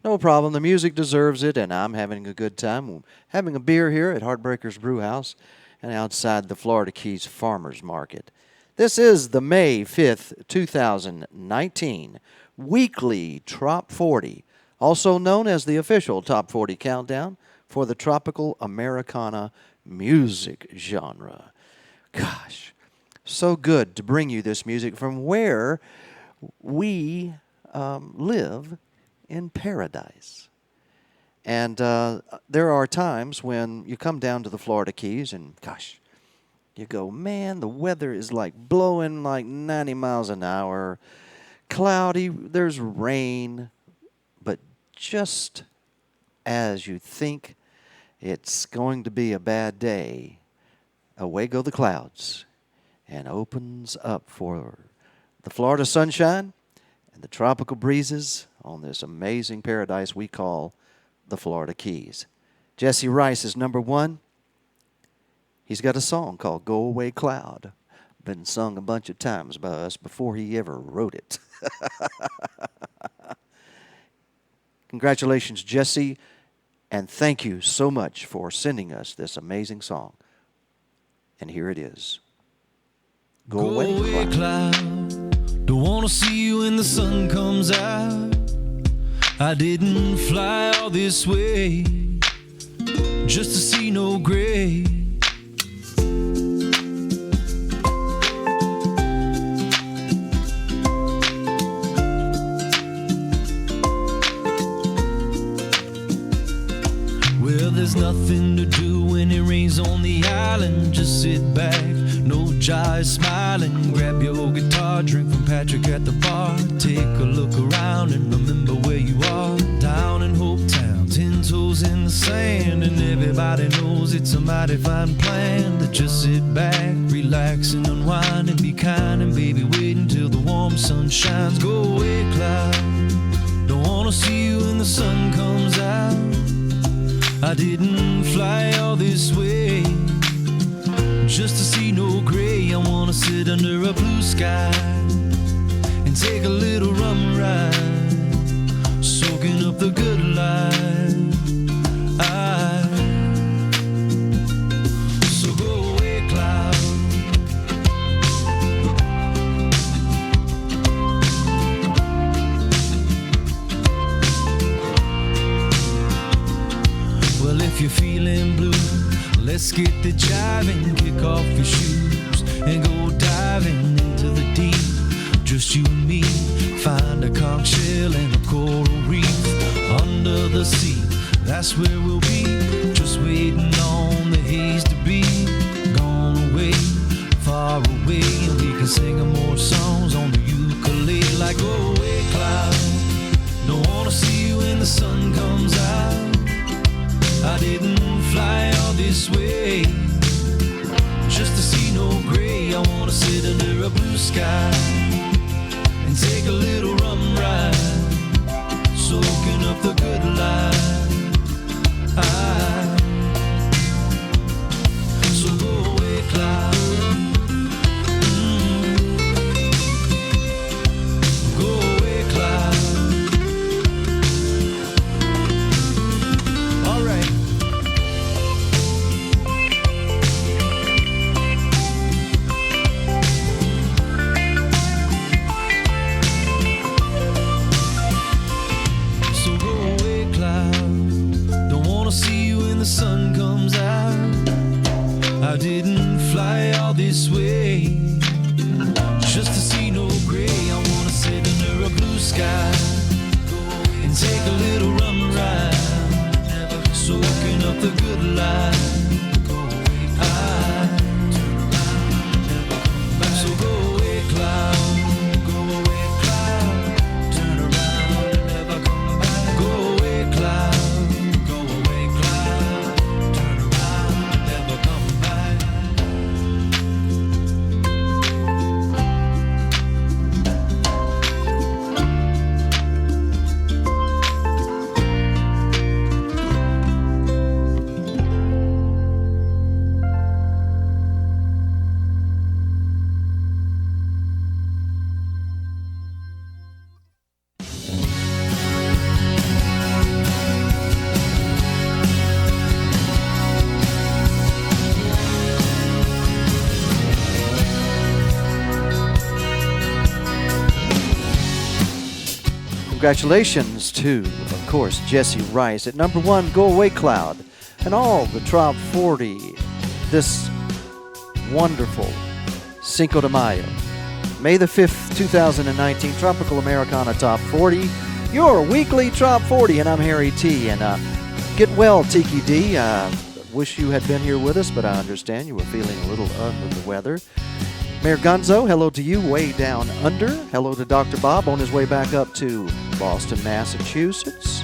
no problem. The music deserves it, and I'm having a good time. Having a beer here at Heartbreakers Brewhouse and outside the Florida Keys Farmers Market. This is the May 5th, 2019 Weekly Trop 40, also known as the official Top 40 Countdown for the tropical Americana music genre. Gosh, so good to bring you this music from where we live in paradise. And there are times when you come down to the Florida Keys and, gosh, you go, man, the weather is like blowing like 90 miles an hour, cloudy, there's rain, but just as you think it's going to be a bad day, away go the clouds and opens up for the Florida sunshine and the tropical breezes on this amazing paradise we call the Florida Keys. Jesse Rice is number 1. He's got a song called Go Away Cloud. Been sung a bunch of times by us before he ever wrote it. Congratulations, Jesse, and thank you so much for sending us this amazing song. And here it is. Go away, cloud. Don't want to see you when the sun comes out. I didn't fly all this way just to see no gray. Well, there's nothing to do when it rains on the island. Just sit back, no jive, smiling. Grab your guitar, drink from Patrick at the bar. Take a look around and remember where you are. Down in Hope Town, 10 toes in the sand. And everybody knows it's a mighty fine plan to just sit back, relax and unwind and be kind. And baby, wait until the warm sun shines. Go away, cloud, don't wanna see you when the sun comes out. I didn't fly all this way just to see no gray. I wanna sit under a blue sky and take a little rum ride, soaking up the good life. So go away, cloud. Well, if you're feeling blue, let's get the jiving, kick off your shoes and go diving into the deep. Just you and me, find a conch shell and a coral reef under the sea. That's where we'll be, just waiting on the haze to be gone away, far away. And we can sing more songs on the ukulele. Like go away, cloud, don't wanna see you when the sun comes out. I didn't fly all this way just to see no gray. I wanna sit under a blue sky and take a little rum ride, soaking up the good life. So go away, cloud. Go away, cloud. All right. The sun comes out. I didn't fly all this way just to see no gray. I wanna sit under a blue sky and take a little rum ride, soaking up the good life. So go away, cloud. Go away, cloud. Turn around and never come back. Go away, cloud. Congratulations to, of course, Jesse Rice at number 1, Go Away Cloud, and all the Trop 40 this wonderful Cinco de Mayo. May the 5th, 2019, Tropical Americana Top 40, your weekly Trop 40, and I'm Harry T. And get well, Tiki D. Wish you had been here with us, but I understand you were feeling a little under the weather. Mayor Gonzo, hello to you way down under. Hello to Dr. Bob on his way back up to Boston, Massachusetts.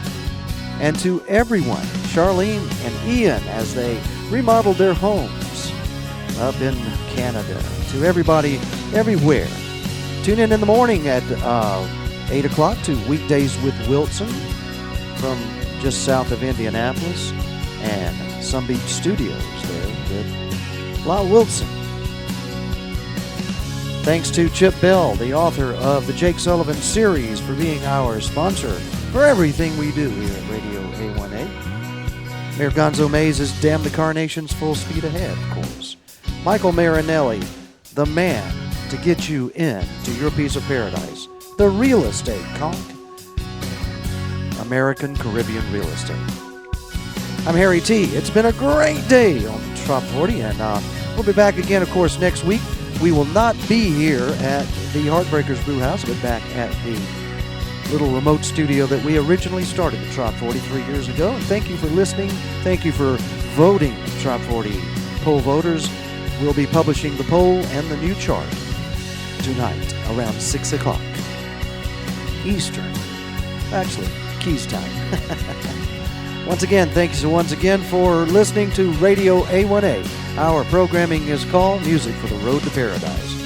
And to everyone, Charlene and Ian, as they remodeled their homes up in Canada. To everybody everywhere. Tune in the morning at 8 o'clock to Weekdays with Wilson from just south of Indianapolis and Sun Beach Studios there with La Wilson. Thanks to Chip Bell, the author of the Jake Sullivan series, for being our sponsor for everything we do here at Radio A1A. Mayor Gonzo Mays is Damn the Carnations full speed ahead, of course. Michael Marinelli, the man to get you in to your piece of paradise. The real estate conch. American Caribbean Real Estate. I'm Harry T. It's been a great day on the Trop 40, and we'll be back again, of course, next week. We will not be here at the Heartbreakers Brewhouse, but back at the little remote studio that we originally started the Trop 40 3 years ago. And thank you for listening. Thank you for voting, Trop 40 poll voters. We'll be publishing the poll and the new chart tonight around 6 o'clock Eastern. Actually, Keys time. Once again, thank you so once again for listening to Radio A1A. Our programming is called Music for the Road to Paradise.